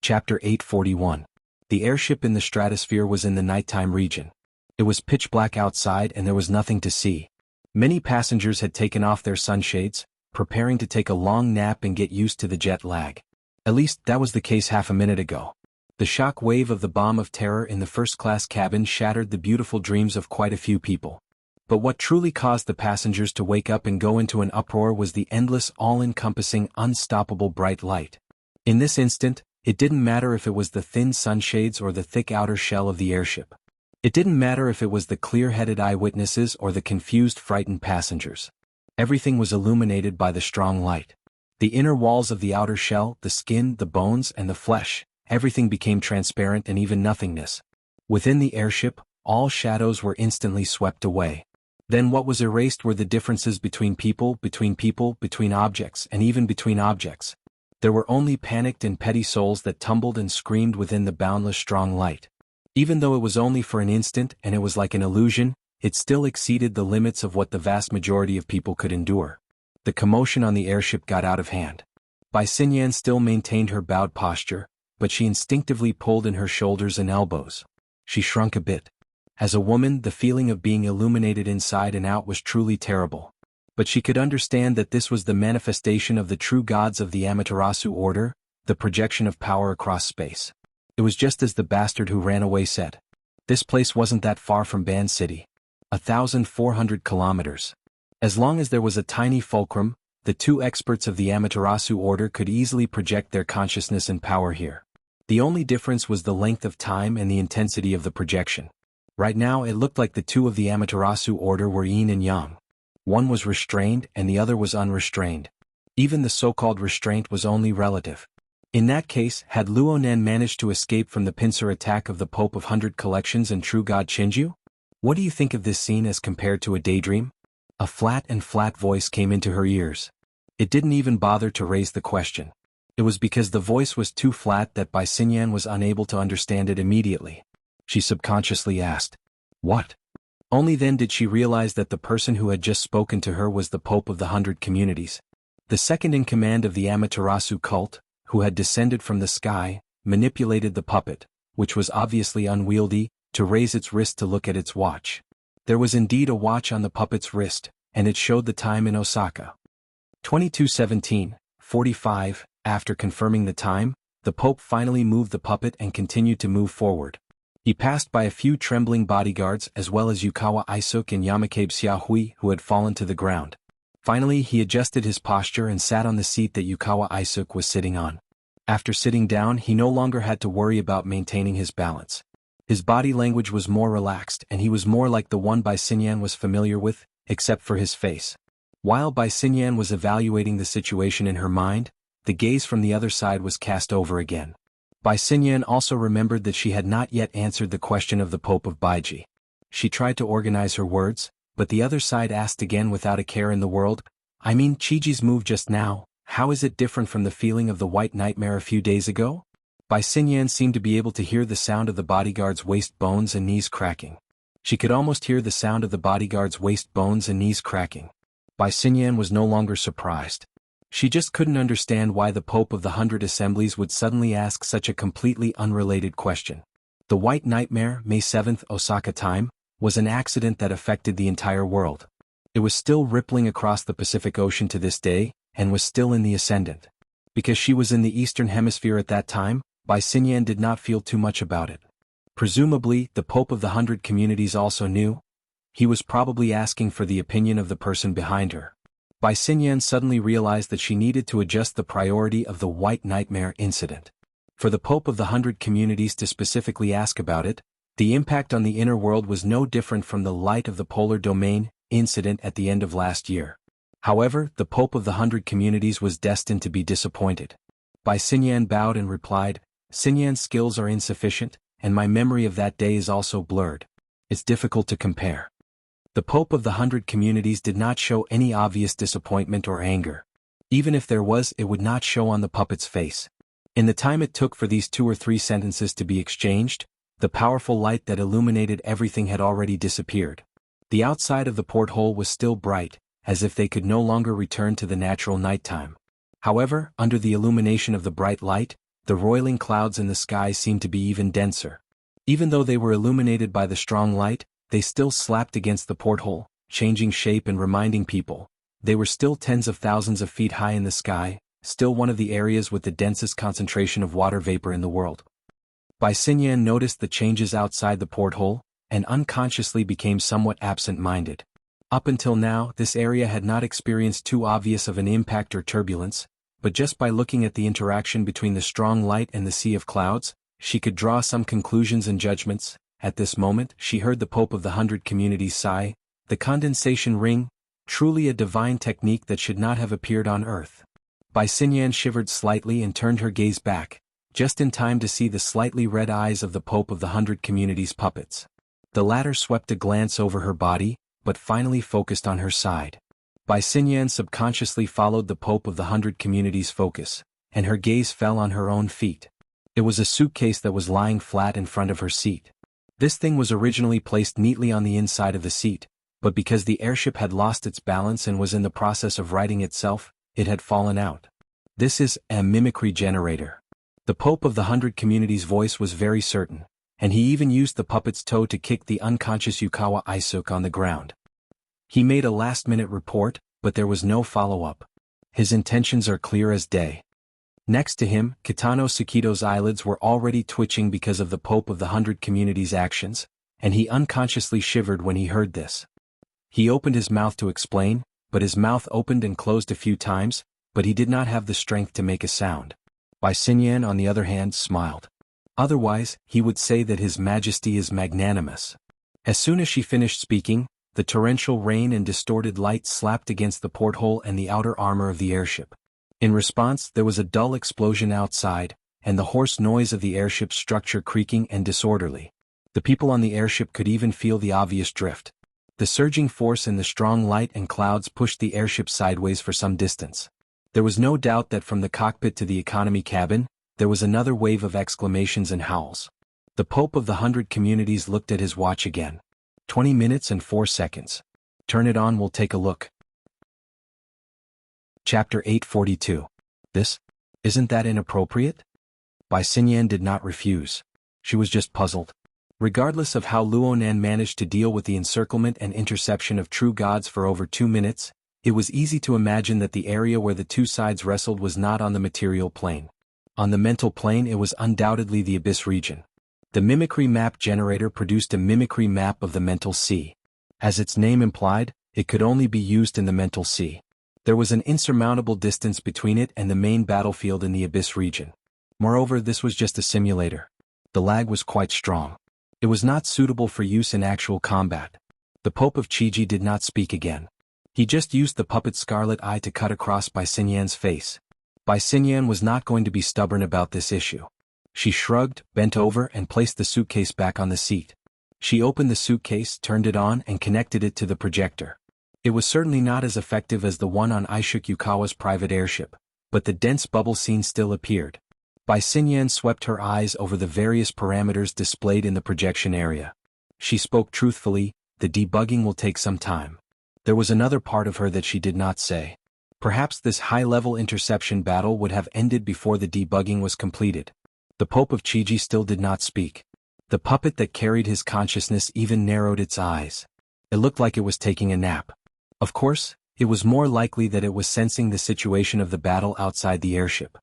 Chapter 841. The airship in the stratosphere was in the nighttime region. It was pitch black outside and there was nothing to see. Many passengers had taken off their sunshades, preparing to take a long nap and get used to the jet lag. At least that was the case half a minute ago. The shock wave of the bomb of terror in the first-class cabin shattered the beautiful dreams of quite a few people. But what truly caused the passengers to wake up and go into an uproar was the endless, all-encompassing, unstoppable bright light. In this instant, it didn't matter if it was the thin sunshades or the thick outer shell of the airship. It didn't matter if it was the clear-headed eyewitnesses or the confused, frightened passengers. Everything was illuminated by the strong light. The inner walls of the outer shell, the skin, the bones, and the flesh, everything became transparent and even nothingness. Within the airship, all shadows were instantly swept away. Then what was erased were the differences between people, between objects, and even between objects. There were only panicked and petty souls that tumbled and screamed within the boundless strong light. Even though it was only for an instant and it was like an illusion, it still exceeded the limits of what the vast majority of people could endure. The commotion on the airship got out of hand. Bai Xinyan still maintained her bowed posture, but she instinctively pulled in her shoulders and elbows. She shrunk a bit. As a woman, the feeling of being illuminated inside and out was truly terrible. But she could understand that this was the manifestation of the true gods of the Amaterasu order, the projection of power across space. It was just as the bastard who ran away said. This place wasn't that far from Ban City. 1,400 kilometers. As long as there was a tiny fulcrum, the two experts of the Amaterasu order could easily project their consciousness and power here. The only difference was the length of time and the intensity of the projection. Right now it looked like the two of the Amaterasu order were yin and yang. One was restrained and the other was unrestrained. Even the so-called restraint was only relative. In that case, had Luonan managed to escape from the pincer attack of the Pope of 100 Collections and True God Chinju? What do you think of this scene as compared to a daydream? A flat voice came into her ears. It didn't even bother to raise the question. It was because the voice was too flat that Bai Xinyan was unable to understand it immediately. She subconsciously asked, "What?" Only then did she realize that the person who had just spoken to her was the Pope of the 100 Communities. The second in command of the Amaterasu cult, who had descended from the sky, manipulated the puppet, which was obviously unwieldy, to raise its wrist to look at its watch. There was indeed a watch on the puppet's wrist, and it showed the time in Osaka. 22:17:45. After confirming the time, the Pope finally moved the puppet and continued to move forward. He passed by a few trembling bodyguards as well as Yukawa Isuk and Yamakabe Xiaohui who had fallen to the ground. Finally he adjusted his posture and sat on the seat that Yukawa Isuk was sitting on. After sitting down he no longer had to worry about maintaining his balance. His body language was more relaxed and he was more like the one Bai Xinyan was familiar with, except for his face. While Bai Xinyan was evaluating the situation in her mind, the gaze from the other side was cast over again. Bai Xinyan also remembered that she had not yet answered the question of the Pope of Baiji. She tried to organize her words, but the other side asked again without a care in the world, "I mean Chiji's move just now, how is it different from the feeling of the white nightmare a few days ago?" Bai Xinyan seemed to be able to hear the sound of the bodyguard's waist bones and knees cracking. She could almost hear the sound of the bodyguard's waist bones and knees cracking. Bai Xinyan was no longer surprised. She just couldn't understand why the Pope of the 100 Assemblies would suddenly ask such a completely unrelated question. The White Nightmare, May 7th, Osaka time, was an accident that affected the entire world. It was still rippling across the Pacific Ocean to this day, and was still in the ascendant. Because she was in the Eastern Hemisphere at that time, Bai Xinyan did not feel too much about it. Presumably, the Pope of the 100 Communities also knew. He was probably asking for the opinion of the person behind her. Bai Xinyan suddenly realized that she needed to adjust the priority of the White Nightmare incident. For the Pope of the 100 Communities to specifically ask about it, the impact on the inner world was no different from the Light of the Polar Domain incident at the end of last year. However, the Pope of the 100 Communities was destined to be disappointed. Bai Xinyan bowed and replied, "Xinyan's skills are insufficient, and my memory of that day is also blurred. It's difficult to compare." The Pope of the 100 Communities did not show any obvious disappointment or anger. Even if there was, it would not show on the puppet's face. In the time it took for these 2 or 3 sentences to be exchanged, the powerful light that illuminated everything had already disappeared. The outside of the porthole was still bright, as if they could no longer return to the natural nighttime. However, under the illumination of the bright light, The roiling clouds in the sky seemed to be even denser. Even though they were illuminated by the strong light, they still slapped against the porthole, changing shape and reminding people. They were still tens of thousands of feet high in the sky, still one of the areas with the densest concentration of water vapor in the world. Bai Xinyan noticed the changes outside the porthole, and unconsciously became somewhat absent-minded. Up until now, this area had not experienced too obvious of an impact or turbulence, but just by looking at the interaction between the strong light and the sea of clouds, she could draw some conclusions and judgments. At this moment, she heard the Pope of the 100 Communities sigh, the condensation ring, truly a divine technique that should not have appeared on Earth. Bai Xinyan shivered slightly and turned her gaze back, just in time to see the slightly red eyes of the Pope of the 100 Communities puppets. The latter swept a glance over her body, but finally focused on her side. Bai Xinyan subconsciously followed the Pope of the 100 Communities' focus, and her gaze fell on her own feet. It was a suitcase that was lying flat in front of her seat. This thing was originally placed neatly on the inside of the seat, but because the airship had lost its balance and was in the process of righting itself, it had fallen out. This is a mimicry generator. The Pope of the 100 Communities' voice was very certain, and he even used the puppet's toe to kick the unconscious Yukawa Isuk on the ground. He made a last-minute report, but there was no follow-up. His intentions are clear as day. Next to him, Kitano Sakito's eyelids were already twitching because of the Pope of the 100 Communities' actions, and he unconsciously shivered when he heard this. He opened his mouth to explain, but his mouth opened and closed a few times, but he did not have the strength to make a sound. Bai Xinyan, on the other hand, smiled. Otherwise, he would say that His Majesty is magnanimous. As soon as she finished speaking, the torrential rain and distorted light slapped against the porthole and the outer armor of the airship. In response, there was a dull explosion outside, and the hoarse noise of the airship's structure creaking and disorderly. The people on the airship could even feel the obvious drift. The surging force in the strong light and clouds pushed the airship sideways for some distance. There was no doubt that from the cockpit to the economy cabin, there was another wave of exclamations and howls. The Pope of the 100 Communities looked at his watch again. 20 minutes and 4 seconds. Turn it on, we'll take a look. Chapter 842. Isn't that inappropriate? Bai Xinyan did not refuse. She was just puzzled. Regardless of how Luonan managed to deal with the encirclement and interception of true gods for over 2 minutes, it was easy to imagine that the area where the two sides wrestled was not on the material plane. On the mental plane, it was undoubtedly the Abyss region. The mimicry map generator produced a mimicry map of the mental sea. As its name implied, it could only be used in the mental sea. There was an insurmountable distance between it and the main battlefield in the Abyss region. Moreover, this was just a simulator. The lag was quite strong. It was not suitable for use in actual combat. The Pope of Chiji did not speak again. He just used the puppet's scarlet eye to cut across Bai Xinyan's face. Bai Xinyan was not going to be stubborn about this issue. She shrugged, bent over, and placed the suitcase back on the seat. She opened the suitcase, turned it on, and connected it to the projector. It was certainly not as effective as the one on Isuk Yukawa's private airship, but the dense bubble scene still appeared. Bai Xinyan swept her eyes over the various parameters displayed in the projection area. She spoke truthfully, the debugging will take some time. There was another part of her that she did not say. Perhaps this high-level interception battle would have ended before the debugging was completed. The Pope of Chiji still did not speak. The puppet that carried his consciousness even narrowed its eyes. It looked like it was taking a nap. Of course, it was more likely that it was sensing the situation of the battle outside the airship.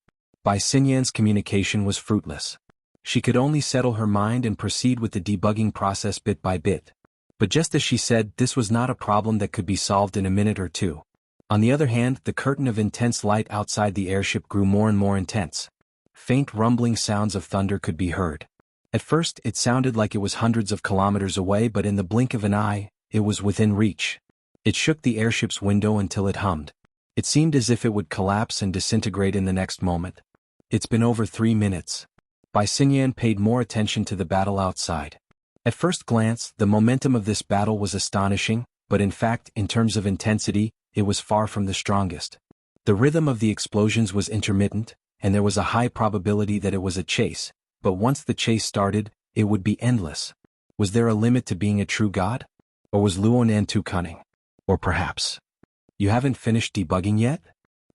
Bai Xinyan's communication was fruitless. She could only settle her mind and proceed with the debugging process bit by bit. But just as she said, this was not a problem that could be solved in a minute or two. On the other hand, the curtain of intense light outside the airship grew more and more intense. Faint rumbling sounds of thunder could be heard. At first, it sounded like it was hundreds of kilometers away, but in the blink of an eye, it was within reach. It shook the airship's window until it hummed. It seemed as if it would collapse and disintegrate in the next moment. It's been over 3 minutes. Bai Xinyan paid more attention to the battle outside. At first glance, the momentum of this battle was astonishing, but in fact, in terms of intensity, it was far from the strongest. The rhythm of the explosions was intermittent, and there was a high probability that it was a chase, but once the chase started, it would be endless. Was there a limit to being a true god? Or was Luonan too cunning? Or perhaps, you haven't finished debugging yet?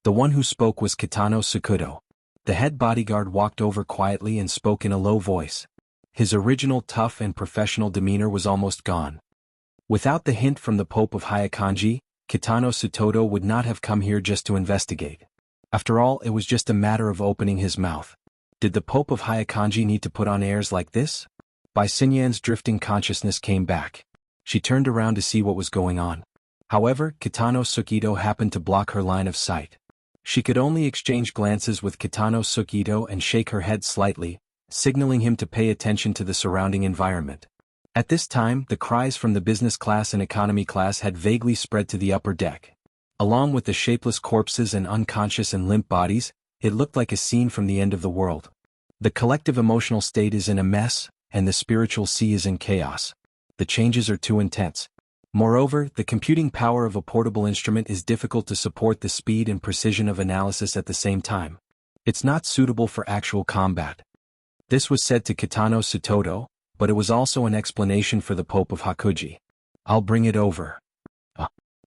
The one who spoke was Kitano Sakuto. The head bodyguard walked over quietly and spoke in a low voice. His original tough and professional demeanor was almost gone. Without the hint from the Pope of Hyakanji, Kitano Sutoto would not have come here just to investigate. After all, it was just a matter of opening his mouth. Did the Pope of Hyakanji need to put on airs like this? Bai Xinyan's drifting consciousness came back. She turned around to see what was going on. However, Kitano Sukito happened to block her line of sight. She could only exchange glances with Kitano Sukito and shake her head slightly, signaling him to pay attention to the surrounding environment. At this time, the cries from the business class and economy class had vaguely spread to the upper deck. Along with the shapeless corpses and unconscious and limp bodies, it looked like a scene from the end of the world. The collective emotional state is in a mess, and the spiritual sea is in chaos. The changes are too intense. Moreover, the computing power of a portable instrument is difficult to support the speed and precision of analysis at the same time. It's not suitable for actual combat. This was said to Kitano Sutoto, but it was also an explanation for the Pope of Hakuji. I'll bring it over.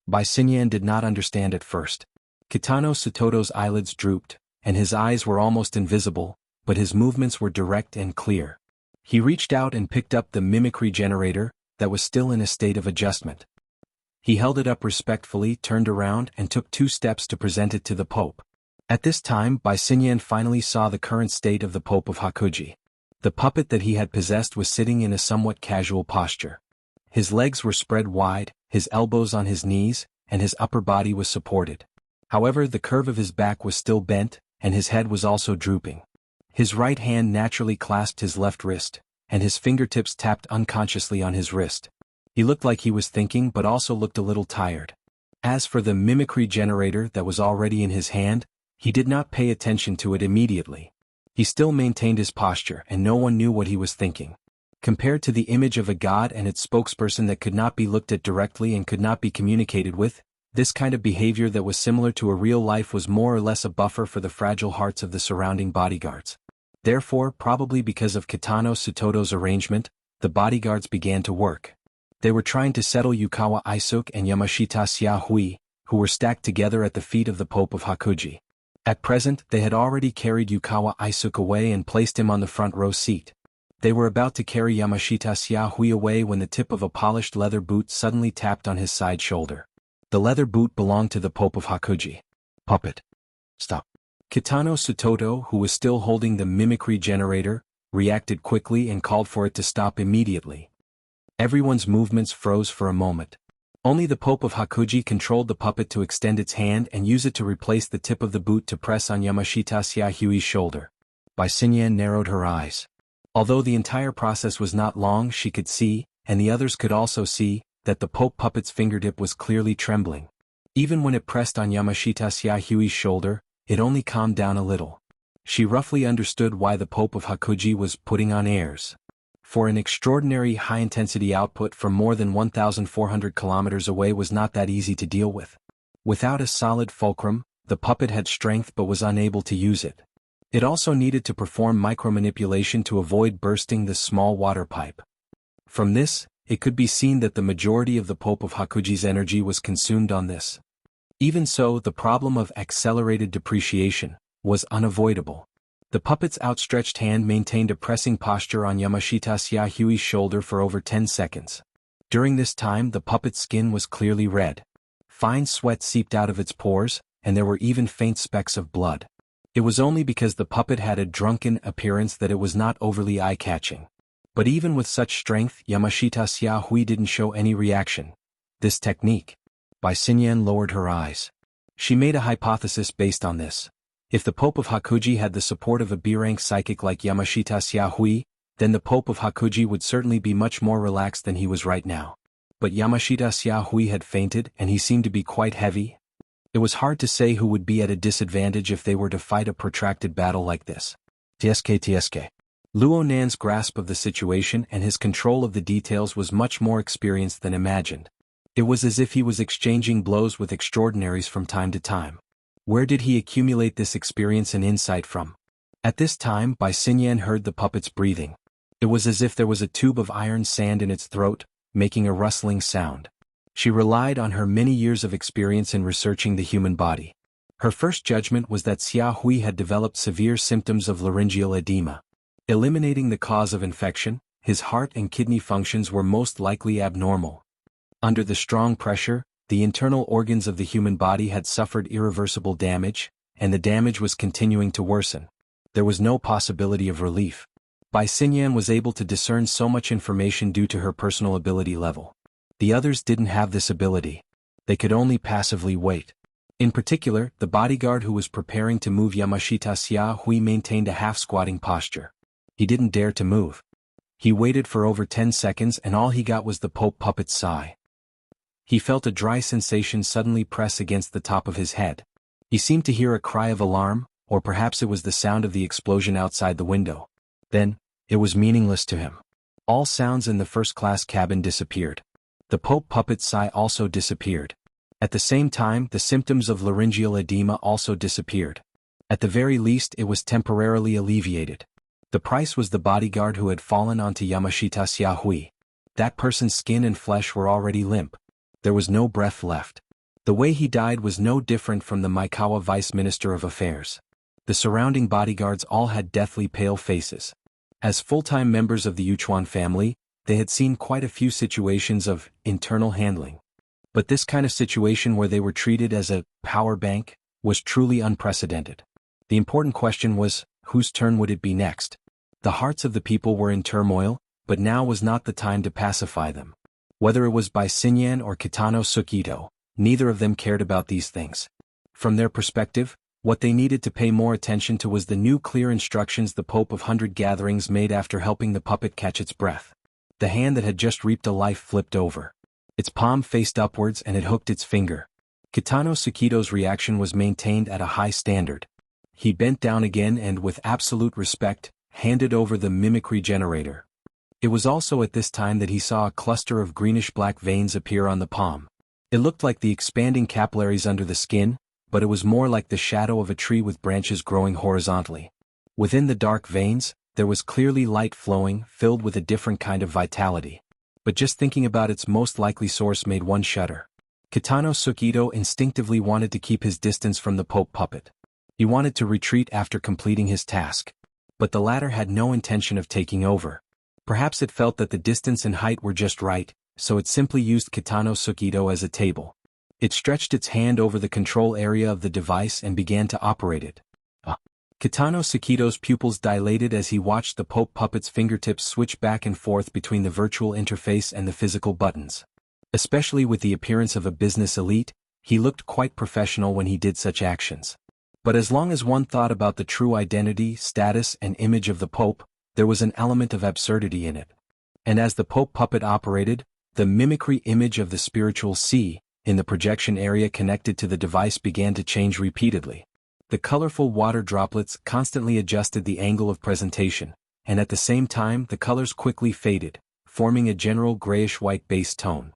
Bai Xinyan did not understand at first. Kitano Sutoto's eyelids drooped, and his eyes were almost invisible, but his movements were direct and clear. He reached out and picked up the mimicry generator, that was still in a state of adjustment. He held it up respectfully, turned around, and took 2 steps to present it to the Pope. At this time, Bai Xinyan finally saw the current state of the Pope of Hakuji. The puppet that he had possessed was sitting in a somewhat casual posture. His legs were spread wide, his elbows on his knees, and his upper body was supported. However, the curve of his back was still bent, and his head was also drooping. His right hand naturally clasped his left wrist, and his fingertips tapped unconsciously on his wrist. He looked like he was thinking but also looked a little tired. As for the mimicry generator that was already in his hand, he did not pay attention to it immediately. He still maintained his posture and no one knew what he was thinking. Compared to the image of a god and its spokesperson that could not be looked at directly and could not be communicated with, this kind of behavior that was similar to a real life was more or less a buffer for the fragile hearts of the surrounding bodyguards. Therefore, probably because of Kitano Sutoto's arrangement, the bodyguards began to work. They were trying to settle Yukawa Isuk and Yamashita Xiahui, who were stacked together at the feet of the Pope of Hakuji. At present, they had already carried Yukawa Isuk away and placed him on the front row seat. They were about to carry Yamashita Xiahui away when the tip of a polished leather boot suddenly tapped on his side shoulder. The leather boot belonged to the Pope of Hakuji. Puppet. Stop. Kitano Sutoto, who was still holding the mimicry generator, reacted quickly and called for it to stop immediately. Everyone's movements froze for a moment. Only the Pope of Hakuji controlled the puppet to extend its hand and use it to replace the tip of the boot to press on Yamashita Xiahui's shoulder. Bai Xinyan narrowed her eyes. Although the entire process was not long, she could see, and the others could also see, that the Pope puppet's fingertip was clearly trembling. Even when it pressed on Yamashita Xiahui's shoulder, it only calmed down a little. She roughly understood why the Pope of Hakuji was putting on airs. For an extraordinary high-intensity output from more than 1,400 kilometers away was not that easy to deal with. Without a solid fulcrum, the puppet had strength but was unable to use it. It also needed to perform micromanipulation to avoid bursting the small water pipe. From this, it could be seen that the majority of the Pope of Hakuji's energy was consumed on this. Even so, the problem of accelerated depreciation was unavoidable. The puppet's outstretched hand maintained a pressing posture on Yamashita Xiahui's shoulder for over 10 seconds. During this time, the puppet's skin was clearly red. Fine sweat seeped out of its pores, and there were even faint specks of blood. It was only because the puppet had a drunken appearance that it was not overly eye-catching. But even with such strength, Yamashita Xiahui didn't show any reaction. This technique. Bai Xinyan lowered her eyes. She made a hypothesis based on this. If the Pope of Hakuji had the support of a B-rank psychic like Yamashita Xiahui, then the Pope of Hakuji would certainly be much more relaxed than he was right now. But Yamashita Xiahui had fainted and he seemed to be quite heavy. It was hard to say who would be at a disadvantage if they were to fight a protracted battle like this. TSK. Luo Nan's grasp of the situation and his control of the details was much more experienced than imagined. It was as if he was exchanging blows with extraordinaries from time to time. Where did he accumulate this experience and insight from? At this time, Bai Xinyan heard the puppet's breathing. It was as if there was a tube of iron sand in its throat, making a rustling sound. She relied on her many years of experience in researching the human body. Her first judgment was that Xiaohui had developed severe symptoms of laryngeal edema. Eliminating the cause of infection, his heart and kidney functions were most likely abnormal. Under the strong pressure, the internal organs of the human body had suffered irreversible damage, and the damage was continuing to worsen. There was no possibility of relief. Bai Xinyan was able to discern so much information due to her personal ability level. The others didn't have this ability. They could only passively wait. In particular, the bodyguard who was preparing to move Yamashita Xiaohui maintained a half-squatting posture. He didn't dare to move. He waited for over 10 seconds and all he got was the Pope puppet's sigh. He felt a dry sensation suddenly press against the top of his head. He seemed to hear a cry of alarm, or perhaps it was the sound of the explosion outside the window. Then, it was meaningless to him. All sounds in the first-class cabin disappeared. The Pope puppet's sigh also disappeared. At the same time, the symptoms of laryngeal edema also disappeared. At the very least, it was temporarily alleviated. The price was the bodyguard who had fallen onto Yamashita Xiaohui. That person's skin and flesh were already limp. There was no breath left. The way he died was no different from the Maikawa Vice Minister of Affairs. The surrounding bodyguards all had deathly pale faces. As full-time members of the Xuanhuan family, they had seen quite a few situations of internal handling. But this kind of situation where they were treated as a power bank was truly unprecedented. The important question was, whose turn would it be next? The hearts of the people were in turmoil, but now was not the time to pacify them. Whether it was Bai Xinyan or Kitano Sukito, neither of them cared about these things. From their perspective, what they needed to pay more attention to was the new clear instructions the Pope of 100 Gatherings made after helping the puppet catch its breath. The hand that had just reaped a life flipped over. Its palm faced upwards and it hooked its finger. Kitano Sukito's reaction was maintained at a high standard. He bent down again and, with absolute respect, handed over the mimicry generator. It was also at this time that he saw a cluster of greenish-black veins appear on the palm. It looked like the expanding capillaries under the skin, but it was more like the shadow of a tree with branches growing horizontally. Within the dark veins, there was clearly light flowing, filled with a different kind of vitality. But just thinking about its most likely source made one shudder. Kitano Sukito instinctively wanted to keep his distance from the Pope puppet. He wanted to retreat after completing his task. But the latter had no intention of taking over. Perhaps it felt that the distance and height were just right, so it simply used Kitano Sukito as a table. It stretched its hand over the control area of the device and began to operate it. Kitano Sukito's pupils dilated as he watched the Pope puppet's fingertips switch back and forth between the virtual interface and the physical buttons. Especially with the appearance of a business elite, he looked quite professional when he did such actions. But as long as one thought about the true identity, status, and image of the Pope, there was an element of absurdity in it. And as the Pope puppet operated, the mimicry image of the spiritual C, in the projection area connected to the device began to change repeatedly. The colorful water droplets constantly adjusted the angle of presentation, and at the same time the colors quickly faded, forming a general grayish-white base tone.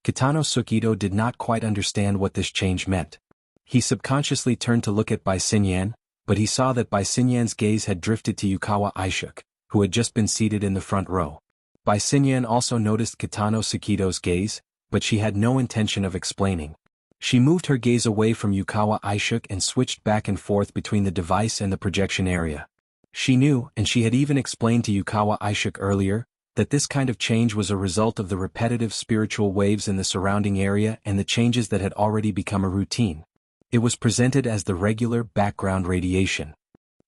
Kitano Sukito did not quite understand what this change meant. He subconsciously turned to look at Bai Xinyan, but he saw that Bai Xinyan's gaze had drifted to Yukawa Aishuk, who had just been seated in the front row. Bai Xinyan also noticed Kitano Sukito's gaze, but she had no intention of explaining. She moved her gaze away from Yukawa Aishuk and switched back and forth between the device and the projection area. She knew, and she had even explained to Yukawa Aishuk earlier, that this kind of change was a result of the repetitive spiritual waves in the surrounding area and the changes that had already become a routine. It was presented as the regular background radiation.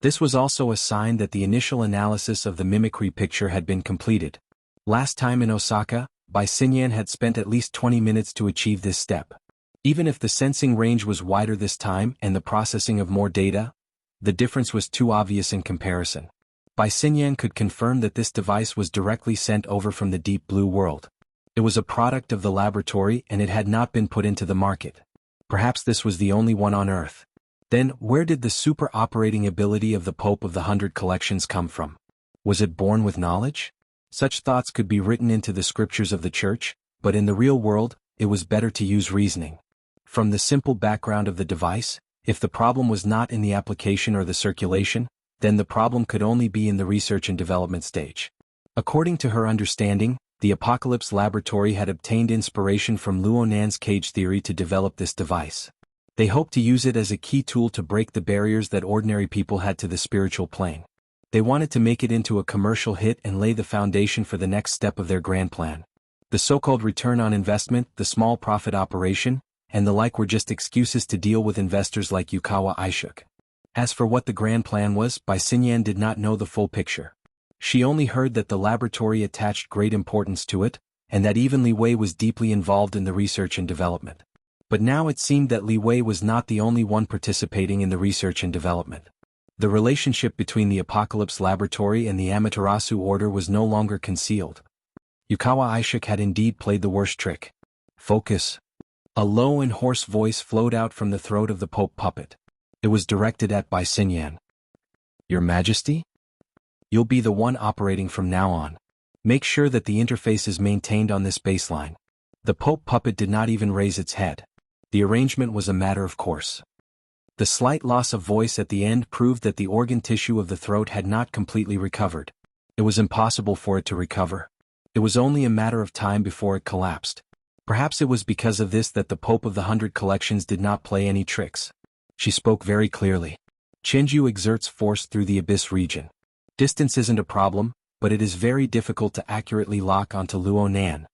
This was also a sign that the initial analysis of the mimicry picture had been completed. Last time in Osaka, Bai Xinyan had spent at least 20 minutes to achieve this step. Even if the sensing range was wider this time and the processing of more data, the difference was too obvious in comparison. Bai Xinyan could confirm that this device was directly sent over from the Deep Blue world. It was a product of the laboratory and it had not been put into the market. Perhaps this was the only one on Earth. Then, where did the super operating ability of the Pope of the 100 Collections come from? Was it born with knowledge? Such thoughts could be written into the scriptures of the Church, but in the real world, it was better to use reasoning. From the simple background of the device, if the problem was not in the application or the circulation, then the problem could only be in the research and development stage. According to her understanding, the Apocalypse Laboratory had obtained inspiration from Luonan's cage theory to develop this device. They hoped to use it as a key tool to break the barriers that ordinary people had to the spiritual plane. They wanted to make it into a commercial hit and lay the foundation for the next step of their grand plan. The so-called return on investment, the small profit operation, and the like were just excuses to deal with investors like Yukawa Aishuk. As for what the grand plan was, Xianxia did not know the full picture. She only heard that the laboratory attached great importance to it, and that even Li Wei was deeply involved in the research and development. But now it seemed that Li Wei was not the only one participating in the research and development. The relationship between the Apocalypse Laboratory and the Amaterasu Order was no longer concealed. Yukawa Aishuk had indeed played the worst trick. Focus. A low and hoarse voice flowed out from the throat of the Pope puppet. It was directed at Xianxia. Your Majesty? You'll be the one operating from now on. Make sure that the interface is maintained on this baseline. The Pope puppet did not even raise its head. The arrangement was a matter of course. The slight loss of voice at the end proved that the organ tissue of the throat had not completely recovered. It was impossible for it to recover. It was only a matter of time before it collapsed. Perhaps it was because of this that the Pope of the 100 Collections did not play any tricks. She spoke very clearly. Qianxia exerts force through the Abyss region. Distance isn't a problem, but it is very difficult to accurately lock onto Luonan.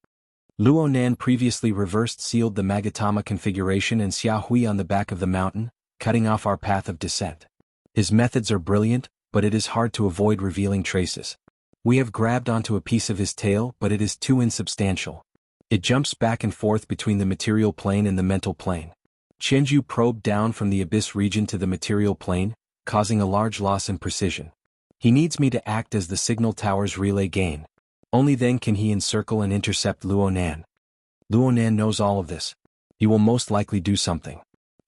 Luonan previously reversed sealed the Magatama configuration and Xiaohui on the back of the mountain, cutting off our path of descent. His methods are brilliant, but it is hard to avoid revealing traces. We have grabbed onto a piece of his tail, but it is too insubstantial. It jumps back and forth between the material plane and the mental plane. Qianxia probed down from the Abyss region to the material plane, causing a large loss in precision. He needs me to act as the signal tower's relay gain. Only then can he encircle and intercept Luonan. Luonan knows all of this. He will most likely do something.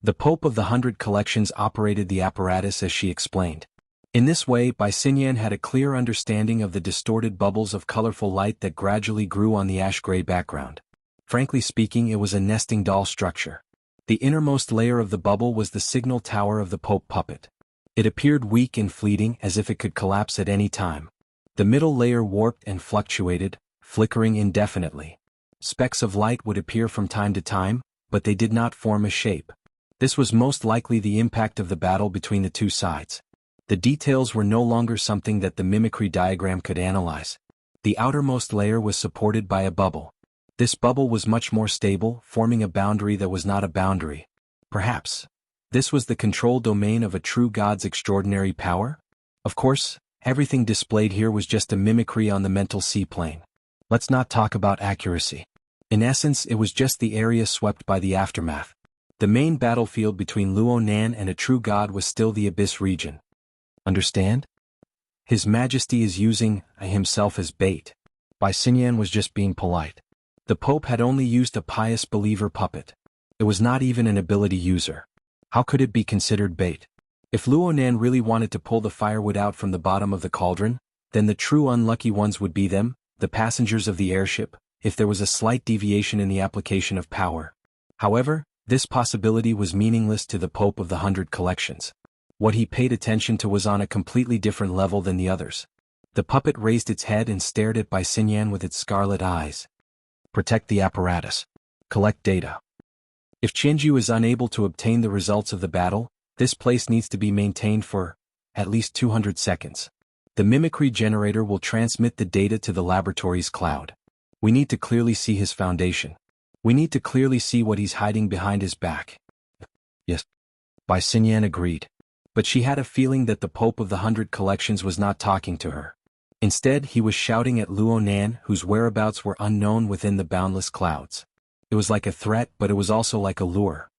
The Pope of the 100 Collections operated the apparatus as she explained. In this way, Xianxia had a clear understanding of the distorted bubbles of colorful light that gradually grew on the ash-gray background. Frankly speaking, it was a nesting doll structure. The innermost layer of the bubble was the signal tower of the Pope puppet. It appeared weak and fleeting, as if it could collapse at any time. The middle layer warped and fluctuated, flickering indefinitely. Specks of light would appear from time to time, but they did not form a shape. This was most likely the impact of the battle between the two sides. The details were no longer something that the mimicry diagram could analyze. The outermost layer was supported by a bubble. This bubble was much more stable, forming a boundary that was not a boundary. Perhaps this was the control domain of a true god's extraordinary power? Of course, everything displayed here was just a mimicry on the mental sea plane. Let's not talk about accuracy. In essence, it was just the area swept by the aftermath. The main battlefield between Luonan and a true god was still the Abyss region. Understand? His Majesty is using himself as bait. Xianxia was just being polite. The Pope had only used a pious believer puppet. It was not even an ability user. How could it be considered bait? If Luonan really wanted to pull the firewood out from the bottom of the cauldron, then the true unlucky ones would be them, the passengers of the airship, if there was a slight deviation in the application of power. However, this possibility was meaningless to the Pope of the 100 Collections. What he paid attention to was on a completely different level than the others. The puppet raised its head and stared at Xianxia with its scarlet eyes. Protect the apparatus. Collect data. If Qianxia is unable to obtain the results of the battle, this place needs to be maintained for at least 200 seconds. The mimicry generator will transmit the data to the laboratory's cloud. We need to clearly see his foundation. We need to clearly see what he's hiding behind his back. Yes. Xianxia agreed. But she had a feeling that the Pope of the 100 Collections was not talking to her. Instead, he was shouting at Luonan, whose whereabouts were unknown within the boundless clouds. It was like a threat, but it was also like a lure.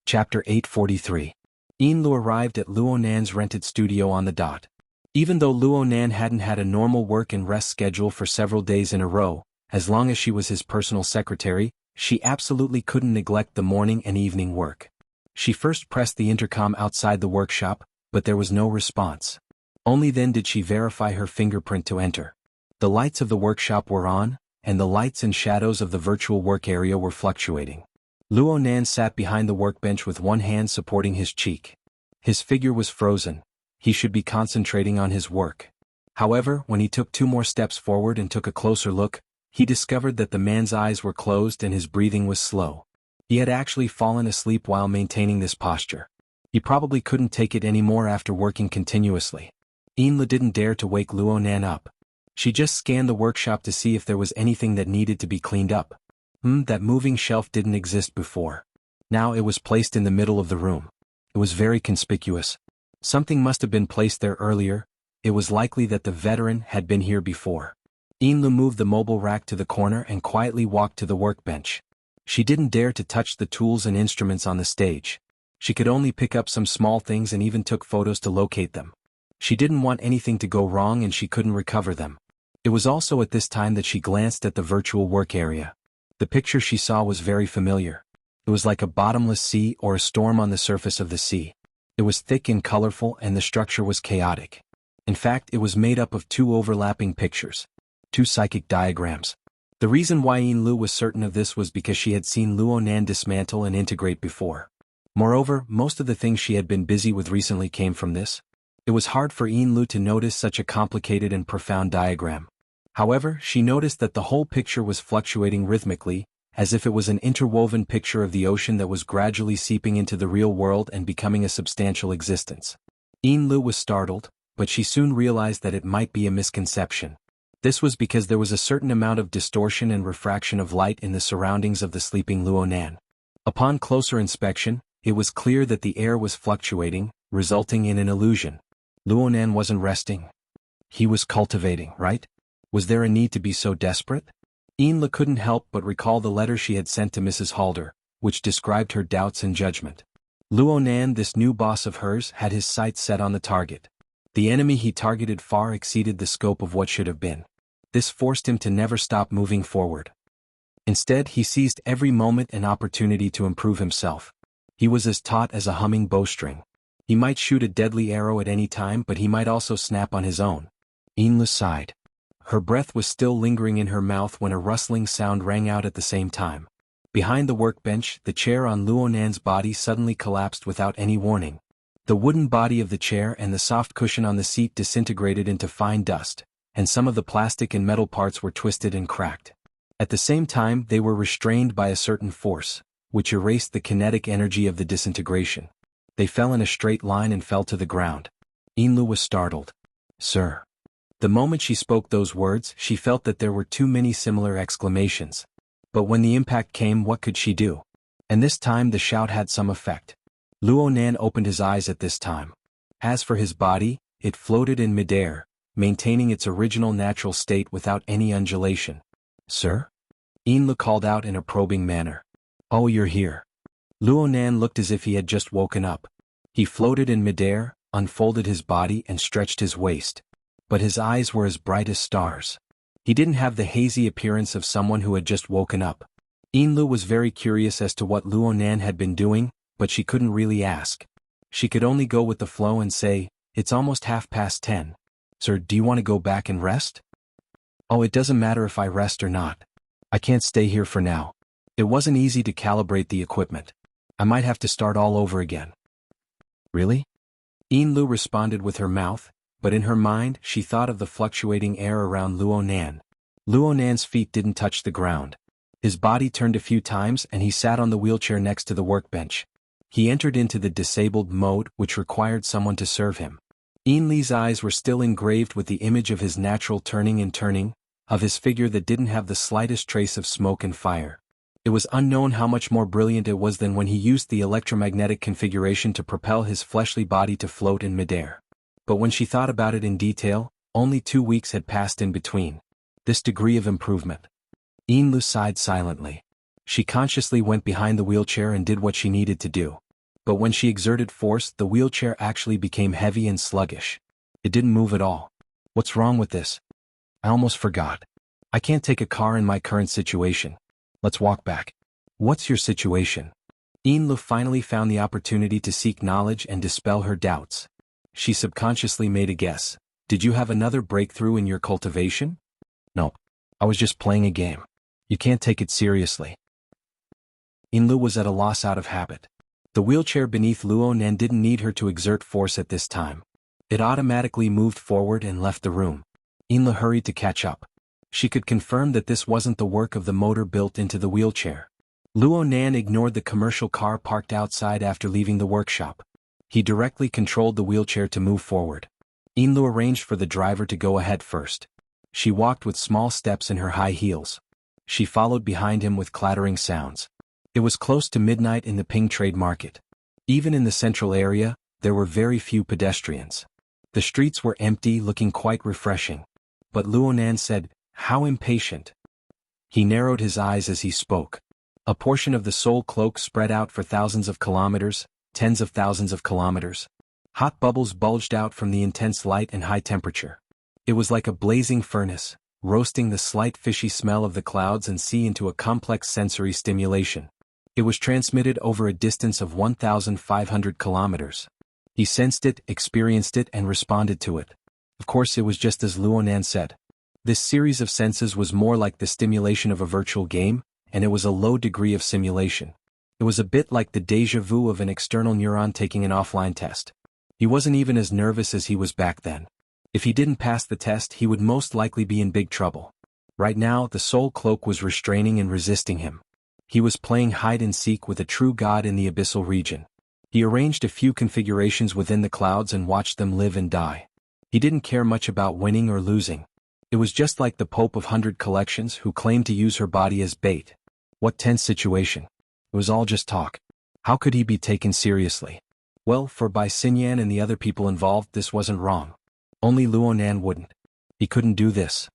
Chapter 843. Lu arrived at Luonan's rented studio on the dot. Even though Luonan hadn't had a normal work and rest schedule for several days in a row, as long as she was his personal secretary, she absolutely couldn't neglect the morning and evening work. She first pressed the intercom outside the workshop, but there was no response. Only then did she verify her fingerprint to enter. The lights of the workshop were on, and the lights and shadows of the virtual work area were fluctuating. Luonan sat behind the workbench with one hand supporting his cheek. His figure was frozen. He should be concentrating on his work. However, when he took 2 more steps forward and took a closer look, he discovered that the man's eyes were closed and his breathing was slow. He had actually fallen asleep while maintaining this posture. He probably couldn't take it anymore after working continuously. Yinlu didn't dare to wake Luonan up. She just scanned the workshop to see if there was anything that needed to be cleaned up. That moving shelf didn't exist before. Now it was placed in the middle of the room. It was very conspicuous. Something must have been placed there earlier. It was likely that the veteran had been here before. Yinlu moved the mobile rack to the corner and quietly walked to the workbench. She didn't dare to touch the tools and instruments on the stage. She could only pick up some small things and even took photos to locate them. She didn't want anything to go wrong and she couldn't recover them. It was also at this time that she glanced at the virtual work area. The picture she saw was very familiar. It was like a bottomless sea or a storm on the surface of the sea. It was thick and colorful and the structure was chaotic. In fact, it was made up of two overlapping pictures. Two psychic diagrams. The reason why Yinlu was certain of this was because she had seen Luonan dismantle and integrate before. Moreover, most of the things she had been busy with recently came from this. It was hard for Yinlu to notice such a complicated and profound diagram. However, she noticed that the whole picture was fluctuating rhythmically, as if it was an interwoven picture of the ocean that was gradually seeping into the real world and becoming a substantial existence. Yinlu was startled, but she soon realized that it might be a misconception. This was because there was a certain amount of distortion and refraction of light in the surroundings of the sleeping Luonan. Upon closer inspection, it was clear that the air was fluctuating, resulting in an illusion. Luonan wasn't resting. He was cultivating, right? Was there a need to be so desperate? Yinlu couldn't help but recall the letter she had sent to Mrs. Halder, which described her doubts and judgment. Luonan, this new boss of hers, had his sights set on the target. The enemy he targeted far exceeded the scope of what should have been. This forced him to never stop moving forward. Instead, he seized every moment and opportunity to improve himself. He was as taut as a humming bowstring. He might shoot a deadly arrow at any time, but he might also snap on his own. Yinlu sighed. Her breath was still lingering in her mouth when a rustling sound rang out at the same time. Behind the workbench, the chair on Luonan's body suddenly collapsed without any warning. The wooden body of the chair and the soft cushion on the seat disintegrated into fine dust, and some of the plastic and metal parts were twisted and cracked. At the same time, they were restrained by a certain force, which erased the kinetic energy of the disintegration. They fell in a straight line and fell to the ground. Yinlu was startled. "Sir." The moment she spoke those words, she felt that there were too many similar exclamations. But when the impact came, what could she do? And this time the shout had some effect. Luonan opened his eyes at this time. As for his body, it floated in midair, maintaining its original natural state without any undulation. "Sir?" Yinlu called out in a probing manner. "Oh, you're here." Luonan looked as if he had just woken up. He floated in midair, unfolded his body and stretched his waist. But his eyes were as bright as stars. He didn't have the hazy appearance of someone who had just woken up. Yinlu was very curious as to what Luonan had been doing, but she couldn't really ask. She could only go with the flow and say, "It's almost 10:30. Sir, do you want to go back and rest?" "Oh, it doesn't matter if I rest or not. I can't stay here for now. It wasn't easy to calibrate the equipment. I might have to start all over again." "Really?" Yinlu responded with her mouth, but in her mind she thought of the fluctuating air around Luonan. Luonan's feet didn't touch the ground. His body turned a few times and he sat on the wheelchair next to the workbench. He entered into the disabled mode, which required someone to serve him. Yinlu's eyes were still engraved with the image of his natural turning and turning, of his figure that didn't have the slightest trace of smoke and fire. It was unknown how much more brilliant it was than when he used the electromagnetic configuration to propel his fleshly body to float in midair. But when she thought about it in detail, only 2 weeks had passed in between. This degree of improvement. Yinlu sighed silently. She consciously went behind the wheelchair and did what she needed to do. But when she exerted force, the wheelchair actually became heavy and sluggish. It didn't move at all. "What's wrong with this? I almost forgot. I can't take a car in my current situation. Let's walk back." "What's your situation?" Yinlu finally found the opportunity to seek knowledge and dispel her doubts. She subconsciously made a guess. "Did you have another breakthrough in your cultivation?" "No. I was just playing a game. You can't take it seriously." Yinlu was at a loss out of habit. The wheelchair beneath Luonan didn't need her to exert force at this time. It automatically moved forward and left the room. Yinlu hurried to catch up. She could confirm that this wasn't the work of the motor built into the wheelchair. Luo Nan ignored the commercial car parked outside after leaving the workshop. He directly controlled the wheelchair to move forward. Yinlu arranged for the driver to go ahead first. She walked with small steps in her high heels. She followed behind him with clattering sounds. It was close to midnight in the Ping trade market. Even in the central area, there were very few pedestrians. The streets were empty, looking quite refreshing. But Luo Nan said, "How impatient." He narrowed his eyes as he spoke. A portion of the soul cloak spread out for thousands of kilometers, tens of thousands of kilometers. Hot bubbles bulged out from the intense light and high temperature. It was like a blazing furnace, roasting the slight fishy smell of the clouds and sea into a complex sensory stimulation. It was transmitted over a distance of 1,500 kilometers. He sensed it, experienced it, and responded to it. Of course, it was just as Luo Nan said. This series of senses was more like the stimulation of a virtual game, and it was a low degree of simulation. It was a bit like the déjà vu of an external neuron taking an offline test. He wasn't even as nervous as he was back then. If he didn't pass the test, he would most likely be in big trouble. Right now, the soul cloak was restraining and resisting him. He was playing hide-and-seek with a true god in the abyssal region. He arranged a few configurations within the clouds and watched them live and die. He didn't care much about winning or losing. It was just like the Pope of 100 Collections who claimed to use her body as bait. What tense situation. It was all just talk. How could he be taken seriously? Well, for by Xinyan and the other people involved, this wasn't wrong. Only Luo Nan wouldn't. He couldn't do this.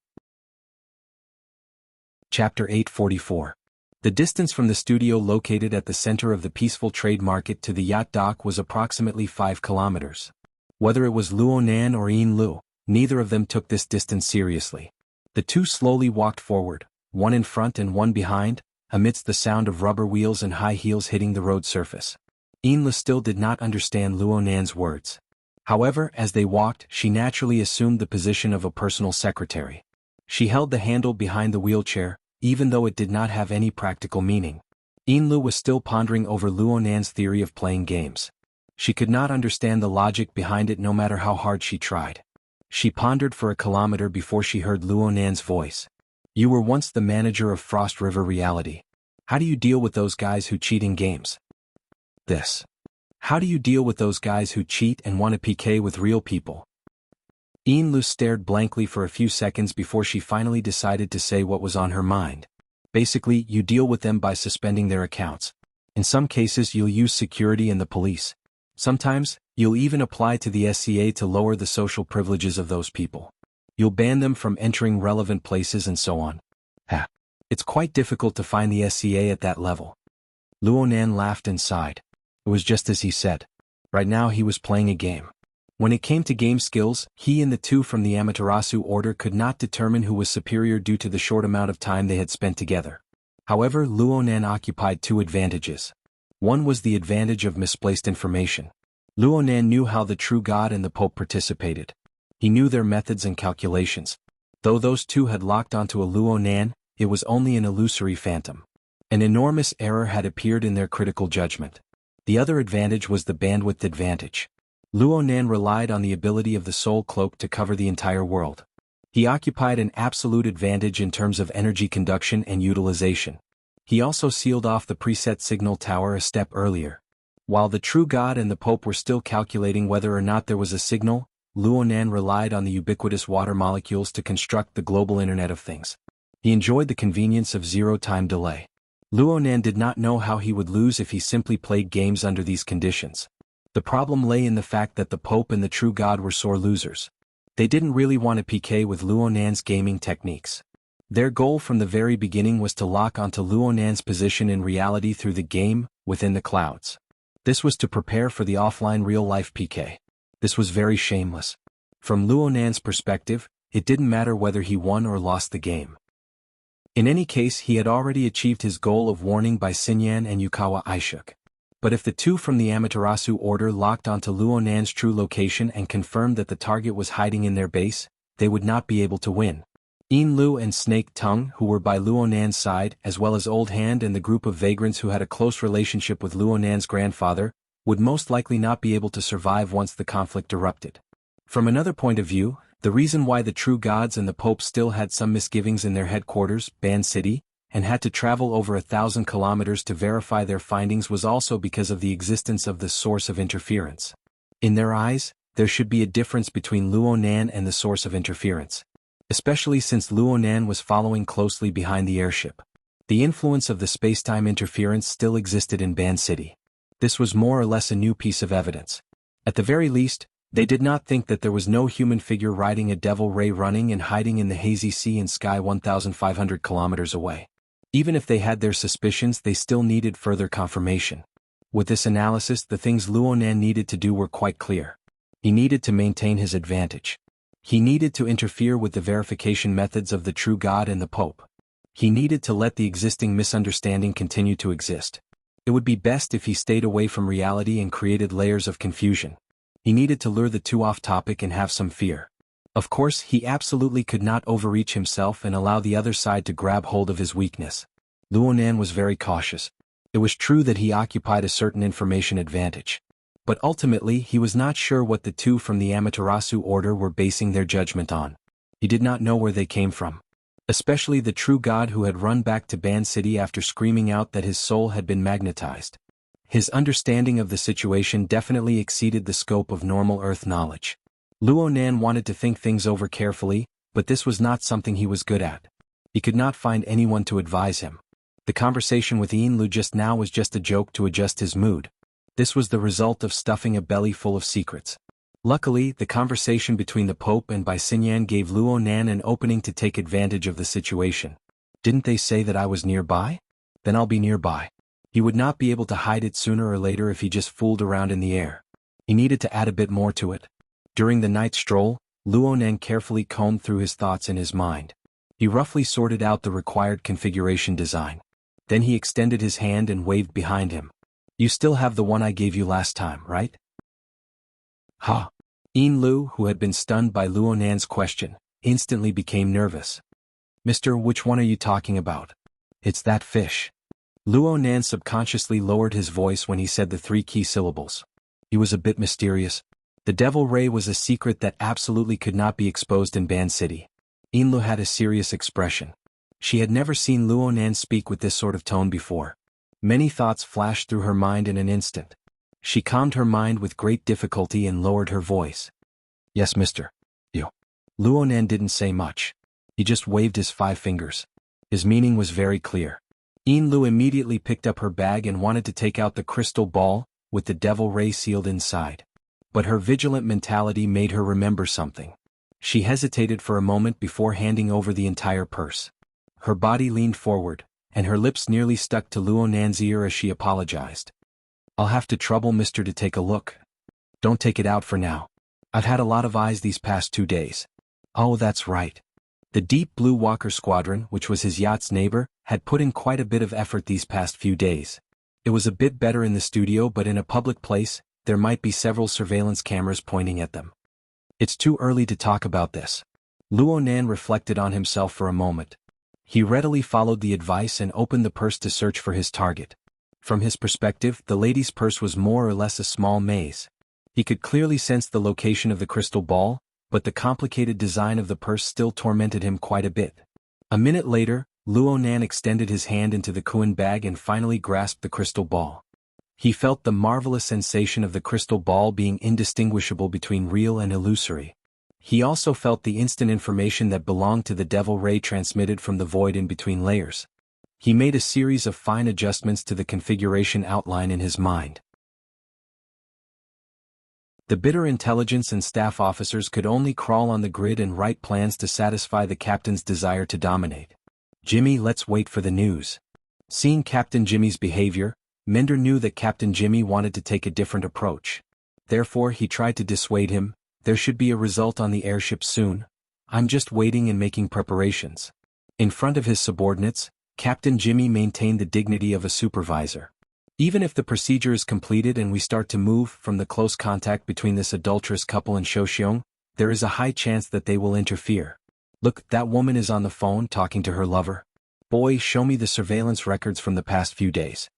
Chapter 844. The distance from the studio located at the center of the peaceful trade market to the yacht dock was approximately 5 kilometers. Whether it was Luo Nan or Yin Lu, neither of them took this distance seriously. The two slowly walked forward, one in front and one behind, amidst the sound of rubber wheels and high heels hitting the road surface. Yin Lu still did not understand Luo Nan's words. However, as they walked, she naturally assumed the position of a personal secretary. She held the handle behind the wheelchair, even though it did not have any practical meaning. Yin Lu was still pondering over Luo Nan's theory of playing games. She could not understand the logic behind it no matter how hard she tried. She pondered for a kilometer before she heard Luo Nan's voice. "You were once the manager of Frost River Reality. How do you deal with those guys who cheat in games?" This. How do you deal with those guys who cheat and want to PK with real people? Yin Lu stared blankly for a few seconds before she finally decided to say what was on her mind. Basically, you deal with them by suspending their accounts. In some cases, you'll use security and the police. Sometimes, you'll even apply to the SCA to lower the social privileges of those people. You'll ban them from entering relevant places and so on. Ha! It's quite difficult to find the SCA at that level. Luo Nan laughed and sighed. It was just as he said. Right now he was playing a game. When it came to game skills, he and the two from the Amaterasu order could not determine who was superior due to the short amount of time they had spent together. However, Luo Nan occupied two advantages. One was the advantage of misplaced information. Luo Nan knew how the true god and the Pope participated. He knew their methods and calculations. Though those two had locked onto a Luo Nan, it was only an illusory phantom. An enormous error had appeared in their critical judgment. The other advantage was the bandwidth advantage. Luo Nan relied on the ability of the soul cloak to cover the entire world. He occupied an absolute advantage in terms of energy conduction and utilization. He also sealed off the preset signal tower a step earlier. While the true god and the Pope were still calculating whether or not there was a signal, Luo Nan relied on the ubiquitous water molecules to construct the global Internet of Things. He enjoyed the convenience of zero-time delay. Luo Nan did not know how he would lose if he simply played games under these conditions. The problem lay in the fact that the Pope and the true god were sore losers. They didn't really want to PK with Luo Nan's gaming techniques. Their goal from the very beginning was to lock onto Luo Nan's position in reality through the game, within the clouds. This was to prepare for the offline real-life PK. This was very shameless. From Luo Nan's perspective, it didn't matter whether he won or lost the game. In any case, he had already achieved his goal of warning by Xinyan and Yukawa Aishuk. But if the two from the Amaterasu order locked onto Luo Nan's true location and confirmed that the target was hiding in their base, they would not be able to win. Yin Lu and Snake Tongue, who were by Luo Nan's side, as well as Old Hand and the group of vagrants who had a close relationship with Luo Nan's grandfather, would most likely not be able to survive once the conflict erupted. From another point of view, the reason why the true gods and the Pope still had some misgivings in their headquarters, Ban City, and had to travel over 1,000 kilometers to verify their findings was also because of the existence of the source of interference. In their eyes, there should be a difference between Luonan and the source of interference, especially since Luonan was following closely behind the airship. The influence of the spacetime interference still existed in Ban City. This was more or less a new piece of evidence. At the very least, they did not think that there was no human figure riding a devil ray running and hiding in the hazy sea and sky 1,500 kilometers away. Even if they had their suspicions, they still needed further confirmation. With this analysis, the things Luonan needed to do were quite clear. He needed to maintain his advantage. He needed to interfere with the verification methods of the true God and the Pope. He needed to let the existing misunderstanding continue to exist. It would be best if he stayed away from reality and created layers of confusion. He needed to lure the two off topic and have some fear. Of course, he absolutely could not overreach himself and allow the other side to grab hold of his weakness. Luonan was very cautious. It was true that he occupied a certain information advantage. But ultimately, he was not sure what the two from the Amaterasu order were basing their judgment on. He did not know where they came from. Especially the true God who had run back to Ban City after screaming out that his soul had been magnetized. His understanding of the situation definitely exceeded the scope of normal Earth knowledge. Luonan wanted to think things over carefully, but this was not something he was good at. He could not find anyone to advise him. The conversation with Xianlu just now was just a joke to adjust his mood. This was the result of stuffing a belly full of secrets. Luckily, the conversation between the Pope and Xinyan gave Luonan an opening to take advantage of the situation. Didn't they say that I was nearby? Then I'll be nearby. He would not be able to hide it sooner or later if he just fooled around in the air. He needed to add a bit more to it. During the night stroll, Luonan carefully combed through his thoughts in his mind. He roughly sorted out the required configuration design. Then he extended his hand and waved behind him. You still have the one I gave you last time, right? Ha! Xianlu, who had been stunned by Luonan's question, instantly became nervous. Mister, which one are you talking about? It's that fish. Luonan subconsciously lowered his voice when he said the three key syllables. He was a bit mysterious. The Devil Ray was a secret that absolutely could not be exposed in Ban City. Xianlu had a serious expression. She had never seen Luonan speak with this sort of tone before. Many thoughts flashed through her mind in an instant. She calmed her mind with great difficulty and lowered her voice. Yes, mister. You. Luonan didn't say much. He just waved his 5 fingers. His meaning was very clear. Xianlu immediately picked up her bag and wanted to take out the crystal ball, with the Devil Ray sealed inside. But her vigilant mentality made her remember something. She hesitated for a moment before handing over the entire purse. Her body leaned forward, and her lips nearly stuck to Luonan's ear as she apologized. I'll have to trouble mister to take a look. Don't take it out for now. I've had a lot of eyes these past 2 days. Oh, that's right. The Deep Blue Walker Squadron, which was his yacht's neighbor, had put in quite a bit of effort these past few days. It was a bit better in the studio, but in a public place, there might be several surveillance cameras pointing at them. It's too early to talk about this. Luonan reflected on himself for a moment. He readily followed the advice and opened the purse to search for his target. From his perspective, the lady's purse was more or less a small maze. He could clearly sense the location of the crystal ball, but the complicated design of the purse still tormented him quite a bit. A minute later, Luonan extended his hand into the Kuan bag and finally grasped the crystal ball. He felt the marvelous sensation of the crystal ball being indistinguishable between real and illusory. He also felt the instant information that belonged to the Devil Ray transmitted from the void in between layers. He made a series of fine adjustments to the configuration outline in his mind. The bitter intelligence and staff officers could only crawl on the grid and write plans to satisfy the captain's desire to dominate. Jimmy, let's wait for the news. Seeing Captain Jimmy's behavior, Mender knew that Captain Jimmy wanted to take a different approach. Therefore, he tried to dissuade him. There should be a result on the airship soon. I'm just waiting and making preparations. In front of his subordinates, Captain Jimmy maintained the dignity of a supervisor. Even if the procedure is completed and we start to move from the close contact between this adulterous couple and Shoxiong, there is a high chance that they will interfere. Look, that woman is on the phone talking to her lover. Boy, show me the surveillance records from the past few days.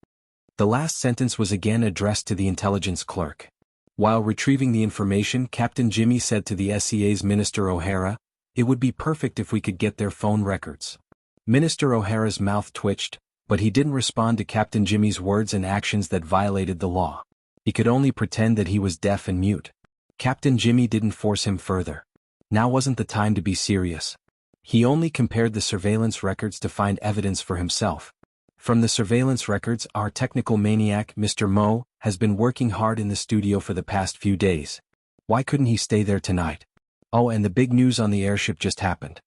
The last sentence was again addressed to the intelligence clerk. While retrieving the information, Captain Jimmy said to the SEA's Minister O'Hara, "It would be perfect if we could get their phone records." Minister O'Hara's mouth twitched, but he didn't respond to Captain Jimmy's words and actions that violated the law. He could only pretend that he was deaf and mute. Captain Jimmy didn't force him further. Now wasn't the time to be serious. He only compared the surveillance records to find evidence for himself. From the surveillance records, our technical maniac, Mr. Mo, has been working hard in the studio for the past few days. Why couldn't he stay there tonight? Oh, and the big news on the airship just happened.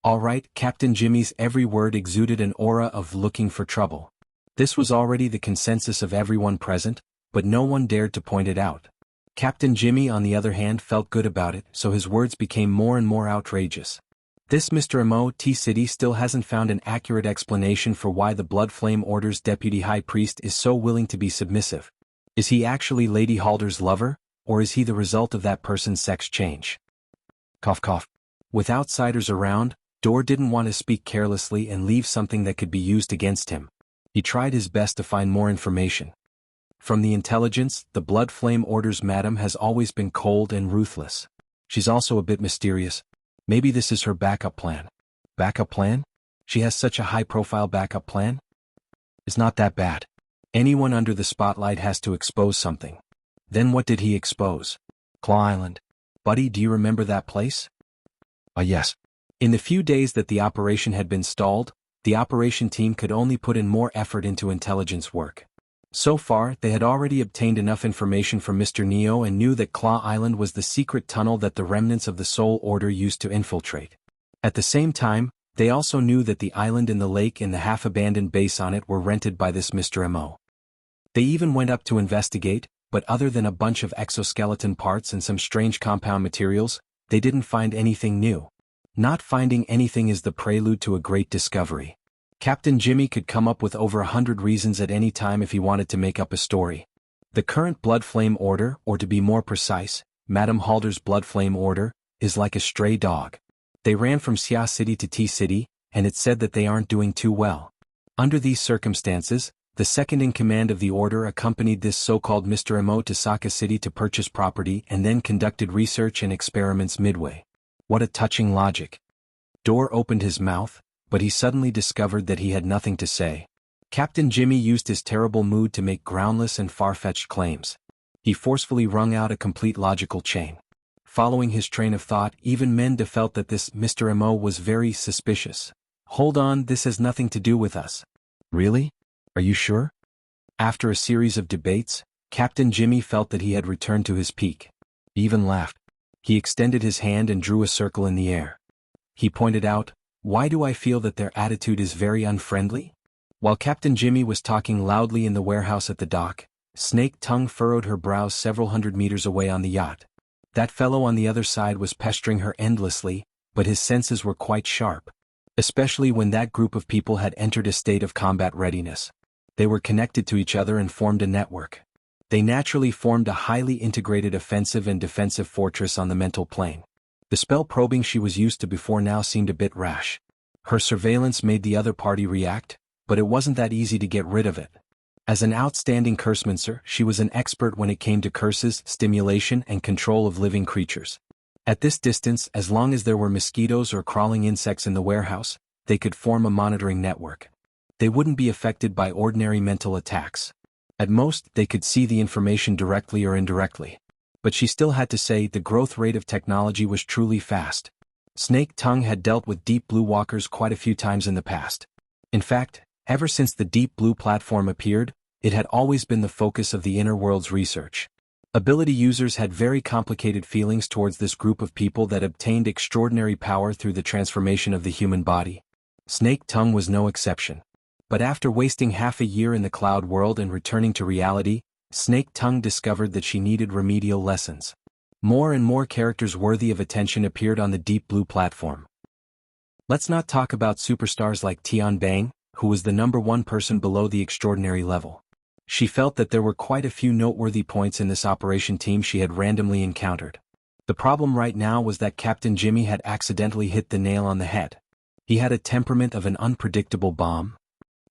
All right, Captain Jimmy's every word exuded an aura of looking for trouble. This was already the consensus of everyone present, but no one dared to point it out. Captain Jimmy, on the other hand, felt good about it, so his words became more and more outrageous. This Mr. Mo.T. City still hasn't found an accurate explanation for why the Blood Flame Order's deputy high priest is so willing to be submissive. Is he actually Lady Halder's lover, or is he the result of that person's sex change? Cough cough. With outsiders around, Dor didn't want to speak carelessly and leave something that could be used against him. He tried his best to find more information. From the intelligence, the Blood Flame Order's madam has always been cold and ruthless. She's also a bit mysterious. Maybe this is her backup plan. Backup plan? She has such a high-profile backup plan? It's not that bad. Anyone under the spotlight has to expose something. Then what did he expose? Claw Island. Buddy, do you remember that place? Yes. In the few days that the operation had been stalled, the operation team could only put in more effort into intelligence work. So far, they had already obtained enough information from Mr. Neo and knew that Claw Island was the secret tunnel that the remnants of the Soul Order used to infiltrate. At the same time, they also knew that the island and the lake and the half-abandoned base on it were rented by this Mr. Mo. They even went up to investigate, but other than a bunch of exoskeleton parts and some strange compound materials, they didn't find anything new. Not finding anything is the prelude to a great discovery. Captain Jimmy could come up with over 100 reasons at any time if he wanted to make up a story. The current Blood Flame Order, or to be more precise, Madame Halder's Blood Flame Order, is like a stray dog. They ran from Xia City to T City, and it's said that they aren't doing too well. Under these circumstances, the second-in-command of the Order accompanied this so-called Mr. Emo to Saka City to purchase property and then conducted research and experiments midway. What a touching logic. Dor opened his mouth, but he suddenly discovered that he had nothing to say. Captain Jimmy used his terrible mood to make groundless and far-fetched claims. He forcefully wrung out a complete logical chain. Following his train of thought, even Menda felt that this Mr. Emo was very suspicious. Hold on, this has nothing to do with us. Really? Are you sure? After a series of debates, Captain Jimmy felt that he had returned to his peak. He even laughed. He extended his hand and drew a circle in the air. He pointed out, "Why do I feel that their attitude is very unfriendly?" While Captain Jimmy was talking loudly in the warehouse at the dock, Snake Tongue furrowed her brows several hundred meters away on the yacht. That fellow on the other side was pestering her endlessly, but his senses were quite sharp. Especially when that group of people had entered a state of combat readiness. They were connected to each other and formed a network. They naturally formed a highly integrated offensive and defensive fortress on the mental plane. The spell probing she was used to before now seemed a bit rash. Her surveillance made the other party react, but it wasn't that easy to get rid of it. As an outstanding cursemancer, she was an expert when it came to curses, stimulation, and control of living creatures. At this distance, as long as there were mosquitoes or crawling insects in the warehouse, they could form a monitoring network. They wouldn't be affected by ordinary mental attacks. At most, they could see the information directly or indirectly. But she still had to say the growth rate of technology was truly fast. Snake Tongue had dealt with Deep Blue walkers quite a few times in the past. In fact, ever since the Deep Blue platform appeared, it had always been the focus of the inner world's research. Ability users had very complicated feelings towards this group of people that obtained extraordinary power through the transformation of the human body. Snake Tongue was no exception. But after wasting half a year in the cloud world and returning to reality, Snake Tongue discovered that she needed remedial lessons. More and more characters worthy of attention appeared on the Deep Blue platform. Let's not talk about superstars like Tian Bang, who was the #1 person below the extraordinary level. She felt that there were quite a few noteworthy points in this operation team she had randomly encountered. The problem right now was that Captain Jimmy had accidentally hit the nail on the head. He had a temperament of an unpredictable bomb.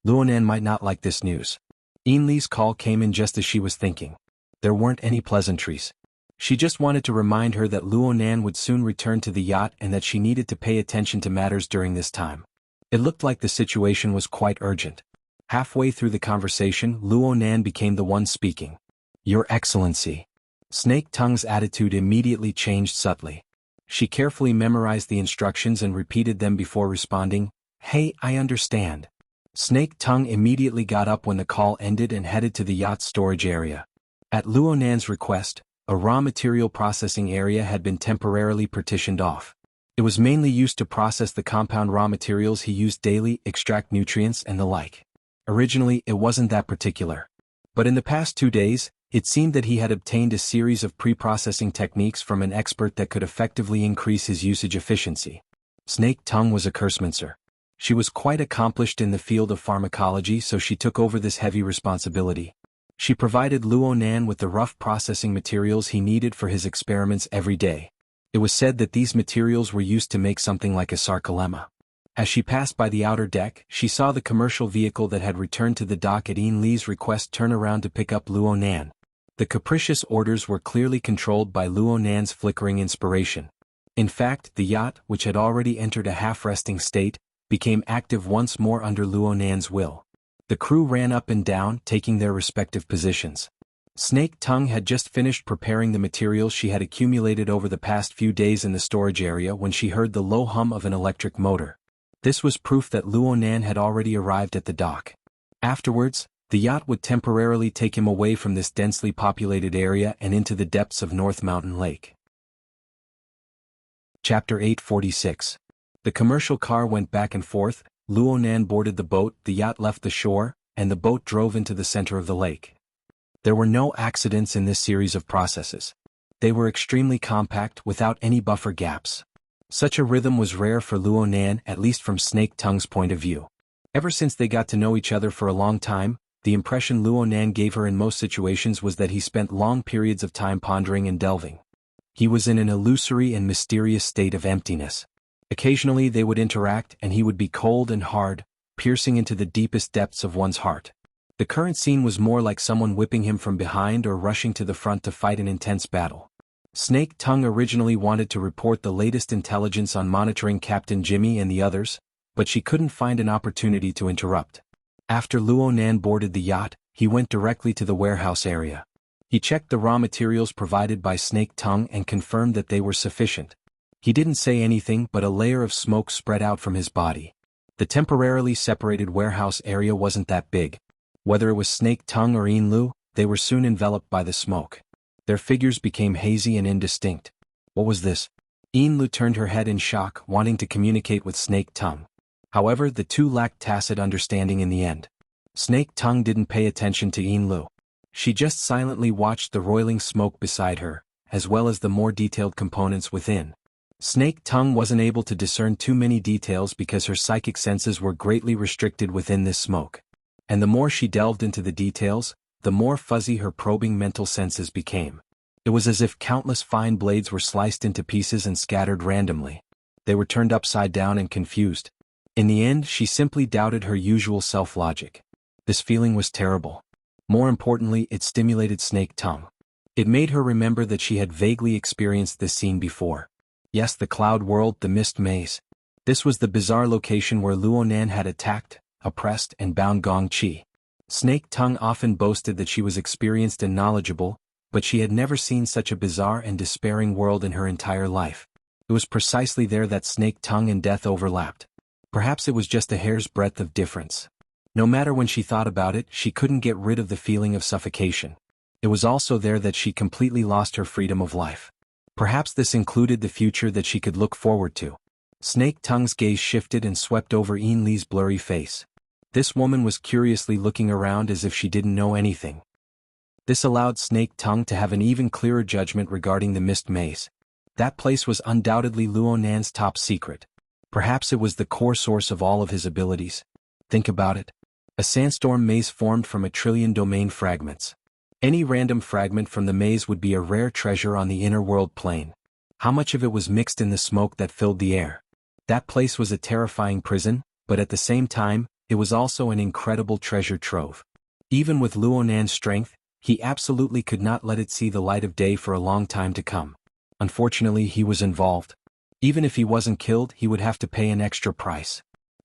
Luonan might not like this news. Ainley's call came in just as she was thinking. There weren't any pleasantries. She just wanted to remind her that Luonan would soon return to the yacht and that she needed to pay attention to matters during this time. It looked like the situation was quite urgent. Halfway through the conversation, Luo Nan became the one speaking. "Your Excellency." Snake Tongue's attitude immediately changed subtly. She carefully memorized the instructions and repeated them before responding, "Hey, I understand." Snake Tongue immediately got up when the call ended and headed to the yacht's storage area. At Luo Nan's request, a raw material processing area had been temporarily partitioned off. It was mainly used to process the compound raw materials he used daily, extract nutrients and the like. Originally, it wasn't that particular. But in the past 2 days, it seemed that he had obtained a series of pre-processing techniques from an expert that could effectively increase his usage efficiency. Snake Tongue was a cursemancer. She was quite accomplished in the field of pharmacology, so she took over this heavy responsibility. She provided Luo Nan with the rough processing materials he needed for his experiments every day. It was said that these materials were used to make something like a sarcolemma. As she passed by the outer deck, she saw the commercial vehicle that had returned to the dock at Yin Li's request turn around to pick up Luo Nan. The capricious orders were clearly controlled by Luo Nan's flickering inspiration. In fact, the yacht, which had already entered a half-resting state, became active once more under Luo Nan's will. The crew ran up and down, taking their respective positions. Snake Tongue had just finished preparing the materials she had accumulated over the past few days in the storage area when she heard the low hum of an electric motor. This was proof that Luo Nan had already arrived at the dock. Afterwards, the yacht would temporarily take him away from this densely populated area and into the depths of North Mountain Lake. Chapter 846. The commercial car went back and forth, Luo Nan boarded the boat, the yacht left the shore, and the boat drove into the center of the lake. There were no accidents in this series of processes. They were extremely compact, without any buffer gaps. Such a rhythm was rare for Luo Nan, at least from Snake Tongue's point of view. Ever since they got to know each other for a long time, the impression Luo Nan gave her in most situations was that he spent long periods of time pondering and delving. He was in an illusory and mysterious state of emptiness. Occasionally they would interact and he would be cold and hard, piercing into the deepest depths of one's heart. The current scene was more like someone whipping him from behind or rushing to the front to fight an intense battle. Snake Tongue originally wanted to report the latest intelligence on monitoring Captain Jimmy and the others, but she couldn't find an opportunity to interrupt. After Luo Nan boarded the yacht, he went directly to the warehouse area. He checked the raw materials provided by Snake Tongue and confirmed that they were sufficient. He didn't say anything, but a layer of smoke spread out from his body. The temporarily separated warehouse area wasn't that big. Whether it was Snake Tongue or Yin Lu, they were soon enveloped by the smoke. Their figures became hazy and indistinct. What was this? Yin Lu turned her head in shock, wanting to communicate with Snake Tongue. However, the two lacked tacit understanding in the end. Snake Tongue didn't pay attention to Yin Lu. She just silently watched the roiling smoke beside her, as well as the more detailed components within. Snake Tongue wasn't able to discern too many details because her psychic senses were greatly restricted within this smoke. And the more she delved into the details, the more fuzzy her probing mental senses became. It was as if countless fine blades were sliced into pieces and scattered randomly. They were turned upside down and confused. In the end, she simply doubted her usual self-logic. This feeling was terrible. More importantly, it stimulated Snake Tongue. It made her remember that she had vaguely experienced this scene before. Yes, the cloud world, the mist maze. This was the bizarre location where Luo Nan had attacked, oppressed, and bound Gong Qi. Snake Tongue often boasted that she was experienced and knowledgeable, but she had never seen such a bizarre and despairing world in her entire life. It was precisely there that Snake Tongue and death overlapped. Perhaps it was just a hair's breadth of difference. No matter when she thought about it, she couldn't get rid of the feeling of suffocation. It was also there that she completely lost her freedom of life. Perhaps this included the future that she could look forward to. Snake Tongue's gaze shifted and swept over Yin Li's blurry face. This woman was curiously looking around as if she didn't know anything. This allowed Snake Tongue to have an even clearer judgment regarding the mist maze. That place was undoubtedly Luo Nan's top secret. Perhaps it was the core source of all of his abilities. Think about it. A sandstorm maze formed from 1,000,000,000,000 domain fragments. Any random fragment from the maze would be a rare treasure on the inner world plane. How much of it was mixed in the smoke that filled the air? That place was a terrifying prison, but at the same time, it was also an incredible treasure trove. Even with Luo Nan's strength, he absolutely could not let it see the light of day for a long time to come. Unfortunately, he was involved. Even if he wasn't killed, he would have to pay an extra price.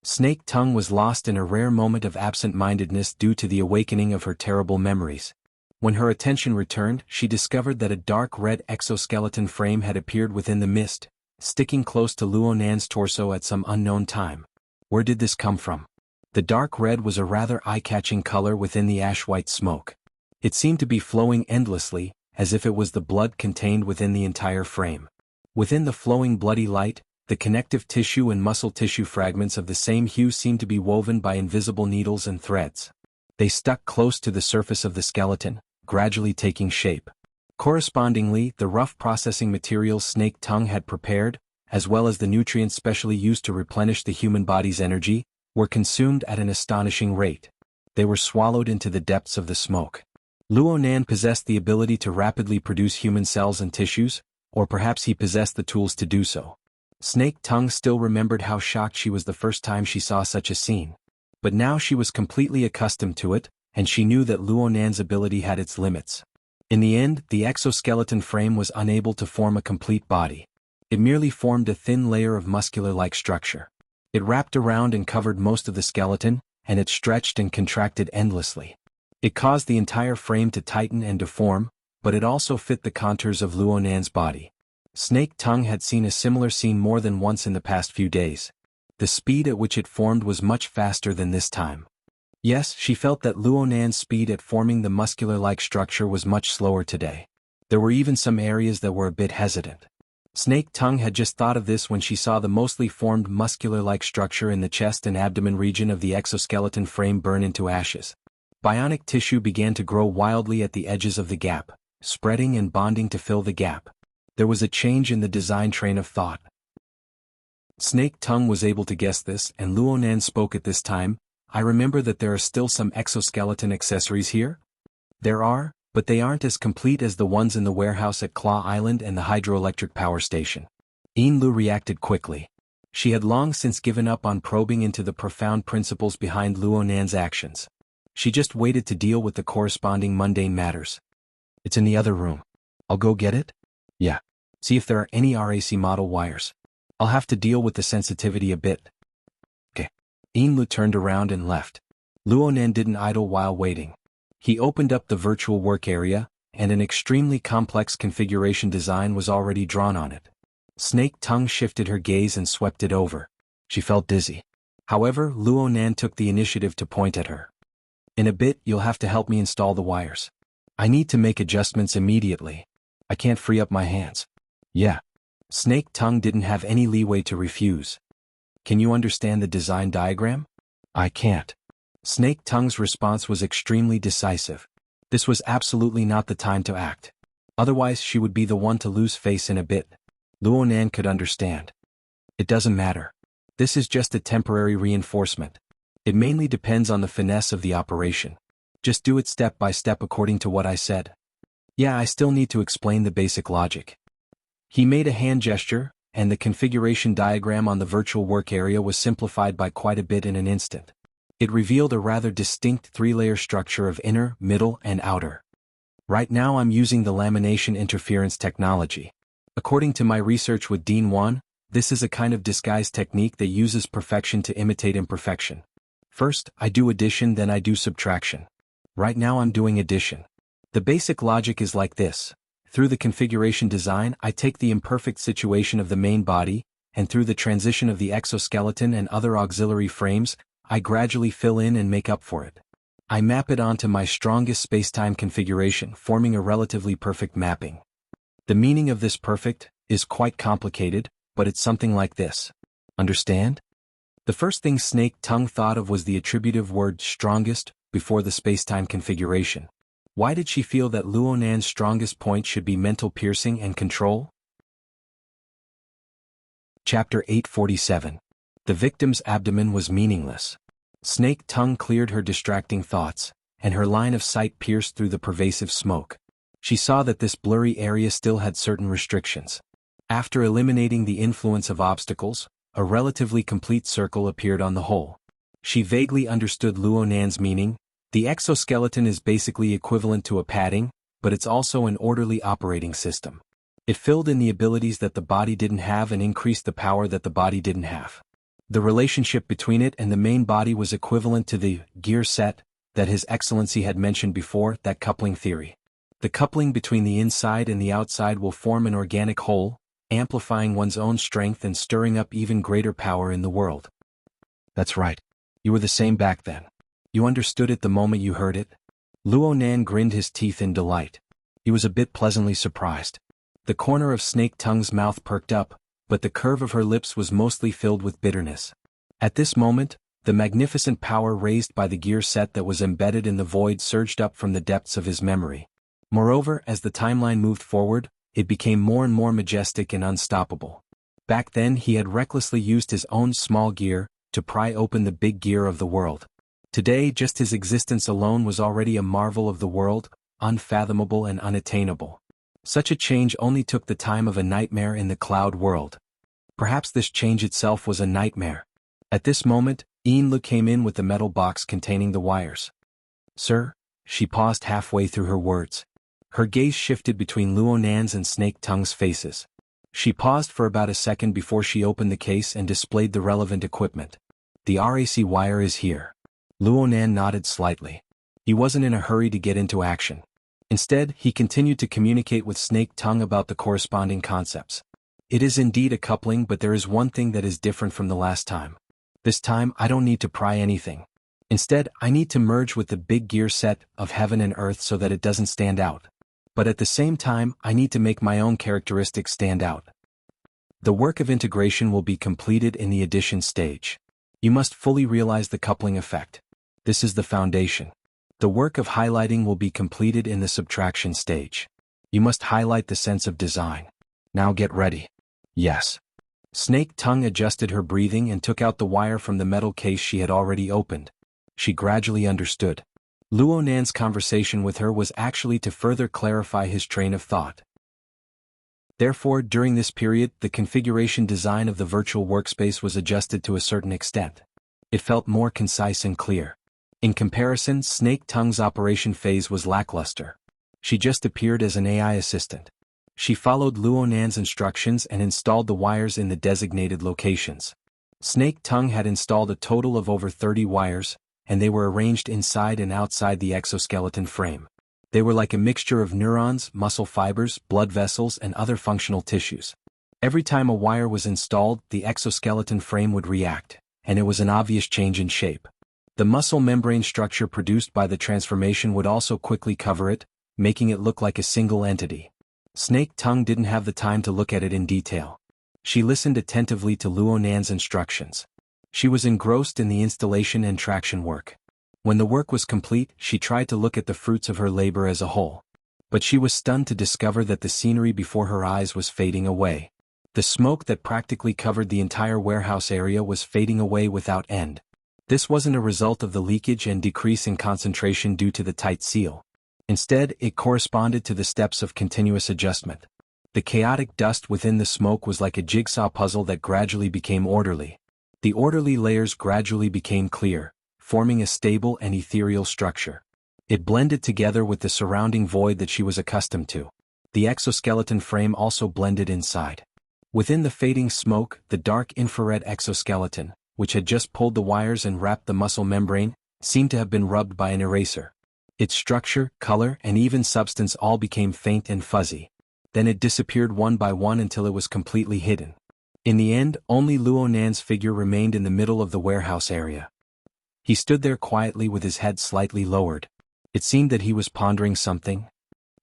Snake Tongue was lost in a rare moment of absent-mindedness due to the awakening of her terrible memories. When her attention returned, she discovered that a dark red exoskeleton frame had appeared within the mist, sticking close to Luo Nan's torso at some unknown time. Where did this come from? The dark red was a rather eye-catching color within the ash-white smoke. It seemed to be flowing endlessly, as if it was the blood contained within the entire frame. Within the flowing bloody light, the connective tissue and muscle tissue fragments of the same hue seemed to be woven by invisible needles and threads. They stuck close to the surface of the skeleton, gradually taking shape. Correspondingly, the rough processing materials Snake Tongue had prepared, as well as the nutrients specially used to replenish the human body's energy, were consumed at an astonishing rate. They were swallowed into the depths of the smoke. Luo Nan possessed the ability to rapidly produce human cells and tissues, or perhaps he possessed the tools to do so. Snake Tongue still remembered how shocked she was the first time she saw such a scene. But now she was completely accustomed to it, and she knew that Luo Nan's ability had its limits. In the end, the exoskeleton frame was unable to form a complete body. It merely formed a thin layer of muscular-like structure. It wrapped around and covered most of the skeleton, and it stretched and contracted endlessly. It caused the entire frame to tighten and deform, but it also fit the contours of Luo Nan's body. Snake Tongue had seen a similar scene more than once in the past few days. The speed at which it formed was much faster than this time. Yes, she felt that Luo Nan's speed at forming the muscular-like structure was much slower today. There were even some areas that were a bit hesitant. Snake Tongue had just thought of this when she saw the mostly formed muscular-like structure in the chest and abdomen region of the exoskeleton frame burn into ashes. Bionic tissue began to grow wildly at the edges of the gap, spreading and bonding to fill the gap. There was a change in the design train of thought. Snake Tongue was able to guess this, and Luo Nan spoke at this time. I remember that there are still some exoskeleton accessories here? There are, but they aren't as complete as the ones in the warehouse at Claw Island and the hydroelectric power station. Yin Lu reacted quickly. She had long since given up on probing into the profound principles behind Luo Nan's actions. She just waited to deal with the corresponding mundane matters. It's in the other room. I'll go get it? Yeah. See if there are any RAC model wires. I'll have to deal with the sensitivity a bit. Okay. Yin Lu turned around and left. Luo Nan didn't idle while waiting. He opened up the virtual work area, and an extremely complex configuration design was already drawn on it. Snake Tongue shifted her gaze and swept it over. She felt dizzy. However, Luo Nan took the initiative to point at her. In a bit, you'll have to help me install the wires. I need to make adjustments immediately. I can't free up my hands. Yeah. Snake Tongue didn't have any leeway to refuse. Can you understand the design diagram? I can't. Snake Tongue's response was extremely decisive. This was absolutely not the time to act. Otherwise she would be the one to lose face in a bit. Luo Nan could understand. It doesn't matter. This is just a temporary reinforcement. It mainly depends on the finesse of the operation. Just do it step by step according to what I said. Yeah, I still need to explain the basic logic. He made a hand gesture, and the configuration diagram on the virtual work area was simplified by quite a bit in an instant. It revealed a rather distinct three-layer structure of inner, middle, and outer. Right now I'm using the lamination interference technology. According to my research with Dean Wan, this is a kind of disguise technique that uses perfection to imitate imperfection. First, I do addition, then I do subtraction. Right now I'm doing addition. The basic logic is like this. Through the configuration design, I take the imperfect situation of the main body, and through the transition of the exoskeleton and other auxiliary frames, I gradually fill in and make up for it. I map it onto my strongest spacetime configuration, forming a relatively perfect mapping. The meaning of this perfect is quite complicated, but it's something like this. Understand? The first thing Snake Tongue thought of was the attributive word strongest before the spacetime configuration. Why did she feel that Luo Nan's strongest point should be mental piercing and control? Chapter 847. The victim's abdomen was meaningless. Snake Tongue cleared her distracting thoughts, and her line of sight pierced through the pervasive smoke. She saw that this blurry area still had certain restrictions. After eliminating the influence of obstacles, a relatively complete circle appeared on the whole. She vaguely understood Luo Nan's meaning. The exoskeleton is basically equivalent to a padding, but it's also an orderly operating system. It filled in the abilities that the body didn't have and increased the power that the body didn't have. The relationship between it and the main body was equivalent to the gear set that His Excellency had mentioned before, that coupling theory. The coupling between the inside and the outside will form an organic whole, amplifying one's own strength and stirring up even greater power in the world. That's right. You were the same back then. You understood it the moment you heard it? Luonan grinned his teeth in delight. He was a bit pleasantly surprised. The corner of Snake Tongue's mouth perked up, but the curve of her lips was mostly filled with bitterness. At this moment, the magnificent power raised by the gear set that was embedded in the void surged up from the depths of his memory. Moreover, as the timeline moved forward, it became more and more majestic and unstoppable. Back then he had recklessly used his own small gear to pry open the big gear of the world. Today just his existence alone was already a marvel of the world, unfathomable and unattainable. Such a change only took the time of a nightmare in the cloud world. Perhaps this change itself was a nightmare. At this moment, Yinlu came in with the metal box containing the wires. Sir? She paused halfway through her words. Her gaze shifted between Luonan's and Snake Tongue's faces. She paused for about a second before she opened the case and displayed the relevant equipment. The RAC wire is here. Luonan nodded slightly. He wasn't in a hurry to get into action. Instead, he continued to communicate with Snake Tongue about the corresponding concepts. It is indeed a coupling, but there is one thing that is different from the last time. This time, I don't need to pry anything. Instead, I need to merge with the big gear set of heaven and earth so that it doesn't stand out. But at the same time, I need to make my own characteristics stand out. The work of integration will be completed in the addition stage. You must fully realize the coupling effect. This is the foundation. The work of highlighting will be completed in the subtraction stage. You must highlight the sense of design. Now get ready. Yes. Snake Tongue adjusted her breathing and took out the wire from the metal case she had already opened. She gradually understood. Luonan's conversation with her was actually to further clarify his train of thought. Therefore, during this period, the configuration design of the virtual workspace was adjusted to a certain extent. It felt more concise and clear. In comparison, Snake Tongue's operation phase was lackluster. She just appeared as an AI assistant. She followed Luonan's instructions and installed the wires in the designated locations. Snake Tongue had installed a total of over 30 wires, and they were arranged inside and outside the exoskeleton frame. They were like a mixture of neurons, muscle fibers, blood vessels, and other functional tissues. Every time a wire was installed, the exoskeleton frame would react, and it was an obvious change in shape. The muscle membrane structure produced by the transformation would also quickly cover it, making it look like a single entity. Snake Tongue didn't have the time to look at it in detail. She listened attentively to Luonan's instructions. She was engrossed in the installation and traction work. When the work was complete, she tried to look at the fruits of her labor as a whole. But she was stunned to discover that the scenery before her eyes was fading away. The smoke that practically covered the entire warehouse area was fading away without end. This wasn't a result of the leakage and decrease in concentration due to the tight seal. Instead, it corresponded to the steps of continuous adjustment. The chaotic dust within the smoke was like a jigsaw puzzle that gradually became orderly. The orderly layers gradually became clear, forming a stable and ethereal structure. It blended together with the surrounding void that she was accustomed to. The exoskeleton frame also blended inside. Within the fading smoke, the dark infrared exoskeleton, which had just pulled the wires and wrapped the muscle membrane, seemed to have been rubbed by an eraser. Its structure, color, and even substance all became faint and fuzzy. Then it disappeared one by one until it was completely hidden. In the end, only Luonan's figure remained in the middle of the warehouse area. He stood there quietly with his head slightly lowered. It seemed that he was pondering something.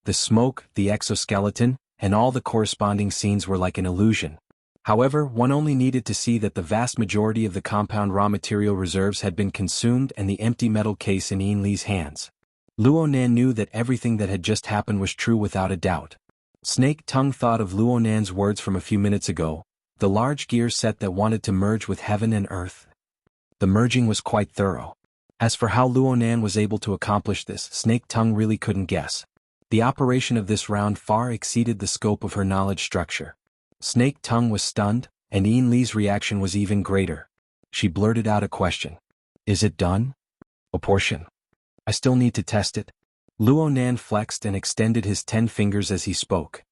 The smoke, the exoskeleton, and all the corresponding scenes were like an illusion. However, one only needed to see that the vast majority of the compound raw material reserves had been consumed and the empty metal case in Yinli's hands. Luonan knew that everything that had just happened was true without a doubt. Snake Tongue thought of Luonan's words from a few minutes ago, the large gear set that wanted to merge with heaven and earth. The merging was quite thorough. As for how Luonan was able to accomplish this, Snake Tongue really couldn't guess. The operation of this round far exceeded the scope of her knowledge structure. Snake Tongue was stunned, and Yinli's reaction was even greater. She blurted out a question. Is it done? A portion. I still need to test it. Luonan flexed and extended his 10 fingers as he spoke.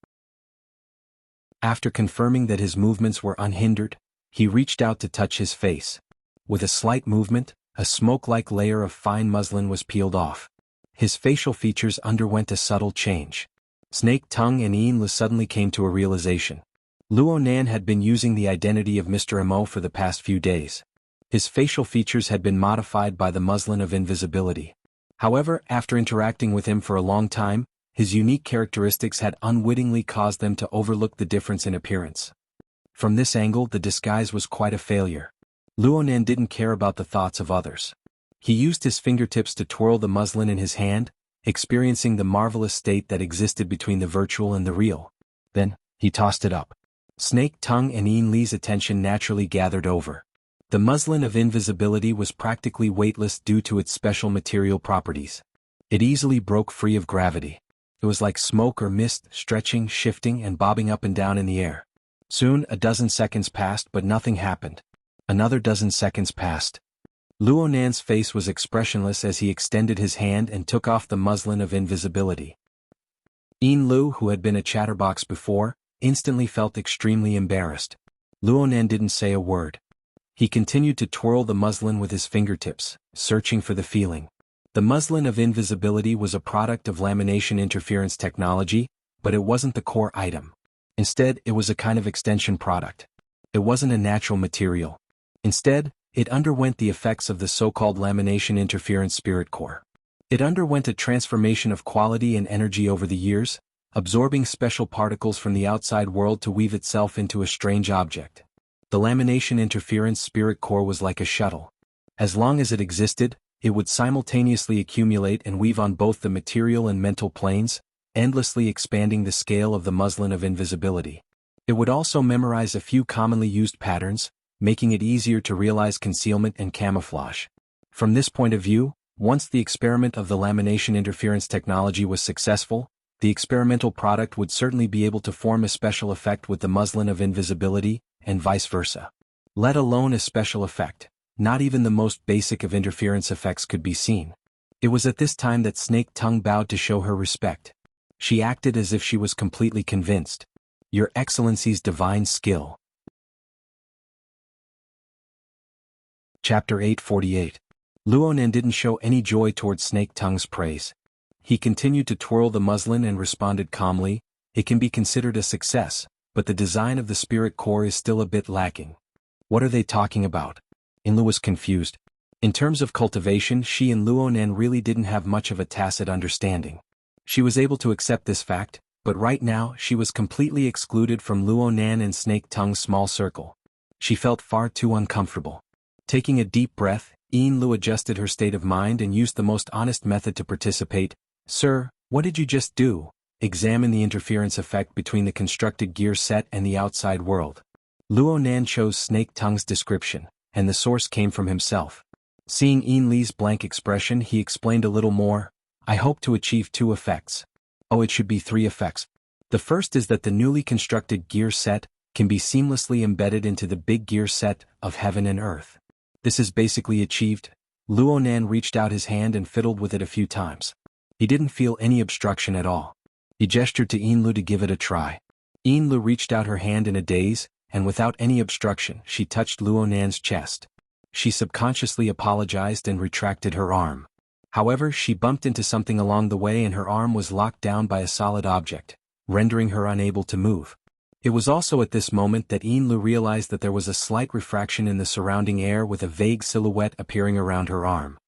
After confirming that his movements were unhindered, He reached out to touch his face. With a slight movement, a smoke-like layer of fine muslin was peeled off. His facial features underwent a subtle change. Snake Tongue and Ian Lu suddenly came to a realization. Luonan had been using the identity of Mr. Mo for the past few days. His facial features had been modified by the muslin of invisibility. However, after interacting with him for a long time, his unique characteristics had unwittingly caused them to overlook the difference in appearance. From this angle, the disguise was quite a failure. Luonan didn't care about the thoughts of others. He used his fingertips to twirl the muslin in his hand, experiencing the marvelous state that existed between the virtual and the real. Then, he tossed it up. Snake Tongue and Ian Lee's attention naturally gathered over. The muslin of invisibility was practically weightless due to its special material properties. It easily broke free of gravity. It was like smoke or mist, stretching, shifting, and bobbing up and down in the air. Soon, a dozen seconds passed but nothing happened. Another dozen seconds passed. Luonan's face was expressionless as he extended his hand and took off the muslin of invisibility. Ian Lu, who had been a chatterbox before, instantly felt extremely embarrassed. Luonan didn't say a word. He continued to twirl the muslin with his fingertips, searching for the feeling. The muslin of invisibility was a product of lamination interference technology, but it wasn't the core item. Instead, it was a kind of extension product. It wasn't a natural material. Instead, it underwent the effects of the so-called lamination interference spirit core. It underwent a transformation of quality and energy over the years, absorbing special particles from the outside world to weave itself into a strange object. The lamination interference spirit core was like a shuttle. As long as it existed, it would simultaneously accumulate and weave on both the material and mental planes, endlessly expanding the scale of the muslin of invisibility. It would also memorize a few commonly used patterns, making it easier to realize concealment and camouflage. From this point of view, once the experiment of the lamination interference technology was successful, the experimental product would certainly be able to form a special effect with the muslin of invisibility, and vice versa. Let alone a special effect, not even the most basic of interference effects could be seen. It was at this time that Snake Tongue bowed to show her respect. She acted as if she was completely convinced. Your Excellency's divine skill. Chapter 848. Luonan didn't show any joy towards Snake Tongue's praise. He continued to twirl the muslin and responded calmly, "It can be considered a success, but the design of the spirit core is still a bit lacking." What are they talking about? Inlu was confused. In terms of cultivation, she and Luonan really didn't have much of a tacit understanding. She was able to accept this fact, but right now she was completely excluded from Luonan and Snake Tongue's small circle. She felt far too uncomfortable. Taking a deep breath, Ian Lu adjusted her state of mind and used the most honest method to participate. "Sir, what did you just do?" Examine the interference effect between the constructed gear set and the outside world. Luonan chose Snake Tongue's description, and the source came from himself. Seeing Ian Li's blank expression, he explained a little more. "I hope to achieve 2 effects. Oh, it should be 3 effects. The first is that the newly constructed gear set can be seamlessly embedded into the big gear set of heaven and earth. This is basically achieved." Luonan reached out his hand and fiddled with it a few times. He didn't feel any obstruction at all. He gestured to Ian Lu to give it a try. Ian Lu reached out her hand in a daze, and without any obstruction, she touched Luonan's chest. She subconsciously apologized and retracted her arm. However, she bumped into something along the way and her arm was locked down by a solid object, rendering her unable to move. It was also at this moment that Ian Lu realized that there was a slight refraction in the surrounding air with a vague silhouette appearing around her arm.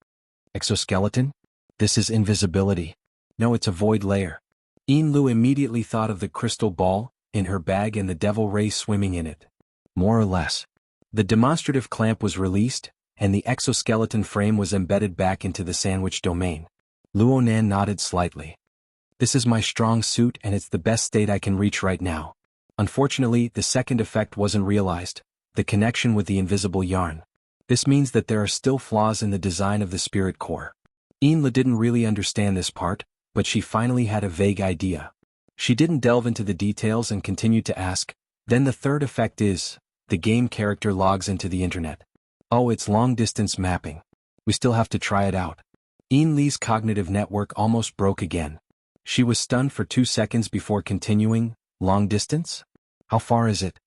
Exoskeleton? This is invisibility. No, it's a void layer. Ian Lu immediately thought of the crystal ball in her bag and the devil ray swimming in it. More or less. The demonstrative clamp was released, and the exoskeleton frame was embedded back into the sandwich domain. Luonan nodded slightly. "This is my strong suit and it's the best state I can reach right now. Unfortunately, the second effect wasn't realized, the connection with the invisible yarn. This means that there are still flaws in the design of the spirit core." Ian Lu didn't really understand this part, but she finally had a vague idea. She didn't delve into the details and continued to ask, "Then the third effect is, the game character logs into the internet." "Oh, it's long-distance mapping. We still have to try it out." Ian Li's cognitive network almost broke again. She was stunned for 2 seconds before continuing, "Long distance? How far is it?"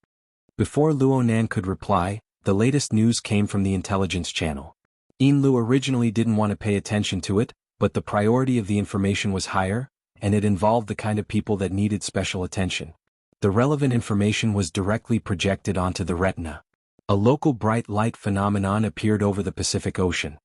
Before Luonan could reply, the latest news came from the intelligence channel. Lu originally didn't want to pay attention to it, but the priority of the information was higher, and it involved the kind of people that needed special attention. The relevant information was directly projected onto the retina. A local bright light phenomenon appeared over the Pacific Ocean.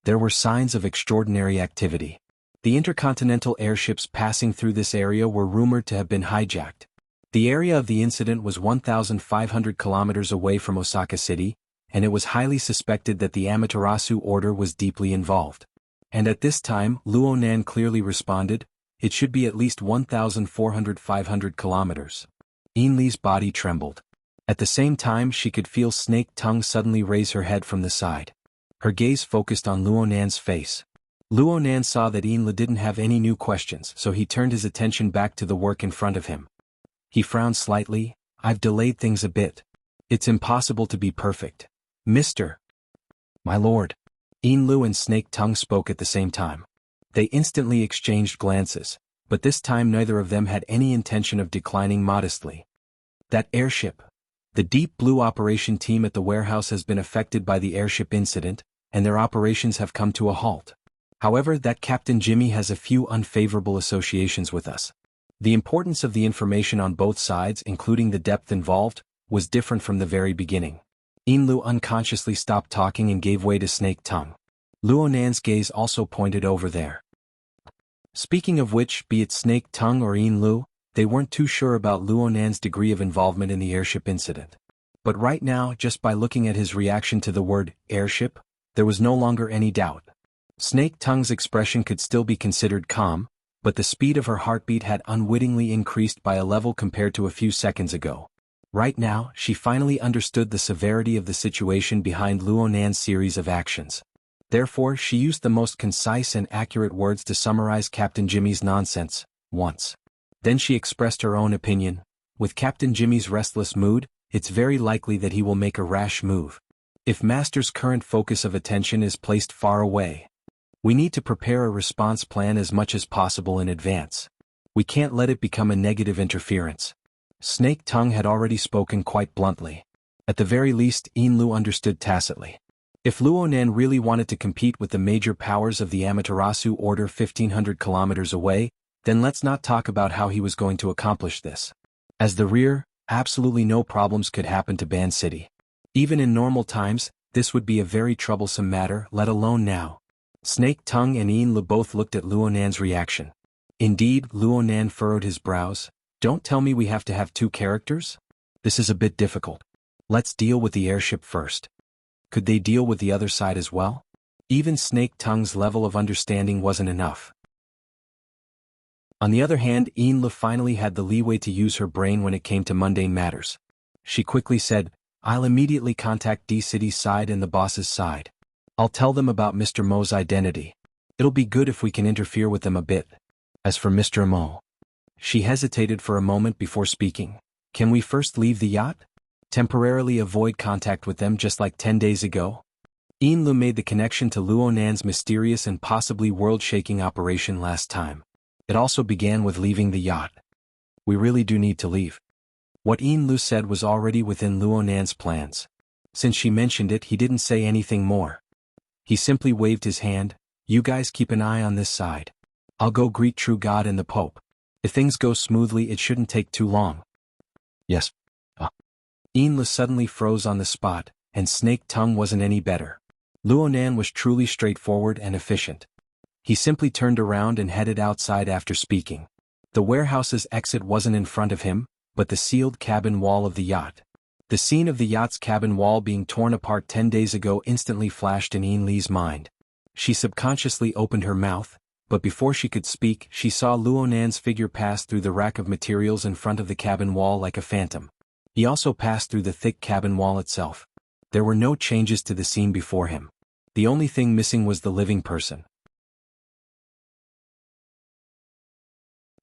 There were signs of extraordinary activity. The intercontinental airships passing through this area were rumored to have been hijacked. The area of the incident was 1,500 kilometers away from Osaka City, and it was highly suspected that the Amaterasu Order was deeply involved. And at this time, Luonan clearly responded, it should be at least 1,400–500 kilometers. Li's body trembled. At the same time she could feel Snake Tongue suddenly raise her head from the side. Her gaze focused on Luonan's face. Luonan saw that Li didn't have any new questions, so he turned his attention back to the work in front of him. He frowned slightly. I've delayed things a bit. It's impossible to be perfect. Mr. My lord. Lu and Snake Tongue spoke at the same time. They instantly exchanged glances, but this time neither of them had any intention of declining modestly. That airship. The Deep Blue operation team at the warehouse has been affected by the airship incident, and their operations have come to a halt. However, that Captain Jimmy has a few unfavorable associations with us. The importance of the information on both sides, including the depth involved, was different from the very beginning. Lu unconsciously stopped talking and gave way to Snake Tongue. Luonan's gaze also pointed over there. Speaking of which, be it Snake Tongue or Lu, they weren't too sure about Luonan's degree of involvement in the airship incident. But right now, just by looking at his reaction to the word airship, there was no longer any doubt. Snake Tongue's expression could still be considered calm, but the speed of her heartbeat had unwittingly increased by a level compared to a few seconds ago. Right now, she finally understood the severity of the situation behind Luonan's series of actions. Therefore, she used the most concise and accurate words to summarize Captain Jimmy's nonsense, once. Then she expressed her own opinion. With Captain Jimmy's restless mood, it's very likely that he will make a rash move. If Master's current focus of attention is placed far away, we need to prepare a response plan as much as possible in advance. We can't let it become a negative interference. Snake Tongue had already spoken quite bluntly. At the very least, Lu understood tacitly. If Luonan really wanted to compete with the major powers of the Amaterasu Order 1,500 kilometers away, then let's not talk about how he was going to accomplish this. As the rear, absolutely no problems could happen to Ban City. Even in normal times, this would be a very troublesome matter, let alone now. Snake Tongue and Lu both looked at Luonan's reaction. Indeed, Luonan furrowed his brows. Don't tell me we have to have two characters? This is a bit difficult. Let's deal with the airship first. Could they deal with the other side as well? Even Snake Tongue's level of understanding wasn't enough. On the other hand, Lu finally had the leeway to use her brain when it came to mundane matters. She quickly said, I'll immediately contact D-City's side and the boss's side. I'll tell them about Mr. Mo's identity. It'll be good if we can interfere with them a bit. As for Mr. Mo. She hesitated for a moment before speaking. Can we first leave the yacht? Temporarily avoid contact with them just like 10 days ago? Lu made the connection to Luonan's mysterious and possibly world-shaking operation last time. It also began with leaving the yacht. We really do need to leave. What Lu said was already within Luonan's plans. Since she mentioned it, he didn't say anything more. He simply waved his hand. You guys keep an eye on this side. I'll go greet True God and the Pope. If things go smoothly, it shouldn't take too long. Yes. Lu suddenly froze on the spot, and Snake Tongue wasn't any better. Luonan was truly straightforward and efficient. He simply turned around and headed outside after speaking. The warehouse's exit wasn't in front of him, but the sealed cabin wall of the yacht. The scene of the yacht's cabin wall being torn apart 10 days ago instantly flashed in Li's mind. She subconsciously opened her mouth, but before she could speak, she saw Luonan's figure pass through the rack of materials in front of the cabin wall like a phantom. He also passed through the thick cabin wall itself. There were no changes to the scene before him. The only thing missing was the living person.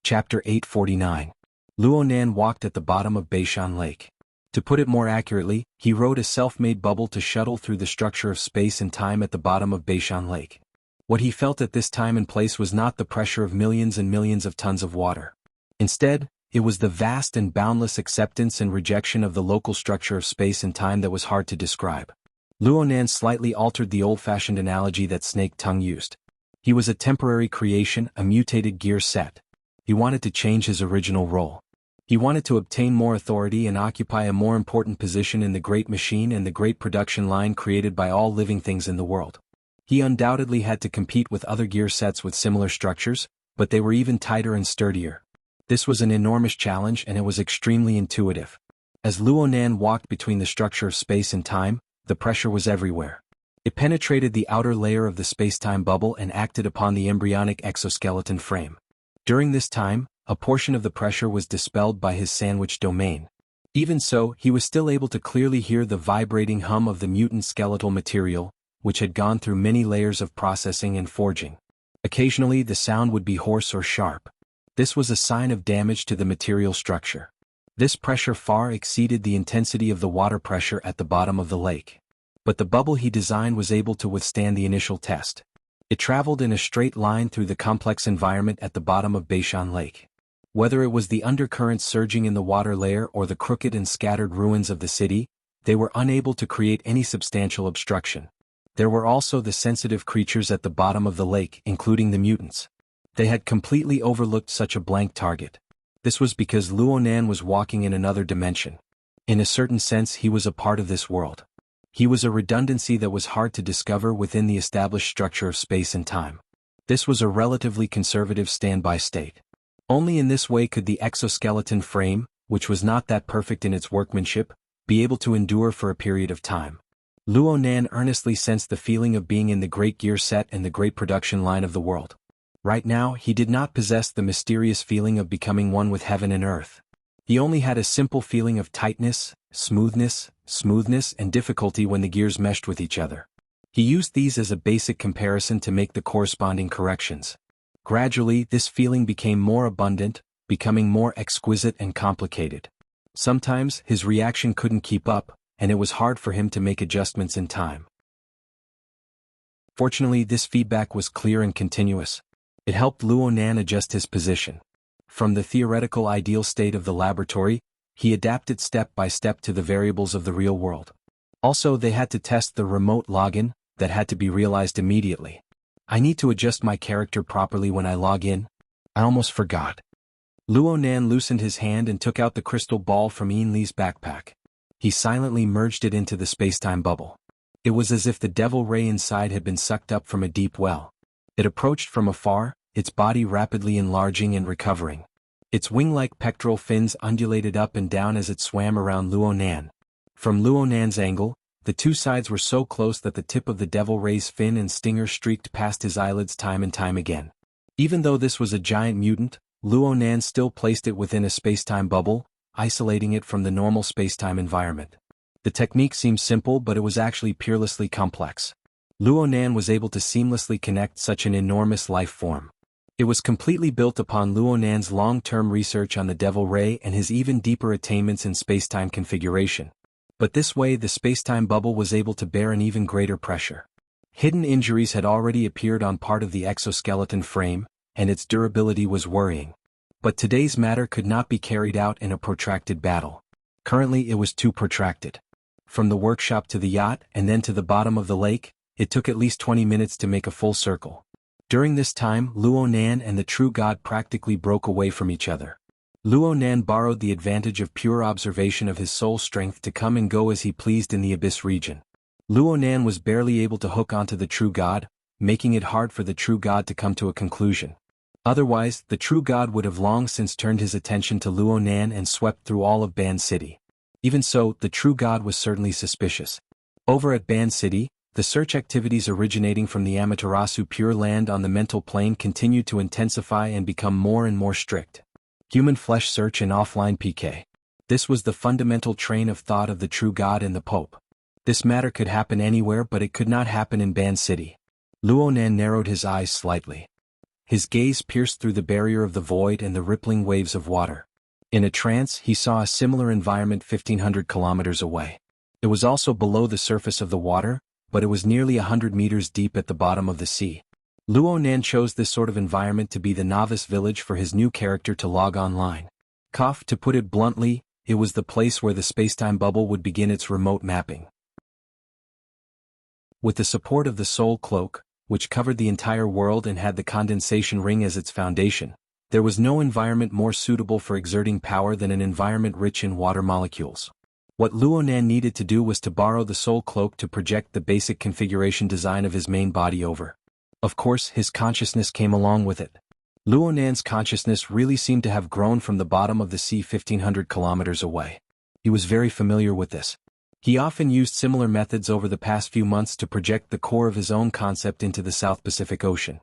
Chapter 849. Luonan walked at the bottom of Beishan Lake. To put it more accurately, he rode a self-made bubble to shuttle through the structure of space and time at the bottom of Beishan Lake. What he felt at this time and place was not the pressure of millions and millions of tons of water. Instead, It was the vast and boundless acceptance and rejection of the local structure of space and time that was hard to describe. Luonan slightly altered the old-fashioned analogy that Snake Tongue used. He was a temporary creation, a mutated gear set. He wanted to change his original role. He wanted to obtain more authority and occupy a more important position in the great machine and the great production line created by all living things in the world. He undoubtedly had to compete with other gear sets with similar structures, but they were even tighter and sturdier. This was an enormous challenge and it was extremely intuitive. As Luonan walked between the structure of space and time, the pressure was everywhere. It penetrated the outer layer of the space-time bubble and acted upon the embryonic exoskeleton frame. During this time, a portion of the pressure was dispelled by his sandwich domain. Even so, he was still able to clearly hear the vibrating hum of the mutant skeletal material, which had gone through many layers of processing and forging. Occasionally the sound would be hoarse or sharp. This was a sign of damage to the material structure. This pressure far exceeded the intensity of the water pressure at the bottom of the lake. But the bubble he designed was able to withstand the initial test. It traveled in a straight line through the complex environment at the bottom of Beishan Lake. Whether it was the undercurrents surging in the water layer or the crooked and scattered ruins of the city, they were unable to create any substantial obstruction. There were also the sensitive creatures at the bottom of the lake, including the mutants. They had completely overlooked such a blank target. This was because Luonan was walking in another dimension. In a certain sense, he was a part of this world. He was a redundancy that was hard to discover within the established structure of space and time. This was a relatively conservative standby state. Only in this way could the exoskeleton frame, which was not that perfect in its workmanship, be able to endure for a period of time. Luonan earnestly sensed the feeling of being in the great gear set and the great production line of the world. Right now, he did not possess the mysterious feeling of becoming one with heaven and earth. He only had a simple feeling of tightness, smoothness, and difficulty when the gears meshed with each other. He used these as a basic comparison to make the corresponding corrections. Gradually, this feeling became more abundant, becoming more exquisite and complicated. Sometimes, his reaction couldn't keep up, and it was hard for him to make adjustments in time. Fortunately, this feedback was clear and continuous. It helped Luonan adjust his position. From the theoretical ideal state of the laboratory, he adapted step by step to the variables of the real world. Also, they had to test the remote login, that had to be realized immediately. I need to adjust my character properly when I log in. I almost forgot. Luonan loosened his hand and took out the crystal ball from Ian Lee's backpack. He silently merged it into the space-time bubble. It was as if the devil ray inside had been sucked up from a deep well. It approached from afar, its body rapidly enlarging and recovering. Its wing-like pectoral fins undulated up and down as it swam around Luonan. From Luonan's angle, the two sides were so close that the tip of the devil ray's fin and stinger streaked past his eyelids time and time again. Even though this was a giant mutant, Luonan still placed it within a space-time bubble, isolating it from the normal space-time environment. The technique seemed simple, but it was actually peerlessly complex. Luonan was able to seamlessly connect such an enormous life form. It was completely built upon Luonan's long-term research on the devil ray and his even deeper attainments in space-time configuration. But this way the space-time bubble was able to bear an even greater pressure. Hidden injuries had already appeared on part of the exoskeleton frame, and its durability was worrying. But today's matter could not be carried out in a protracted battle. Currently it was too protracted. From the workshop to the yacht and then to the bottom of the lake, it took at least 20 minutes to make a full circle. During this time, Luonan and the true god practically broke away from each other. Luonan borrowed the advantage of pure observation of his soul strength to come and go as he pleased in the abyss region. Luonan was barely able to hook onto the true god, making it hard for the true god to come to a conclusion. Otherwise, the true god would have long since turned his attention to Luonan and swept through all of Ban City. Even so, the true god was certainly suspicious. Over at Ban City, the search activities originating from the Amaterasu Pure Land on the mental plane continued to intensify and become more and more strict. Human flesh search and offline PK. This was the fundamental train of thought of the true god and the Pope. This matter could happen anywhere, but it could not happen in Ban City. Luonan narrowed his eyes slightly. His gaze pierced through the barrier of the void and the rippling waves of water. In a trance, he saw a similar environment 1,500 kilometers away. It was also below the surface of the water, but it was nearly 100 meters deep at the bottom of the sea. Luonan chose this sort of environment to be the novice village for his new character to log online. To put it bluntly, it was the place where the spacetime bubble would begin its remote mapping. With the support of the Soul Cloak, which covered the entire world and had the condensation ring as its foundation, there was no environment more suitable for exerting power than an environment rich in water molecules. What Luonan needed to do was to borrow the Soul Cloak to project the basic configuration design of his main body over. Of course, his consciousness came along with it. Luonan's consciousness really seemed to have grown from the bottom of the sea 1,500 kilometers away. He was very familiar with this. He often used similar methods over the past few months to project the core of his own concept into the South Pacific Ocean.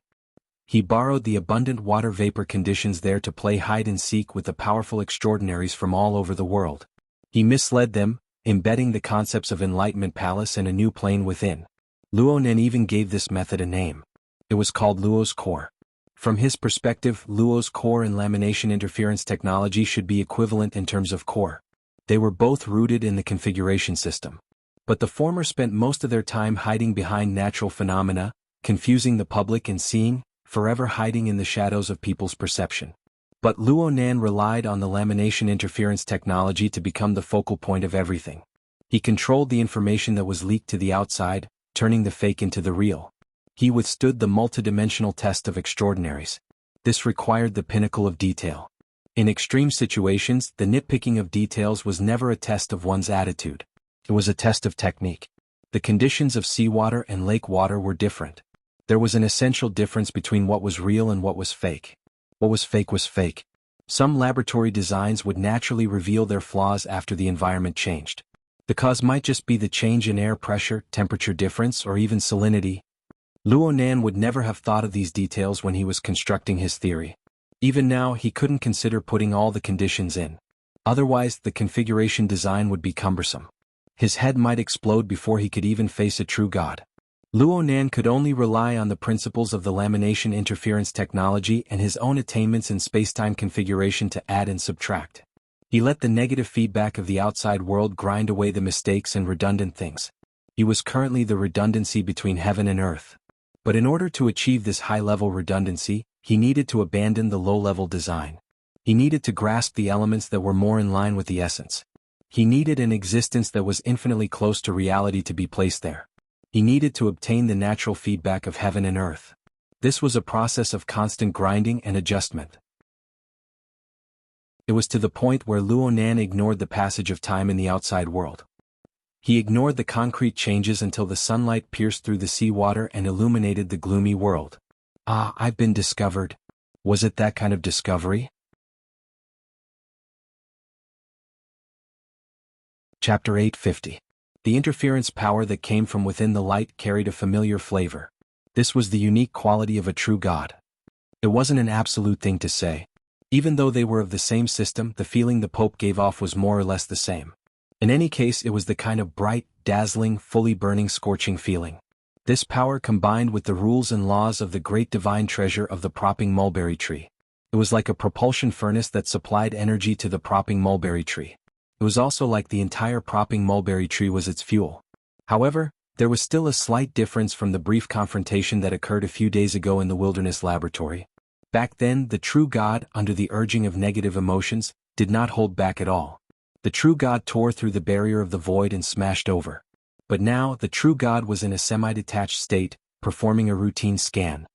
He borrowed the abundant water vapor conditions there to play hide-and-seek with the powerful extraordinaries from all over the world. He misled them, embedding the concepts of Enlightenment Palace and a new plane within. Luonan even gave this method a name. It was called Luo's Core. From his perspective, Luo's core and lamination interference technology should be equivalent in terms of core. They were both rooted in the configuration system. But the former spent most of their time hiding behind natural phenomena, confusing the public and seeing, forever hiding in the shadows of people's perception. But Luonan relied on the lamination interference technology to become the focal point of everything. He controlled the information that was leaked to the outside, turning the fake into the real. He withstood the multidimensional test of extraordinaries. This required the pinnacle of detail. In extreme situations, the nitpicking of details was never a test of one's attitude. It was a test of technique. The conditions of seawater and lake water were different. There was an essential difference between what was real and what was fake. What was fake was fake. Some laboratory designs would naturally reveal their flaws after the environment changed. The cause might just be the change in air pressure, temperature difference, or even salinity. Luonan would never have thought of these details when he was constructing his theory. Even now, he couldn't consider putting all the conditions in. Otherwise, the configuration design would be cumbersome. His head might explode before he could even face a true god. Luonan could only rely on the principles of the lamination interference technology and his own attainments in spacetime configuration to add and subtract. He let the negative feedback of the outside world grind away the mistakes and redundant things. He was currently the redundancy between heaven and earth. But in order to achieve this high-level redundancy, he needed to abandon the low-level design. He needed to grasp the elements that were more in line with the essence. He needed an existence that was infinitely close to reality to be placed there. He needed to obtain the natural feedback of heaven and earth. This was a process of constant grinding and adjustment. It was to the point where Luonan ignored the passage of time in the outside world. He ignored the concrete changes until the sunlight pierced through the seawater and illuminated the gloomy world. Ah, I've been discovered. Was it that kind of discovery? Chapter 850. The interference power that came from within the light carried a familiar flavor. This was the unique quality of a true god. It wasn't an absolute thing to say. Even though they were of the same system, the feeling the Pope gave off was more or less the same. In any case, it was the kind of bright, dazzling, fully burning, scorching feeling. This power combined with the rules and laws of the great divine treasure of the propping mulberry tree. It was like a propulsion furnace that supplied energy to the propping mulberry tree. It was also like the entire propping mulberry tree was its fuel. However, there was still a slight difference from the brief confrontation that occurred a few days ago in the wilderness laboratory. Back then, the true god, under the urging of negative emotions, did not hold back at all. The true god tore through the barrier of the void and smashed over. But now, the true god was in a semi-detached state, performing a routine scan.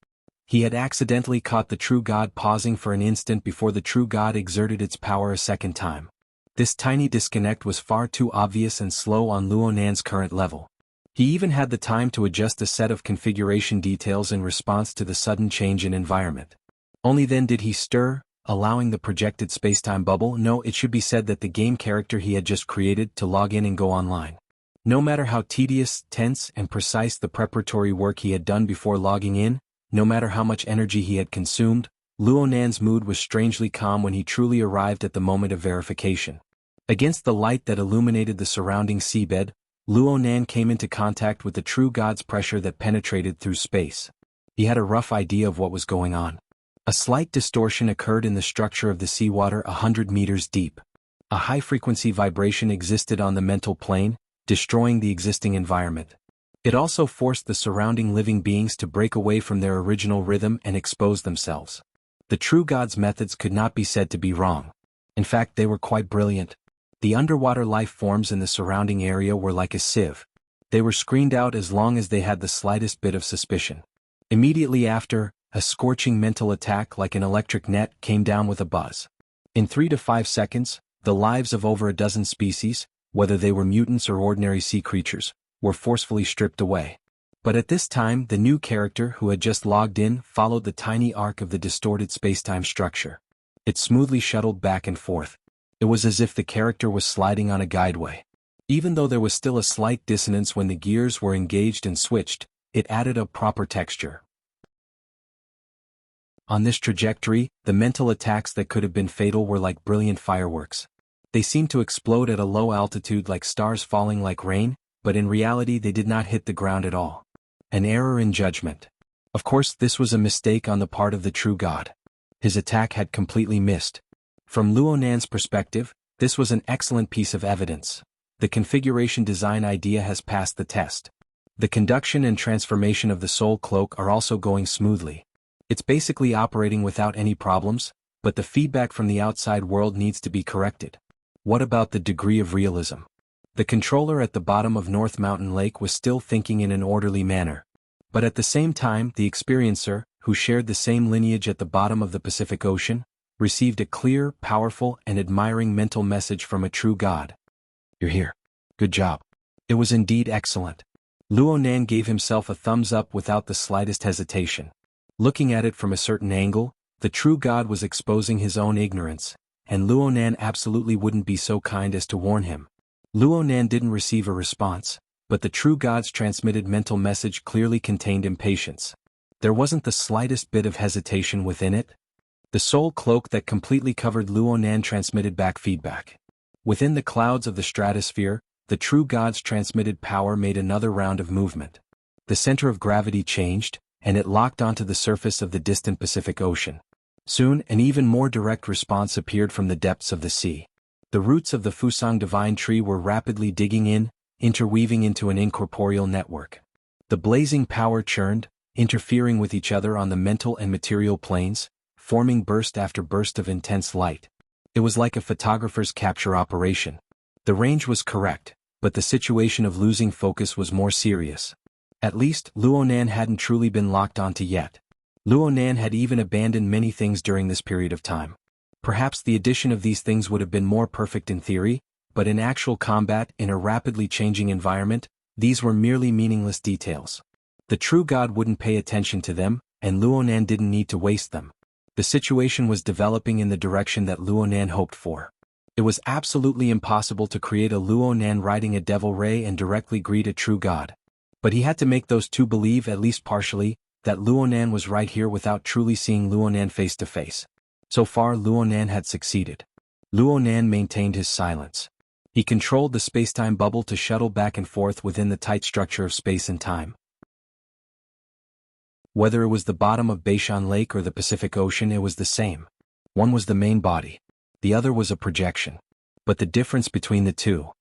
He had accidentally caught the true god pausing for an instant before the true god exerted its power a second time. This tiny disconnect was far too obvious and slow on Luonan's current level. He even had the time to adjust a set of configuration details in response to the sudden change in environment. Only then did he stir, allowing the projected spacetime bubble, no, it should be said that the game character he had just created, to log in and go online. No matter how tedious, tense, and precise the preparatory work he had done before logging in, no matter how much energy he had consumed, Luonan's mood was strangely calm when he truly arrived at the moment of verification. Against the light that illuminated the surrounding seabed, Luonan came into contact with the true god's pressure that penetrated through space. He had a rough idea of what was going on. A slight distortion occurred in the structure of the seawater 100 meters deep. A high-frequency vibration existed on the mental plane, destroying the existing environment. It also forced the surrounding living beings to break away from their original rhythm and expose themselves. The true god's methods could not be said to be wrong. In fact, they were quite brilliant. The underwater life forms in the surrounding area were like a sieve. They were screened out as long as they had the slightest bit of suspicion. Immediately after, a scorching mental attack like an electric net came down with a buzz. In 3 to 5 seconds, the lives of over a dozen species, whether they were mutants or ordinary sea creatures, were forcefully stripped away. But at this time, the new character who had just logged in followed the tiny arc of the distorted spacetime structure. It smoothly shuttled back and forth. It was as if the character was sliding on a guideway. Even though there was still a slight dissonance when the gears were engaged and switched, it added a proper texture. On this trajectory, the mental attacks that could have been fatal were like brilliant fireworks. They seemed to explode at a low altitude like stars falling like rain, but in reality they did not hit the ground at all. An error in judgment. Of course, this was a mistake on the part of the true god. His attack had completely missed. From Luonan's perspective, this was an excellent piece of evidence. The configuration design idea has passed the test. The conduction and transformation of the soul cloak are also going smoothly. It's basically operating without any problems, but the feedback from the outside world needs to be corrected. What about the degree of realism? The controller at the bottom of North Mountain Lake was still thinking in an orderly manner. But at the same time, the experiencer, who shared the same lineage at the bottom of the Pacific Ocean, received a clear, powerful, and admiring mental message from a true god. "You're here. Good job." It was indeed excellent. Luonan gave himself a thumbs up without the slightest hesitation. Looking at it from a certain angle, the true god was exposing his own ignorance, and Luonan absolutely wouldn't be so kind as to warn him. Luonan didn't receive a response, but the true god's transmitted mental message clearly contained impatience. There wasn't the slightest bit of hesitation within it. The soul cloak that completely covered Luonan transmitted back feedback. Within the clouds of the stratosphere, the true god's transmitted power made another round of movement. The center of gravity changed, and it locked onto the surface of the distant Pacific Ocean. Soon, an even more direct response appeared from the depths of the sea. The roots of the Fusang divine tree were rapidly digging in, interweaving into an incorporeal network. The blazing power churned, interfering with each other on the mental and material planes, forming burst after burst of intense light. It was like a photographer's capture operation. The range was correct, but the situation of losing focus was more serious. At least, Luonan hadn't truly been locked onto yet. Luonan had even abandoned many things during this period of time. Perhaps the addition of these things would have been more perfect in theory, but in actual combat in a rapidly changing environment, these were merely meaningless details. The true god wouldn't pay attention to them, and Luonan didn't need to waste them. The situation was developing in the direction that Luonan hoped for. It was absolutely impossible to create a Luonan riding a devil ray and directly greet a true god. But he had to make those two believe at least partially that Luonan was right here without truly seeing Luonan face to face. So far, Luonan had succeeded. Luonan maintained his silence. He controlled the spacetime bubble to shuttle back and forth within the tight structure of space and time. Whether it was the bottom of Beishan Lake or the Pacific Ocean, it was the same. One was the main body. The other was a projection. But the difference between the two?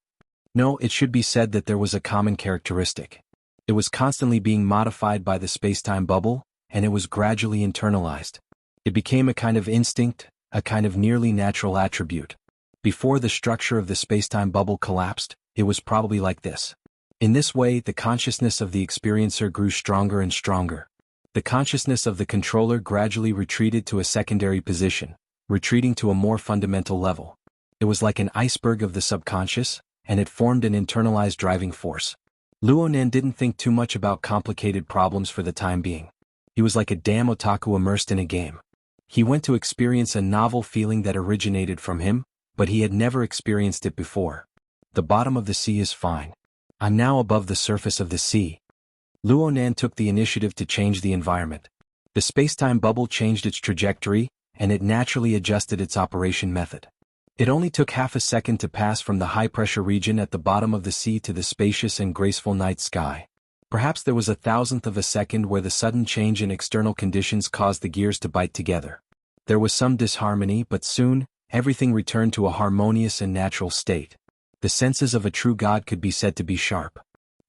No, it should be said that there was a common characteristic. It was constantly being modified by the spacetime bubble, and it was gradually internalized. It became a kind of instinct, a kind of nearly natural attribute. Before the structure of the spacetime bubble collapsed, it was probably like this. In this way, the consciousness of the experiencer grew stronger and stronger. The consciousness of the controller gradually retreated to a secondary position, retreating to a more fundamental level. It was like an iceberg of the subconscious, and it formed an internalized driving force. Luonan didn't think too much about complicated problems for the time being. He was like a damn otaku immersed in a game. He went to experience a novel feeling that originated from him, but he had never experienced it before. The bottom of the sea is fine. I'm now above the surface of the sea. Luonan took the initiative to change the environment. The spacetime bubble changed its trajectory, and it naturally adjusted its operation method. It only took half a second to pass from the high-pressure region at the bottom of the sea to the spacious and graceful night sky. Perhaps there was a thousandth of a second where the sudden change in external conditions caused the gears to bite together. There was some disharmony, but soon, everything returned to a harmonious and natural state. The senses of a true god could be said to be sharp.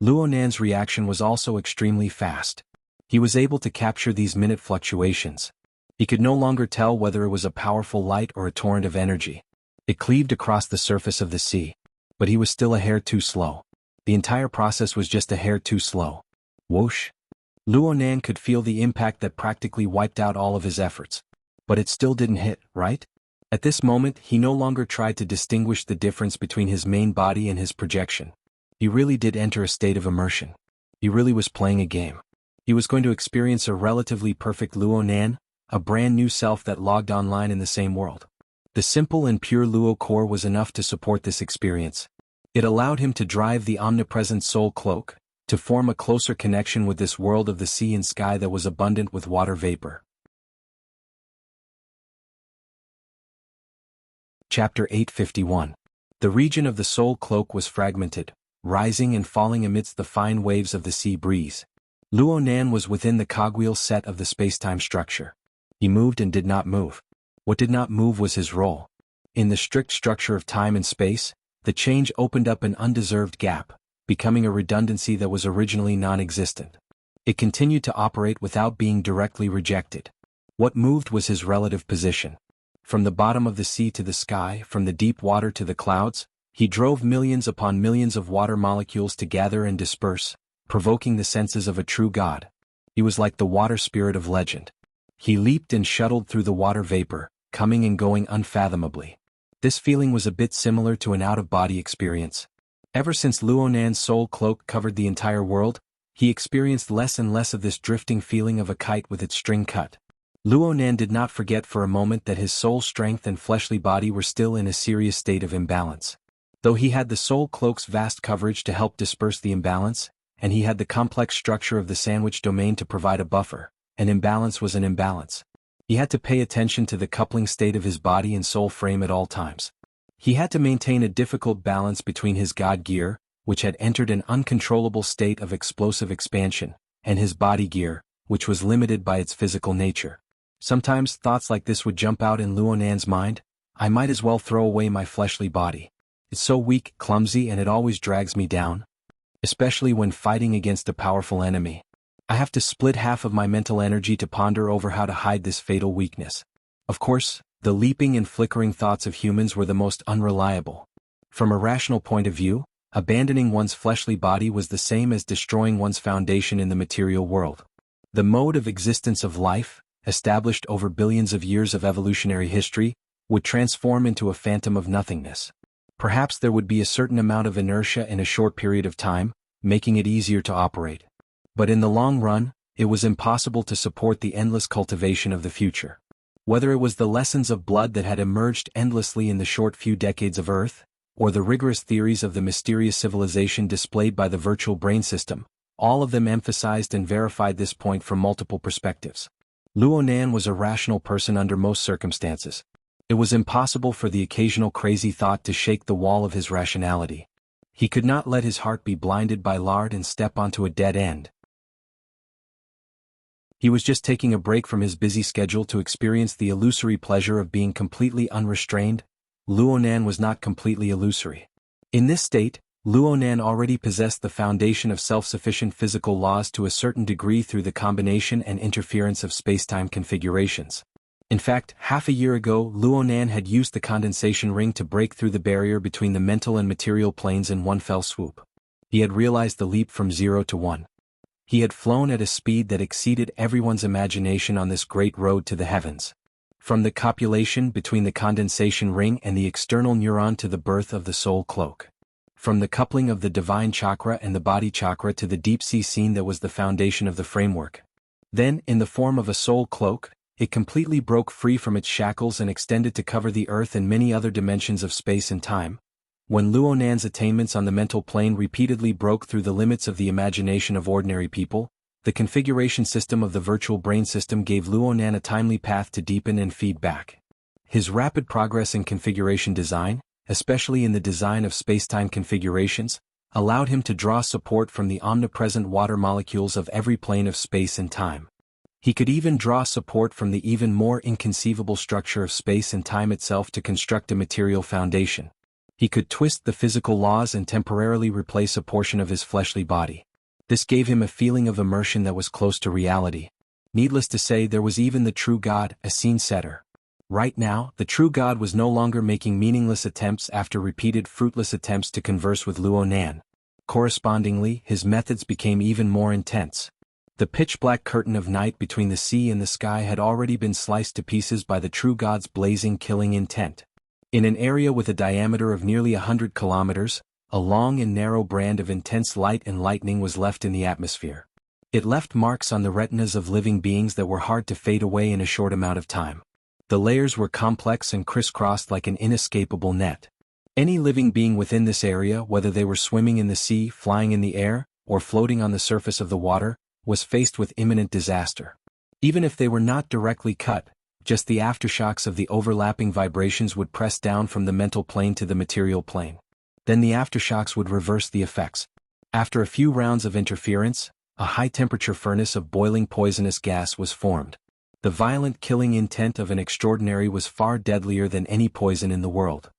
Luonan's reaction was also extremely fast. He was able to capture these minute fluctuations. He could no longer tell whether it was a powerful light or a torrent of energy. It cleaved across the surface of the sea. But he was still a hair too slow. The entire process was just a hair too slow. Whoosh! Luonan could feel the impact that practically wiped out all of his efforts. But it still didn't hit, right? At this moment, he no longer tried to distinguish the difference between his main body and his projection. He really did enter a state of immersion. He really was playing a game. He was going to experience a relatively perfect Luonan, a brand new self that logged online in the same world. The simple and pure Luo core was enough to support this experience. It allowed him to drive the omnipresent soul cloak, to form a closer connection with this world of the sea and sky that was abundant with water vapor. Chapter 851. The region of the soul cloak was fragmented, rising and falling amidst the fine waves of the sea breeze. Luonan was within the cogwheel set of the space-time structure. He moved and did not move. What did not move was his role. In the strict structure of time and space, the change opened up an undeserved gap, becoming a redundancy that was originally non-existent. It continued to operate without being directly rejected. What moved was his relative position. From the bottom of the sea to the sky, from the deep water to the clouds, he drove millions upon millions of water molecules to gather and disperse, provoking the senses of a true god. He was like the water spirit of legend. He leaped and shuttled through the water vapor, coming and going unfathomably. This feeling was a bit similar to an out-of-body experience. Ever since Luonan's soul cloak covered the entire world, he experienced less and less of this drifting feeling of a kite with its string cut. Luonan did not forget for a moment that his soul strength and fleshly body were still in a serious state of imbalance. Though he had the soul cloak's vast coverage to help disperse the imbalance, and he had the complex structure of the sandwich domain to provide a buffer, an imbalance was an imbalance. He had to pay attention to the coupling state of his body and soul frame at all times. He had to maintain a difficult balance between his god gear, which had entered an uncontrollable state of explosive expansion, and his body gear, which was limited by its physical nature. Sometimes thoughts like this would jump out in Luonan's mind. I might as well throw away my fleshly body. It's so weak, clumsy, and it always drags me down. Especially when fighting against a powerful enemy. I have to split half of my mental energy to ponder over how to hide this fatal weakness. Of course, the leaping and flickering thoughts of humans were the most unreliable. From a rational point of view, abandoning one's fleshly body was the same as destroying one's foundation in the material world. The mode of existence of life, established over billions of years of evolutionary history, would transform into a phantom of nothingness. Perhaps there would be a certain amount of inertia in a short period of time, making it easier to operate. But in the long run, it was impossible to support the endless cultivation of the future. Whether it was the lessons of blood that had emerged endlessly in the short few decades of Earth, or the rigorous theories of the mysterious civilization displayed by the virtual brain system, all of them emphasized and verified this point from multiple perspectives. Luonan was a rational person under most circumstances. It was impossible for the occasional crazy thought to shake the wall of his rationality. He could not let his heart be blinded by lard and step onto a dead end. He was just taking a break from his busy schedule to experience the illusory pleasure of being completely unrestrained. Luonan was not completely illusory. In this state, Luonan already possessed the foundation of self-sufficient physical laws to a certain degree through the combination and interference of space-time configurations. In fact, half a year ago, Luonan had used the condensation ring to break through the barrier between the mental and material planes in one fell swoop. He had realized the leap from 0 to 1. He had flown at a speed that exceeded everyone's imagination on this great road to the heavens. From the copulation between the condensation ring and the external neuron to the birth of the soul cloak. From the coupling of the divine chakra and the body chakra to the deep-sea scene that was the foundation of the framework. Then, in the form of a soul cloak, it completely broke free from its shackles and extended to cover the earth and many other dimensions of space and time. When Luonan's attainments on the mental plane repeatedly broke through the limits of the imagination of ordinary people, the configuration system of the virtual brain system gave Luonan a timely path to deepen and feed back. His rapid progress in configuration design, especially in the design of spacetime configurations, allowed him to draw support from the omnipresent water molecules of every plane of space and time. He could even draw support from the even more inconceivable structure of space and time itself to construct a material foundation. He could twist the physical laws and temporarily replace a portion of his fleshly body. This gave him a feeling of immersion that was close to reality. Needless to say, there was even the true god, a scene setter. Right now, the true god was no longer making meaningless attempts after repeated fruitless attempts to converse with Luonan. Correspondingly, his methods became even more intense. The pitch-black curtain of night between the sea and the sky had already been sliced to pieces by the true god's blazing killing intent. In an area with a diameter of nearly 100 kilometers, a long and narrow band of intense light and lightning was left in the atmosphere. It left marks on the retinas of living beings that were hard to fade away in a short amount of time. The layers were complex and crisscrossed like an inescapable net. Any living being within this area, whether they were swimming in the sea, flying in the air, or floating on the surface of the water, was faced with imminent disaster. Even if they were not directly cut, just the aftershocks of the overlapping vibrations would press down from the mental plane to the material plane. Then the aftershocks would reverse the effects. After a few rounds of interference, a high-temperature furnace of boiling poisonous gas was formed. The violent killing intent of an extraordinary was far deadlier than any poison in the world.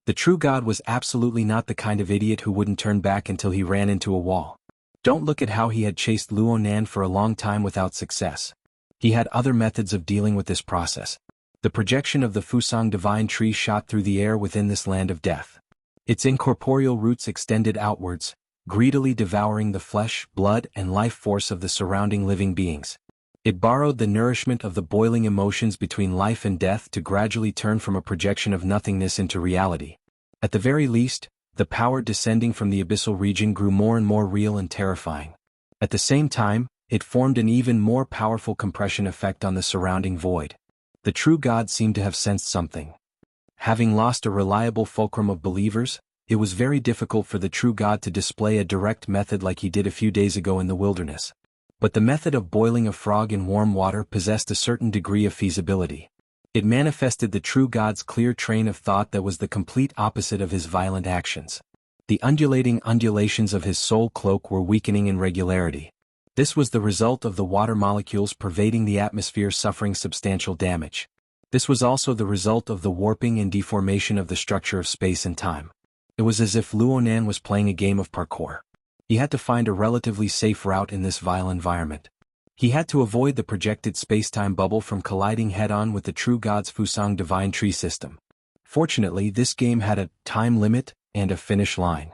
The true god was absolutely not the kind of idiot who wouldn't turn back until he ran into a wall. Don't look at how he had chased Luonan for a long time without success. He had other methods of dealing with this process. The projection of the Fusang divine tree shot through the air within this land of death. Its incorporeal roots extended outwards, greedily devouring the flesh, blood, and life force of the surrounding living beings. It borrowed the nourishment of the boiling emotions between life and death to gradually turn from a projection of nothingness into reality. At the very least, the power descending from the abyssal region grew more and more real and terrifying. At the same time, it formed an even more powerful compression effect on the surrounding void. The true god seemed to have sensed something. Having lost a reliable fulcrum of believers, it was very difficult for the true god to display a direct method like he did a few days ago in the wilderness. But the method of boiling a frog in warm water possessed a certain degree of feasibility. It manifested the true god's clear train of thought that was the complete opposite of his violent actions. The undulating undulations of his soul cloak were weakening in regularity. This was the result of the water molecules pervading the atmosphere suffering substantial damage. This was also the result of the warping and deformation of the structure of space and time. It was as if Luonan was playing a game of parkour. He had to find a relatively safe route in this vile environment. He had to avoid the projected space-time bubble from colliding head-on with the true god's Fusang divine tree system. Fortunately, this game had a time limit and a finish line.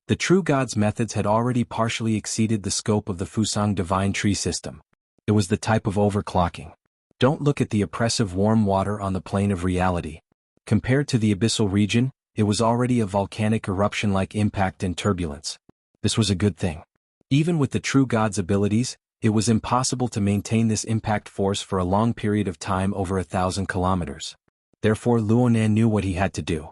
The true god's methods had already partially exceeded the scope of the Fusang divine tree system. It was the type of overclocking. Don't look at the oppressive warm water on the plane of reality. Compared to the abyssal region, it was already a volcanic eruption-like impact and turbulence. This was a good thing. Even with the true god's abilities, it was impossible to maintain this impact force for a long period of time over 1,000 kilometers. Therefore Luonan knew what he had to do.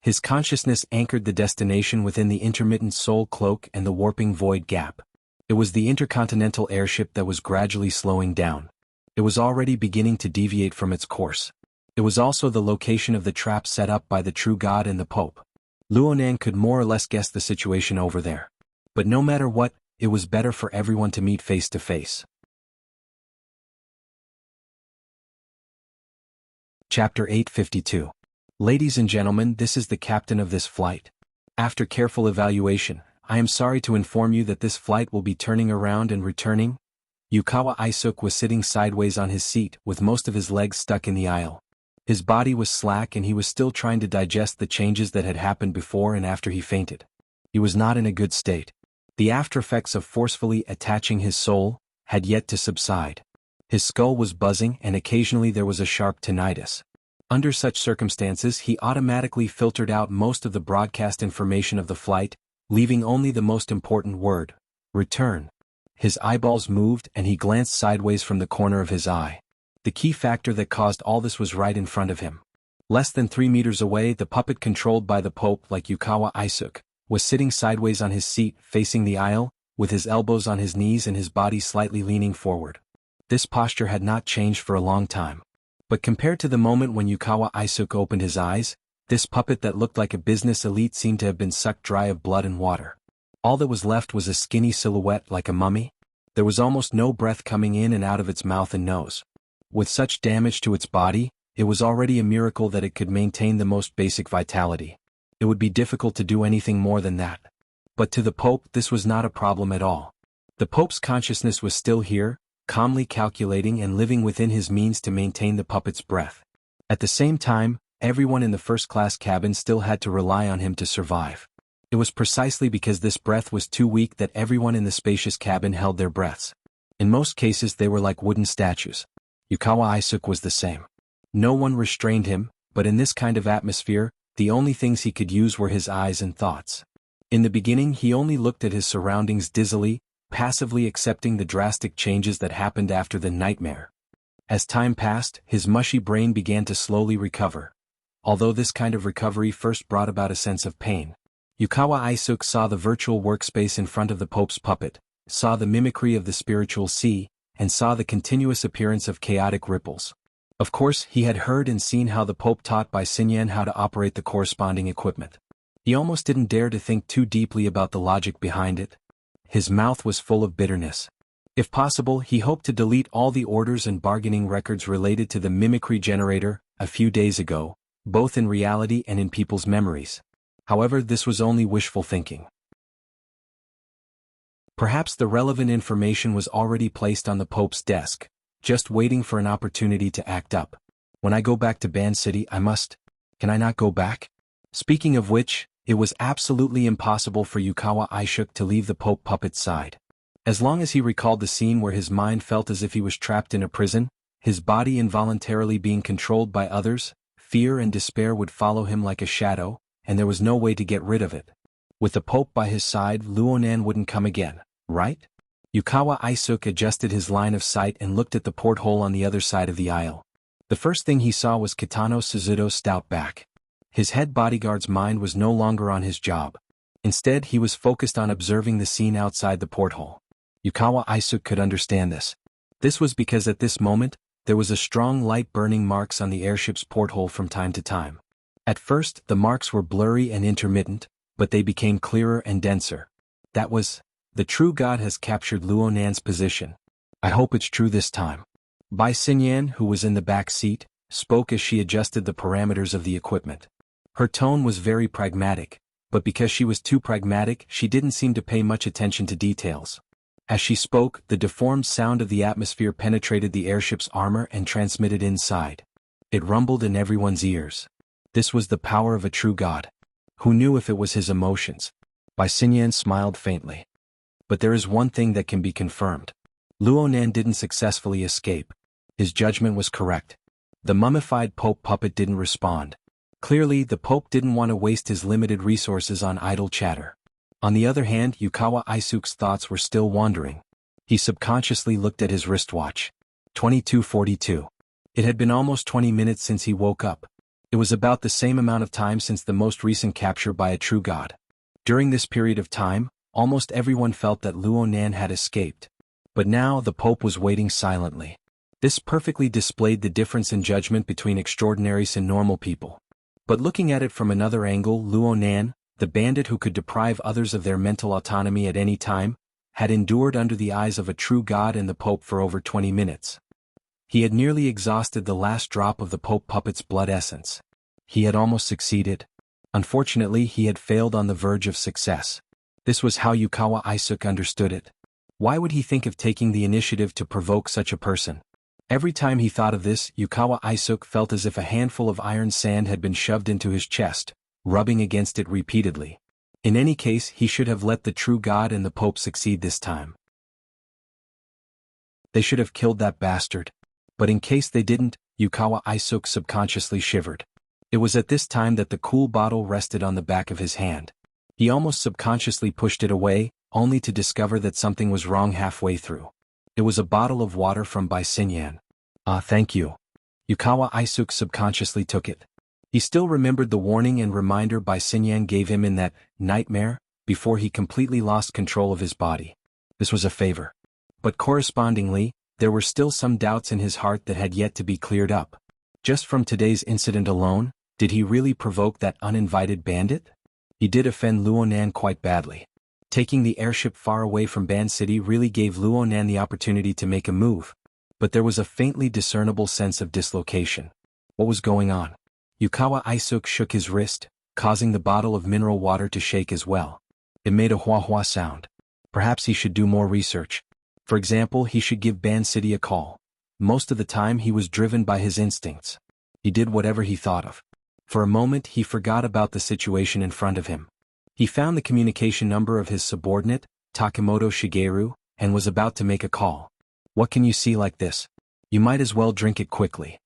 His consciousness anchored the destination within the intermittent soul cloak and the warping void gap. It was the intercontinental airship that was gradually slowing down. It was already beginning to deviate from its course. It was also the location of the trap set up by the true god and the Pope. Luonan could more or less guess the situation over there. But no matter what, it was better for everyone to meet face to face. Chapter 852. Ladies and gentlemen, this is the captain of this flight. After careful evaluation, I am sorry to inform you that this flight will be turning around and returning. Wuxialover was sitting sideways on his seat, with most of his legs stuck in the aisle. His body was slack and he was still trying to digest the changes that had happened before and after he fainted. He was not in a good state. The aftereffects of forcefully attaching his soul had yet to subside. His skull was buzzing and occasionally there was a sharp tinnitus. Under such circumstances he automatically filtered out most of the broadcast information of the flight, leaving only the most important word: return. His eyeballs moved and he glanced sideways from the corner of his eye. The key factor that caused all this was right in front of him. Less than 3 meters away, the puppet controlled by the Pope like Wuxialover was sitting sideways on his seat, facing the aisle, with his elbows on his knees and his body slightly leaning forward. This posture had not changed for a long time. But compared to the moment when Wuxialover opened his eyes, this puppet that looked like a business elite seemed to have been sucked dry of blood and water. All that was left was a skinny silhouette like a mummy. There was almost no breath coming in and out of its mouth and nose. With such damage to its body, it was already a miracle that it could maintain the most basic vitality. It would be difficult to do anything more than that. But to the Pope this was not a problem at all. The Pope's consciousness was still here, calmly calculating and living within his means to maintain the puppet's breath. At the same time, everyone in the first-class cabin still had to rely on him to survive. It was precisely because this breath was too weak that everyone in the spacious cabin held their breaths. In most cases they were like wooden statues. Yukawa Isuke was the same. No one restrained him, but in this kind of atmosphere, the only things he could use were his eyes and thoughts. In the beginning he only looked at his surroundings dizzily, passively accepting the drastic changes that happened after the nightmare. As time passed, his mushy brain began to slowly recover. Although this kind of recovery first brought about a sense of pain. Yukawa Isuke saw the virtual workspace in front of the Pope's puppet, saw the mimicry of the spiritual sea, and saw the continuous appearance of chaotic ripples. Of course, he had heard and seen how the Pope taught by Xianxia how to operate the corresponding equipment. He almost didn't dare to think too deeply about the logic behind it. His mouth was full of bitterness. If possible, he hoped to delete all the orders and bargaining records related to the mimicry generator a few days ago, both in reality and in people's memories. However, this was only wishful thinking. Perhaps the relevant information was already placed on the Pope's desk, just waiting for an opportunity to act up. When I go back to Band City, I must. Can I not go back? Speaking of which, it was absolutely impossible for Yukawa Isuke to leave the Pope puppet's side. As long as he recalled the scene where his mind felt as if he was trapped in a prison, his body involuntarily being controlled by others, fear and despair would follow him like a shadow, and there was no way to get rid of it. With the Pope by his side, Xuanhuan wouldn't come again, right? Yukawa Isuke adjusted his line of sight and looked at the porthole on the other side of the aisle. The first thing he saw was Kitano Suzuto's stout back. His head bodyguard's mind was no longer on his job. Instead, he was focused on observing the scene outside the porthole. Yukawa Isuke could understand this. This was because at this moment, there was a strong light burning marks on the airship's porthole from time to time. At first, the marks were blurry and intermittent, but they became clearer and denser. That was, the true god has captured Xuanhuan's position. I hope it's true this time. Bai Xinyan, who was in the back seat, spoke as she adjusted the parameters of the equipment. Her tone was very pragmatic, but because she was too pragmatic, she didn't seem to pay much attention to details. As she spoke, the deformed sound of the atmosphere penetrated the airship's armor and transmitted inside. It rumbled in everyone's ears. This was the power of a true god. Who knew if it was his emotions? Bai Xinyan smiled faintly. But there is one thing that can be confirmed. Xuanhuan didn't successfully escape. His judgment was correct. The mummified Pope puppet didn't respond. Clearly, the Pope didn't want to waste his limited resources on idle chatter. On the other hand, Yukawa Isuke's thoughts were still wandering. He subconsciously looked at his wristwatch. 22:42. It had been almost 20 minutes since he woke up. It was about the same amount of time since the most recent capture by a true god. During this period of time, almost everyone felt that Xuanhuan had escaped. But now the Pope was waiting silently. This perfectly displayed the difference in judgment between extraordinaries and normal people. But looking at it from another angle, Xuanhuan, the bandit who could deprive others of their mental autonomy at any time, had endured under the eyes of a true god and the Pope for over 20 minutes. He had nearly exhausted the last drop of the Pope puppet's blood essence. He had almost succeeded. Unfortunately, he had failed on the verge of success. This was how Yukawa Isuke understood it. Why would he think of taking the initiative to provoke such a person? Every time he thought of this, Yukawa Isuke felt as if a handful of iron sand had been shoved into his chest, rubbing against it repeatedly. In any case, he should have let the true god and the Pope succeed this time. They should have killed that bastard. But in case they didn't, Yukawa Isuke subconsciously shivered. It was at this time that the cool bottle rested on the back of his hand. He almost subconsciously pushed it away, only to discover that something was wrong halfway through. It was a bottle of water from Bai Xinyan. Thank you. Yukawa Isuke subconsciously took it. He still remembered the warning and reminder Bai Xinyan gave him in that nightmare, before he completely lost control of his body. This was a favor. But correspondingly, there were still some doubts in his heart that had yet to be cleared up. Just from today's incident alone, did he really provoke that uninvited bandit? He did offend Xuanhuan quite badly. Taking the airship far away from Band City really gave Xuanhuan the opportunity to make a move. But there was a faintly discernible sense of dislocation. What was going on? Yukawa Isuke shook his wrist, causing the bottle of mineral water to shake as well. It made a hua-hua sound. Perhaps he should do more research. For example, he should give Ban City a call. Most of the time he was driven by his instincts. He did whatever he thought of. For a moment he forgot about the situation in front of him. He found the communication number of his subordinate, Takemoto Shigeru, and was about to make a call. What can you see like this? You might as well drink it quickly.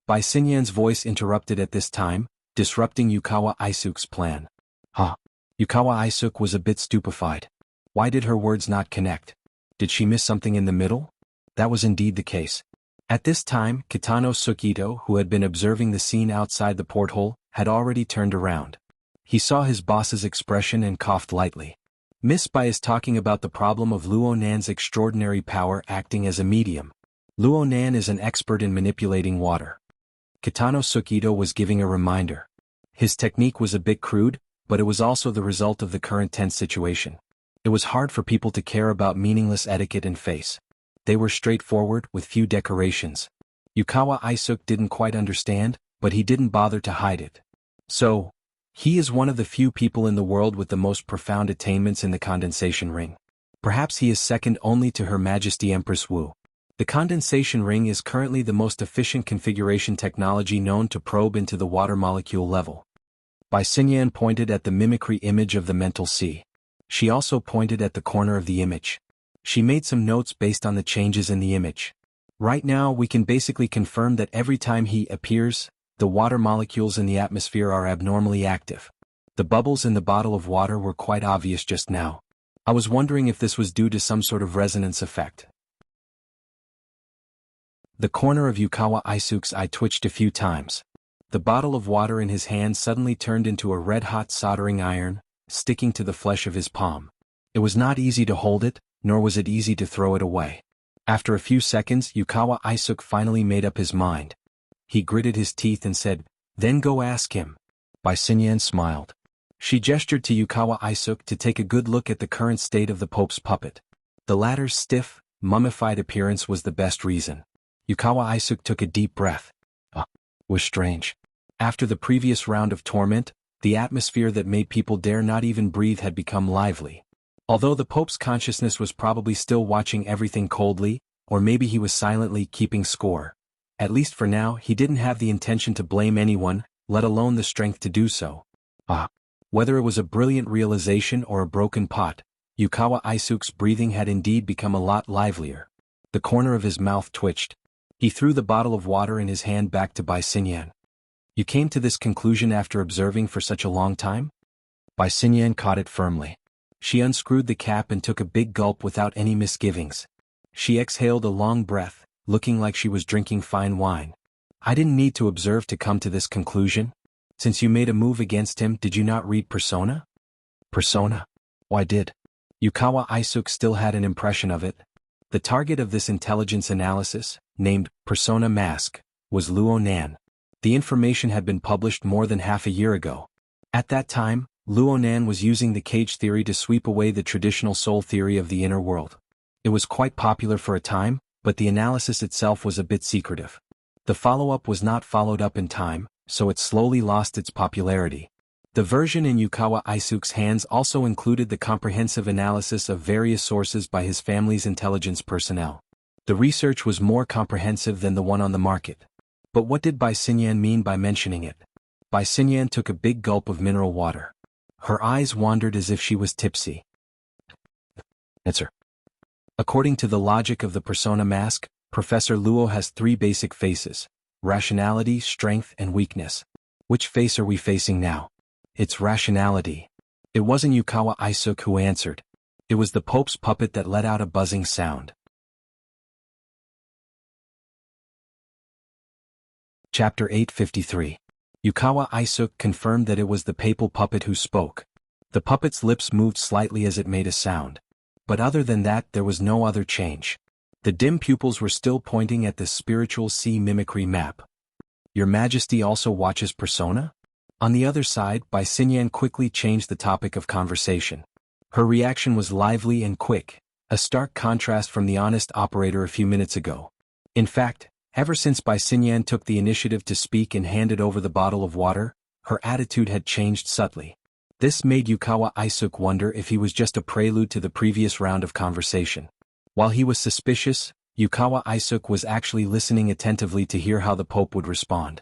Bai Xinyan's voice interrupted at this time, disrupting Yukawa Isuke's plan. Yukawa Isuke was a bit stupefied. Why did her words not connect? Did she miss something in the middle? That was indeed the case. At this time, Kitano Sukito, who had been observing the scene outside the porthole, had already turned around. He saw his boss's expression and coughed lightly. Miss Bai is talking about the problem of Luo Nan's extraordinary power acting as a medium. Luo Nan is an expert in manipulating water. Kitano Sukito was giving a reminder. His technique was a bit crude, but it was also the result of the current tense situation. It was hard for people to care about meaningless etiquette and face. They were straightforward, with few decorations. Yukawa Isuke didn't quite understand, but he didn't bother to hide it. So, he is one of the few people in the world with the most profound attainments in the condensation ring. Perhaps he is second only to Her Majesty Empress Wu. The condensation ring is currently the most efficient configuration technology known to probe into the water molecule level. Bai Xinyan pointed at the mimicry image of the mental sea. She also pointed at the corner of the image. She made some notes based on the changes in the image. Right now we can basically confirm that every time he appears, the water molecules in the atmosphere are abnormally active. The bubbles in the bottle of water were quite obvious just now. I was wondering if this was due to some sort of resonance effect. The corner of Yukawa Isuke's eye twitched a few times. The bottle of water in his hand suddenly turned into a red-hot soldering iron, sticking to the flesh of his palm. It was not easy to hold it, nor was it easy to throw it away. After a few seconds, Yukawa Isuke finally made up his mind. He gritted his teeth and said, "Then go ask him." Bai Xinyan smiled. She gestured to Yukawa Isuke to take a good look at the current state of the Pope's puppet. The latter's stiff, mummified appearance was the best reason. Yukawa Isuke took a deep breath. Was strange. After the previous round of torment, the atmosphere that made people dare not even breathe had become lively. Although the Pope's consciousness was probably still watching everything coldly, or maybe he was silently keeping score. At least for now, he didn't have the intention to blame anyone, let alone the strength to do so. Whether it was a brilliant realization or a broken pot, Yukawa Isuke's breathing had indeed become a lot livelier. The corner of his mouth twitched. He threw the bottle of water in his hand back to Bai Xinyan. "You came to this conclusion after observing for such a long time?" Bai Xinyan caught it firmly. She unscrewed the cap and took a big gulp without any misgivings. She exhaled a long breath, looking like she was drinking fine wine. "I didn't need to observe to come to this conclusion. Since you made a move against him, did you not read Persona?" "Persona? Why did?" Yukawa Isuke still had an impression of it. The target of this intelligence analysis, named Persona Mask, was Luo Nan. The information had been published more than half a year ago. At that time, Luo Nan was using the cage theory to sweep away the traditional soul theory of the inner world. It was quite popular for a time, but the analysis itself was a bit secretive. The follow-up was not followed up in time, so it slowly lost its popularity. The version in Yukawa Isuke's hands also included the comprehensive analysis of various sources by his family's intelligence personnel. The research was more comprehensive than the one on the market. But what did Bai Xinyan mean by mentioning it? Bai Xinyan took a big gulp of mineral water. Her eyes wandered as if she was tipsy. Answer. According to the logic of the Persona Mask, Professor Luo has three basic faces: rationality, strength, and weakness. Which face are we facing now? It's rationality. It wasn't Yukawa Isuke who answered. It was the Pope's puppet that let out a buzzing sound. Chapter 853. Yukawa Isuke confirmed that it was the papal puppet who spoke. The puppet's lips moved slightly as it made a sound. But other than that, there was no other change. The dim pupils were still pointing at the spiritual sea mimicry map. "Your Majesty also watches Persona?" On the other side, Bai Xinyan quickly changed the topic of conversation. Her reaction was lively and quick, a stark contrast from the honest operator a few minutes ago. In fact, ever since Bai Xinyan took the initiative to speak and handed over the bottle of water, her attitude had changed subtly. This made Yukawa Isuke wonder if he was just a prelude to the previous round of conversation. While he was suspicious, Yukawa Isuk was actually listening attentively to hear how the Pope would respond.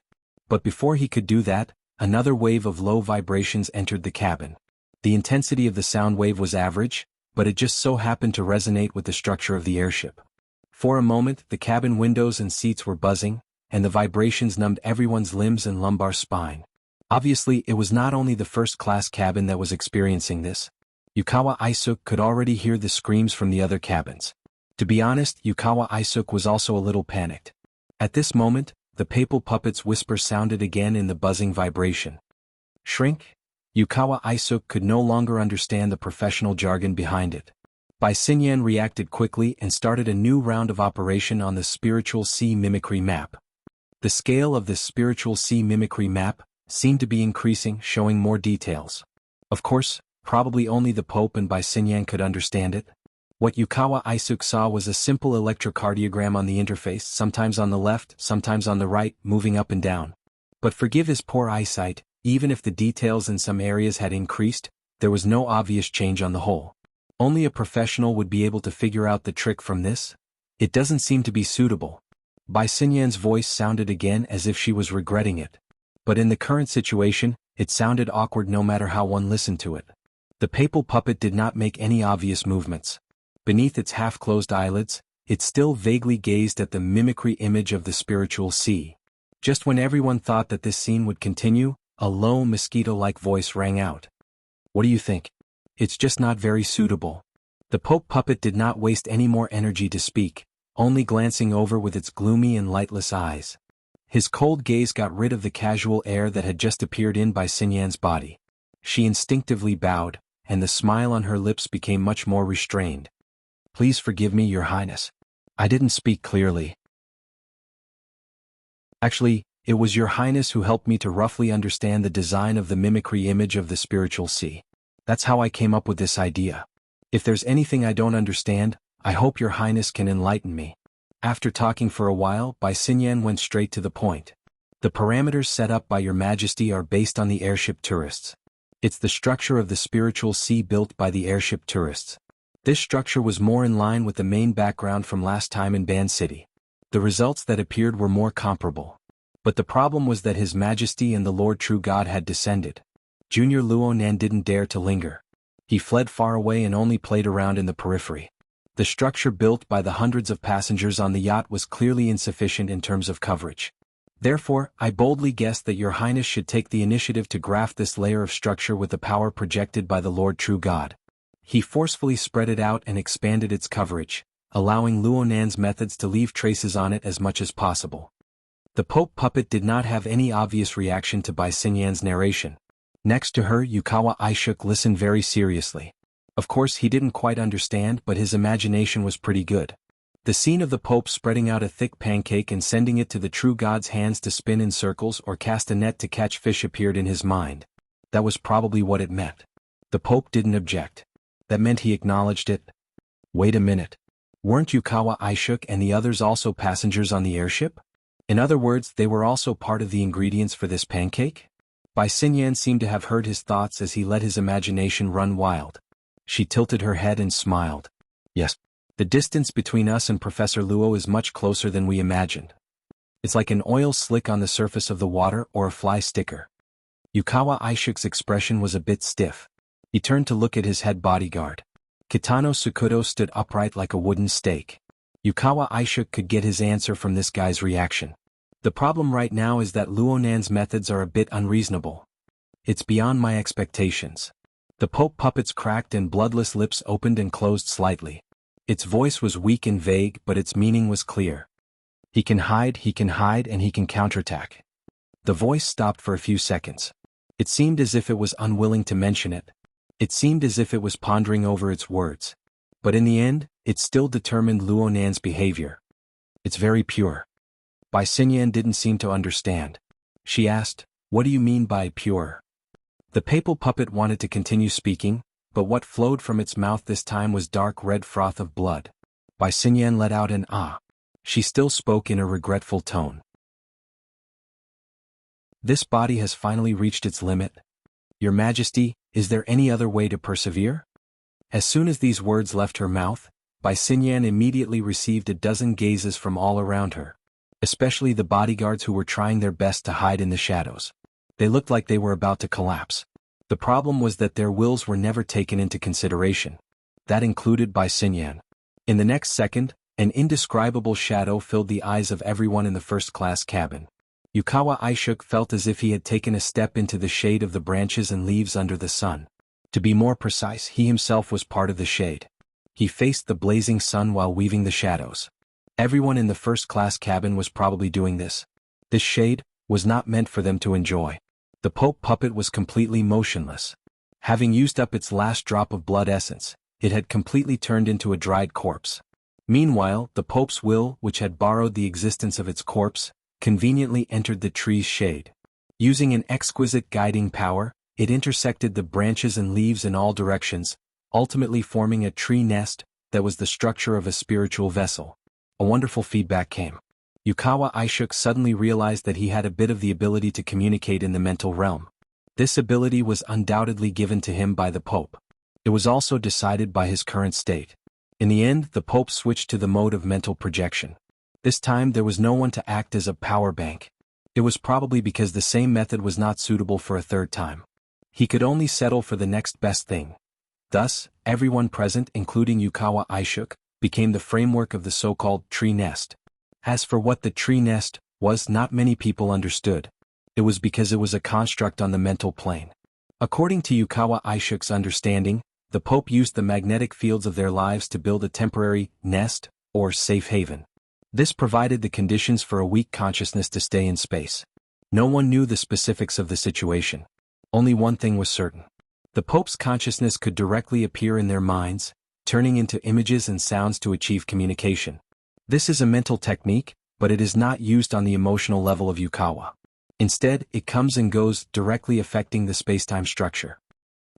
But before he could do that, another wave of low vibrations entered the cabin. The intensity of the sound wave was average, but it just so happened to resonate with the structure of the airship. For a moment, the cabin windows and seats were buzzing, and the vibrations numbed everyone's limbs and lumbar spine. Obviously, it was not only the first-class cabin that was experiencing this. Yukawa Isuk could already hear the screams from the other cabins. To be honest, Yukawa Isuk was also a little panicked. At this moment, the papal puppet's whisper sounded again in the buzzing vibration. Shrink? Yukawa Isuk could no longer understand the professional jargon behind it. Bai Xinyan reacted quickly and started a new round of operation on the spiritual sea mimicry map. The scale of this spiritual sea mimicry map seemed to be increasing, showing more details. Of course, probably only the Pope and Bai Xinyan could understand it. What Yukawa Isuk saw was a simple electrocardiogram on the interface, sometimes on the left, sometimes on the right, moving up and down. But forgive his poor eyesight, even if the details in some areas had increased, there was no obvious change on the whole. Only a professional would be able to figure out the trick from this. It doesn't seem to be suitable. Bai Xinyan's voice sounded again as if she was regretting it. But in the current situation, it sounded awkward no matter how one listened to it. The papal puppet did not make any obvious movements. Beneath its half-closed eyelids, it still vaguely gazed at the mimicry image of the spiritual sea. Just when everyone thought that this scene would continue, a low mosquito-like voice rang out. What do you think? It's just not very suitable. The Pope puppet did not waste any more energy to speak, only glancing over with its gloomy and lightless eyes. His cold gaze got rid of the casual air that had just appeared in Bai Xinyan's body. She instinctively bowed, and the smile on her lips became much more restrained. Please forgive me, Your Highness. I didn't speak clearly. Actually, it was Your Highness who helped me to roughly understand the design of the mimicry image of the spiritual sea. That's how I came up with this idea. If there's anything I don't understand, I hope Your Highness can enlighten me. After talking for a while, Bai Xinyan went straight to the point. The parameters set up by Your Majesty are based on the airship tourists. It's the structure of the spiritual sea built by the airship tourists. This structure was more in line with the main background from last time in Ban City. The results that appeared were more comparable. But the problem was that His Majesty and the Lord True God had descended. Junior Luonan didn't dare to linger. He fled far away and only played around in the periphery. The structure built by the hundreds of passengers on the yacht was clearly insufficient in terms of coverage. Therefore, I boldly guessed that Your Highness should take the initiative to graft this layer of structure with the power projected by the Lord True God. He forcefully spread it out and expanded its coverage, allowing Luonan's methods to leave traces on it as much as possible. The Pope puppet did not have any obvious reaction to Bai Xinyan's narration. Next to her, Yukawa Isuk listened very seriously. Of course, he didn't quite understand, but his imagination was pretty good. The scene of the Pope spreading out a thick pancake and sending it to the true God's hands to spin in circles or cast a net to catch fish appeared in his mind. That was probably what it meant. The Pope didn't object. That meant he acknowledged it. Wait a minute. Weren't Yukawa Isuk and the others also passengers on the airship? In other words, they were also part of the ingredients for this pancake? Bai Xinyan seemed to have heard his thoughts as he let his imagination run wild. She tilted her head and smiled. Yes. The distance between us and Professor Luo is much closer than we imagined. It's like an oil slick on the surface of the water or a fly sticker. Yukawa Isuk's expression was a bit stiff. He turned to look at his head bodyguard. Kitano Sukudo stood upright like a wooden stake. Yukawa Isuk could get his answer from this guy's reaction. The problem right now is that Luonan's methods are a bit unreasonable. It's beyond my expectations. The Pope puppet's cracked and bloodless lips opened and closed slightly. Its voice was weak and vague, but its meaning was clear. He can hide, and he can counterattack. The voice stopped for a few seconds. It seemed as if it was unwilling to mention it. It seemed as if it was pondering over its words. But in the end, it still determined Luonan's behavior. It's very pure. Bai Xinyan didn't seem to understand. She asked, "What do you mean by pure?" The papal puppet wanted to continue speaking, but what flowed from its mouth this time was dark red froth of blood. Bai Xinyan let out an ah. She still spoke in a regretful tone. This body has finally reached its limit. Your Majesty, is there any other way to persevere? As soon as these words left her mouth, Bai Xinyan immediately received a dozen gazes from all around her, especially the bodyguards who were trying their best to hide in the shadows. They looked like they were about to collapse. The problem was that their wills were never taken into consideration. That included Bai Xinyan. In the next second, an indescribable shadow filled the eyes of everyone in the first-class cabin. Wuxialover felt as if he had taken a step into the shade of the branches and leaves under the sun. To be more precise, he himself was part of the shade. He faced the blazing sun while weaving the shadows. Everyone in the first-class cabin was probably doing this. This shade was not meant for them to enjoy. The Pope puppet was completely motionless. Having used up its last drop of blood essence, it had completely turned into a dried corpse. Meanwhile, the Pope's will, which had borrowed the existence of its corpse, conveniently entered the tree's shade. Using an exquisite guiding power, it intersected the branches and leaves in all directions, ultimately forming a tree nest that was the structure of a spiritual vessel. A wonderful feedback came. Wuxialover suddenly realized that he had a bit of the ability to communicate in the mental realm. This ability was undoubtedly given to him by the Pope. It was also decided by his current state. In the end, the Pope switched to the mode of mental projection. This time there was no one to act as a power bank. It was probably because the same method was not suitable for a third time. He could only settle for the next best thing. Thus, everyone present, including Wuxialover, became the framework of the so-called tree nest. As for what the tree nest was, not many people understood. It was because it was a construct on the mental plane. According to Wuxialover's understanding, the Pope used the magnetic fields of their lives to build a temporary nest, or safe haven. This provided the conditions for a weak consciousness to stay in space. No one knew the specifics of the situation. Only one thing was certain. The Pope's consciousness could directly appear in their minds, turning into images and sounds to achieve communication. This is a mental technique, but it is not used on the emotional level of Wuxialover. Instead, it comes and goes, directly affecting the space-time structure.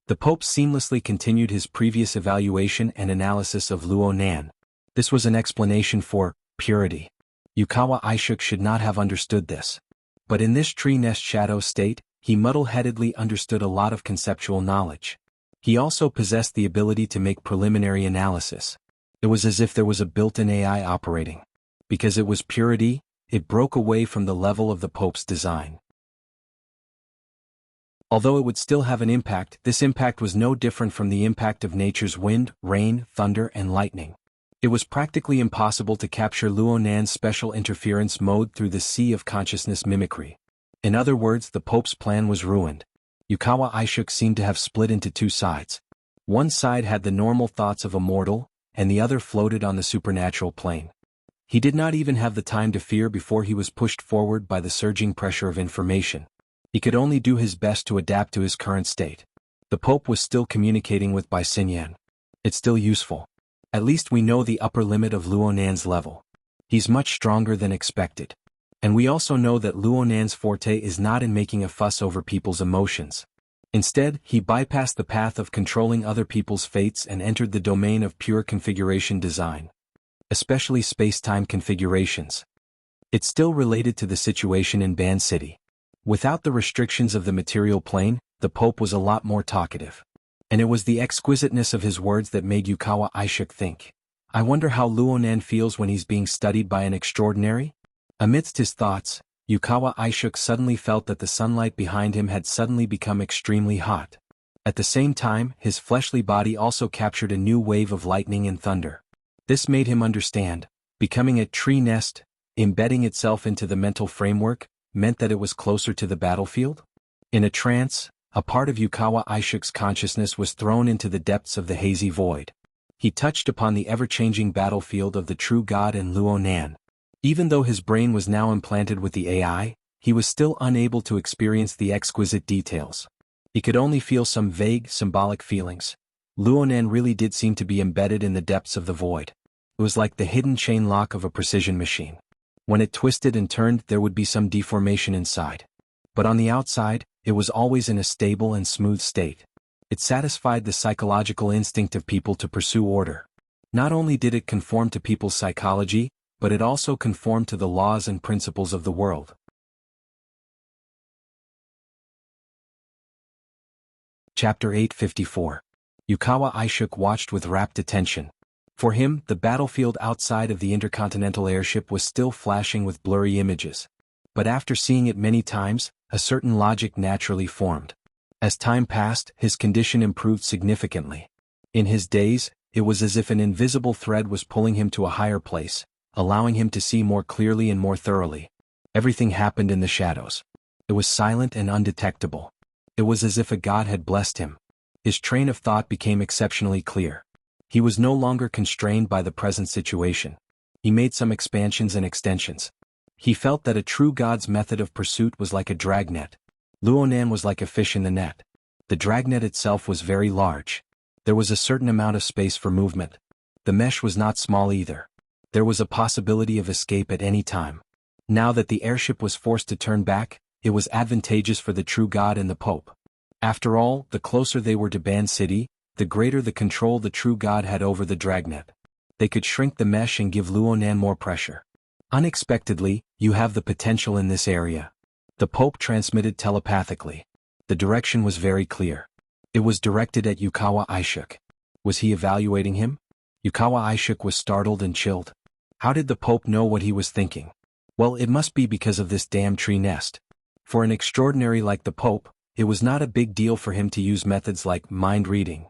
The Pope seamlessly continued his previous evaluation and analysis of Xuanhuan. This was an explanation for purity. Wuxialover should not have understood this. But in this tree nest shadow state, he muddle-headedly understood a lot of conceptual knowledge. He also possessed the ability to make preliminary analysis. It was as if there was a built-in AI operating. Because it was purity, it broke away from the level of the Pope's design. Although it would still have an impact, this impact was no different from the impact of nature's wind, rain, thunder, and lightning. It was practically impossible to capture Xuanhuan's special interference mode through the sea of consciousness mimicry. In other words, the Pope's plan was ruined. Wuxialover seemed to have split into two sides. One side had the normal thoughts of a mortal, and the other floated on the supernatural plane. He did not even have the time to fear before he was pushed forward by the surging pressure of information. He could only do his best to adapt to his current state. The Pope was still communicating with Bai Xinyan. It's still useful. At least we know the upper limit of Xuanhuan's level. He's much stronger than expected. And we also know that Xuanhuan's forte is not in making a fuss over people's emotions. Instead, he bypassed the path of controlling other people's fates and entered the domain of pure configuration design. Especially space-time configurations. It's still related to the situation in Ban City. Without the restrictions of the material plane, the Pope was a lot more talkative. And it was the exquisiteness of his words that made Wuxialover think. I wonder how Xuanhuan feels when he's being studied by an extraordinary? Amidst his thoughts, Wuxialover suddenly felt that the sunlight behind him had suddenly become extremely hot. At the same time, his fleshly body also captured a new wave of lightning and thunder. This made him understand. Becoming a tree nest, embedding itself into the mental framework, meant that it was closer to the battlefield? In a trance, a part of Wuxialover's consciousness was thrown into the depths of the hazy void. He touched upon the ever-changing battlefield of the true God and Xuanhuan. Even though his brain was now implanted with the AI, he was still unable to experience the exquisite details. He could only feel some vague, symbolic feelings. Xuanhuan really did seem to be embedded in the depths of the void. It was like the hidden chain lock of a precision machine. When it twisted and turned, there would be some deformation inside. But on the outside, it was always in a stable and smooth state. It satisfied the psychological instinct of people to pursue order. Not only did it conform to people's psychology, but it also conformed to the laws and principles of the world. Chapter 854. Wuxialover watched with rapt attention. For him, the battlefield outside of the intercontinental airship was still flashing with blurry images. But after seeing it many times, a certain logic naturally formed. As time passed, his condition improved significantly. In his days, it was as if an invisible thread was pulling him to a higher place, allowing him to see more clearly and more thoroughly. Everything happened in the shadows. It was silent and undetectable. It was as if a god had blessed him. His train of thought became exceptionally clear. He was no longer constrained by the present situation. He made some expansions and extensions. He felt that a true god's method of pursuit was like a dragnet. Xuanhuan was like a fish in the net. The dragnet itself was very large. There was a certain amount of space for movement. The mesh was not small either. There was a possibility of escape at any time. Now that the airship was forced to turn back, it was advantageous for the true god and the Pope. After all, the closer they were to Ban City, the greater the control the true god had over the dragnet. They could shrink the mesh and give Xuanhuan more pressure. Unexpectedly, you have the potential in this area. The Pope transmitted telepathically. The direction was very clear. It was directed at wuxialover. Was he evaluating him? Wuxialover was startled and chilled. How did the Pope know what he was thinking? Well, it must be because of this damn tree nest. For an extraordinary like the Pope, it was not a big deal for him to use methods like mind reading.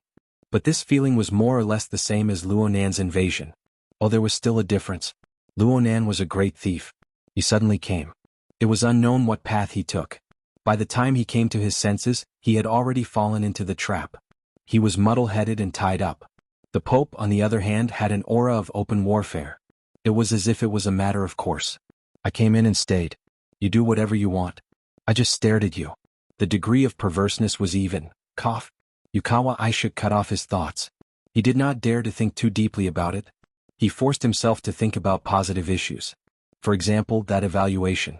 But this feeling was more or less the same as Xuanhuan's invasion. Oh, there was still a difference. Xuanhuan was a great thief. He suddenly came. It was unknown what path he took. By the time he came to his senses, he had already fallen into the trap. He was muddle-headed and tied up. The Pope, on the other hand, had an aura of open warfare. It was as if it was a matter of course. I came in and stayed. You do whatever you want. I just stared at you. The degree of perverseness was even. Cough. Wuxialover cut off his thoughts. He did not dare to think too deeply about it. He forced himself to think about positive issues. For example, that evaluation.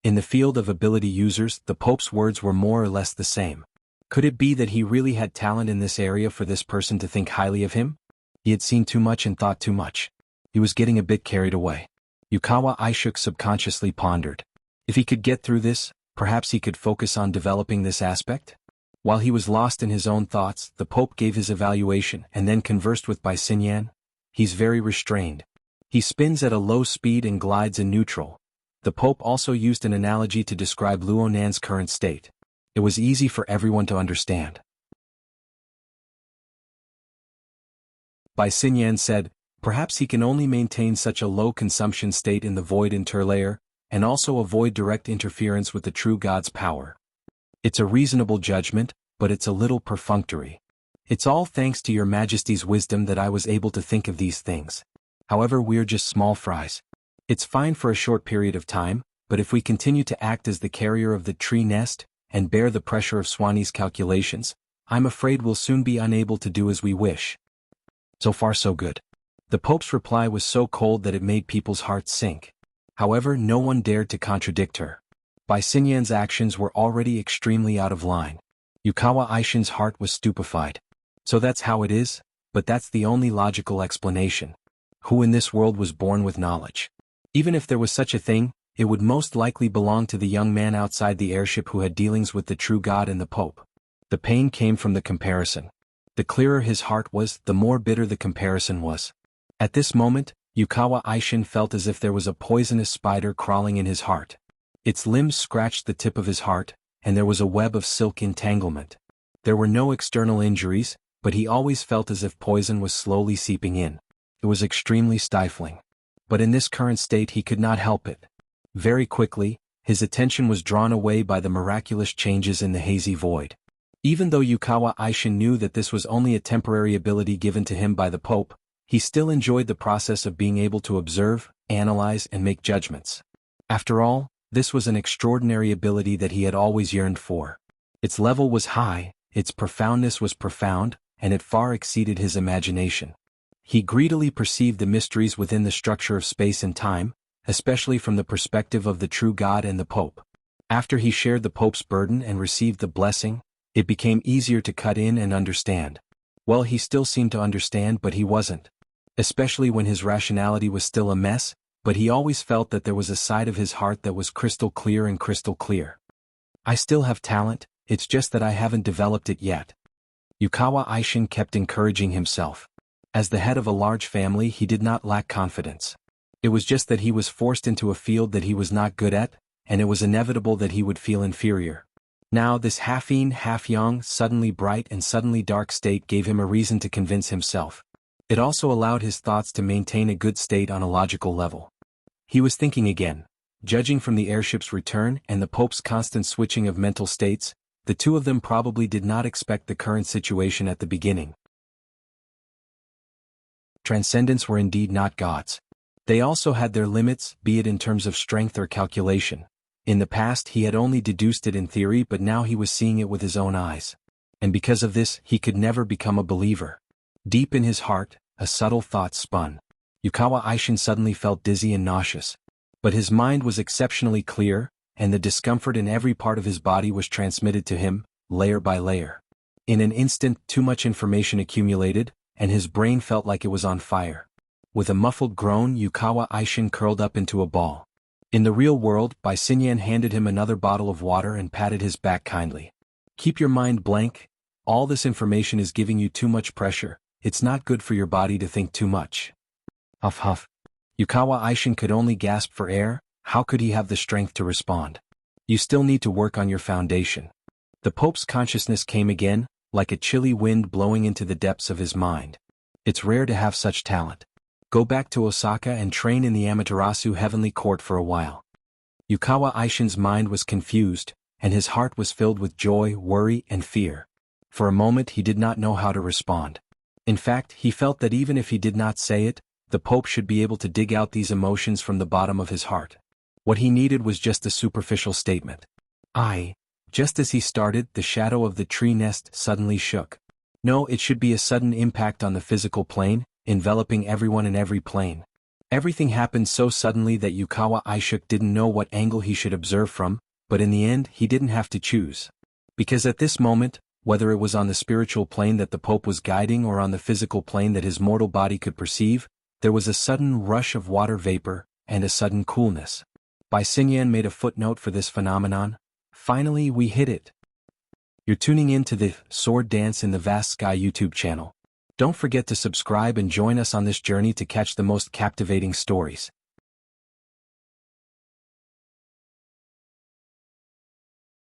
In the field of ability users, the Pope's words were more or less the same. Could it be that he really had talent in this area for this person to think highly of him? He had seen too much and thought too much. He was getting a bit carried away. Wuxialover subconsciously pondered. If he could get through this, perhaps he could focus on developing this aspect? While he was lost in his own thoughts, the Pope gave his evaluation and then conversed with Xinyan. He's very restrained. He spins at a low speed and glides in neutral. The Pope also used an analogy to describe Xuanhuan's current state. It was easy for everyone to understand. Xinyan said, perhaps he can only maintain such a low consumption state in the void interlayer, and also avoid direct interference with the true God's power. It's a reasonable judgment, but it's a little perfunctory. It's all thanks to your Majesty's wisdom that I was able to think of these things. However, we're just small fries. It's fine for a short period of time, but if we continue to act as the carrier of the tree nest, and bear the pressure of Swanee's calculations, I'm afraid we'll soon be unable to do as we wish. So far so good. The Pope's reply was so cold that it made people's hearts sink. However, no one dared to contradict her. Xinyan's actions were already extremely out of line. Wuxialover's heart was stupefied. So that's how it is, but that's the only logical explanation. Who in this world was born with knowledge? Even if there was such a thing, it would most likely belong to the young man outside the airship who had dealings with the true God and the Pope. The pain came from the comparison. The clearer his heart was, the more bitter the comparison was. At this moment, Wuxialover felt as if there was a poisonous spider crawling in his heart. Its limbs scratched the tip of his heart, and there was a web of silk entanglement. There were no external injuries, but he always felt as if poison was slowly seeping in. It was extremely stifling. But in this current state he could not help it. Very quickly, his attention was drawn away by the miraculous changes in the hazy void. Even though Wuxialover knew that this was only a temporary ability given to him by the Pope, he still enjoyed the process of being able to observe, analyze, and make judgments. After all, this was an extraordinary ability that he had always yearned for. Its level was high, its profoundness was profound, and it far exceeded his imagination. He greedily perceived the mysteries within the structure of space and time, especially from the perspective of the true God and the Pope. After he shared the Pope's burden and received the blessing, it became easier to cut in and understand. Well, he still seemed to understand, but he wasn't. Especially when his rationality was still a mess, but he always felt that there was a side of his heart that was crystal clear and crystal clear. I still have talent, it's just that I haven't developed it yet. Wuxialover kept encouraging himself. As the head of a large family, he did not lack confidence. It was just that he was forced into a field that he was not good at, and it was inevitable that he would feel inferior. Now this half-yin, half-yang, suddenly bright and suddenly dark state gave him a reason to convince himself. It also allowed his thoughts to maintain a good state on a logical level. He was thinking again. Judging from the airship's return and the Pope's constant switching of mental states, the two of them probably did not expect the current situation at the beginning. Transcendents were indeed not gods. They also had their limits, be it in terms of strength or calculation. In the past he had only deduced it in theory, but now he was seeing it with his own eyes. And because of this, he could never become a believer. Deep in his heart, a subtle thought spun. Yukawa Aishin suddenly felt dizzy and nauseous. But his mind was exceptionally clear, and the discomfort in every part of his body was transmitted to him, layer by layer. In an instant, too much information accumulated, and his brain felt like it was on fire. With a muffled groan, Yukawa Aishin curled up into a ball. In the real world, Xianxia handed him another bottle of water and patted his back kindly. Keep your mind blank. All this information is giving you too much pressure. It's not good for your body to think too much. Huff huff. Yukawa Aishin could only gasp for air. How could he have the strength to respond? You still need to work on your foundation. The Pope's consciousness came again, like a chilly wind blowing into the depths of his mind. It's rare to have such talent. Go back to Osaka and train in the Amaterasu Heavenly Court for a while. Yukawa Aishin's mind was confused, and his heart was filled with joy, worry, and fear. For a moment he did not know how to respond. In fact, he felt that even if he did not say it, the Pope should be able to dig out these emotions from the bottom of his heart. What he needed was just a superficial statement. Just as he started, the shadow of the tree nest suddenly shook. No, it should be a sudden impact on the physical plane, enveloping everyone in every plane. Everything happened so suddenly that Yukawa Aishin didn't know what angle he should observe from, but in the end he didn't have to choose. Because at this moment, whether it was on the spiritual plane that the Pope was guiding or on the physical plane that his mortal body could perceive, there was a sudden rush of water vapor, and a sudden coolness. Xianxia made a footnote for this phenomenon. Finally we hit it. You're tuning in to the Sword Dance in the Vast Sky YouTube channel. Don't forget to subscribe and join us on this journey to catch the most captivating stories.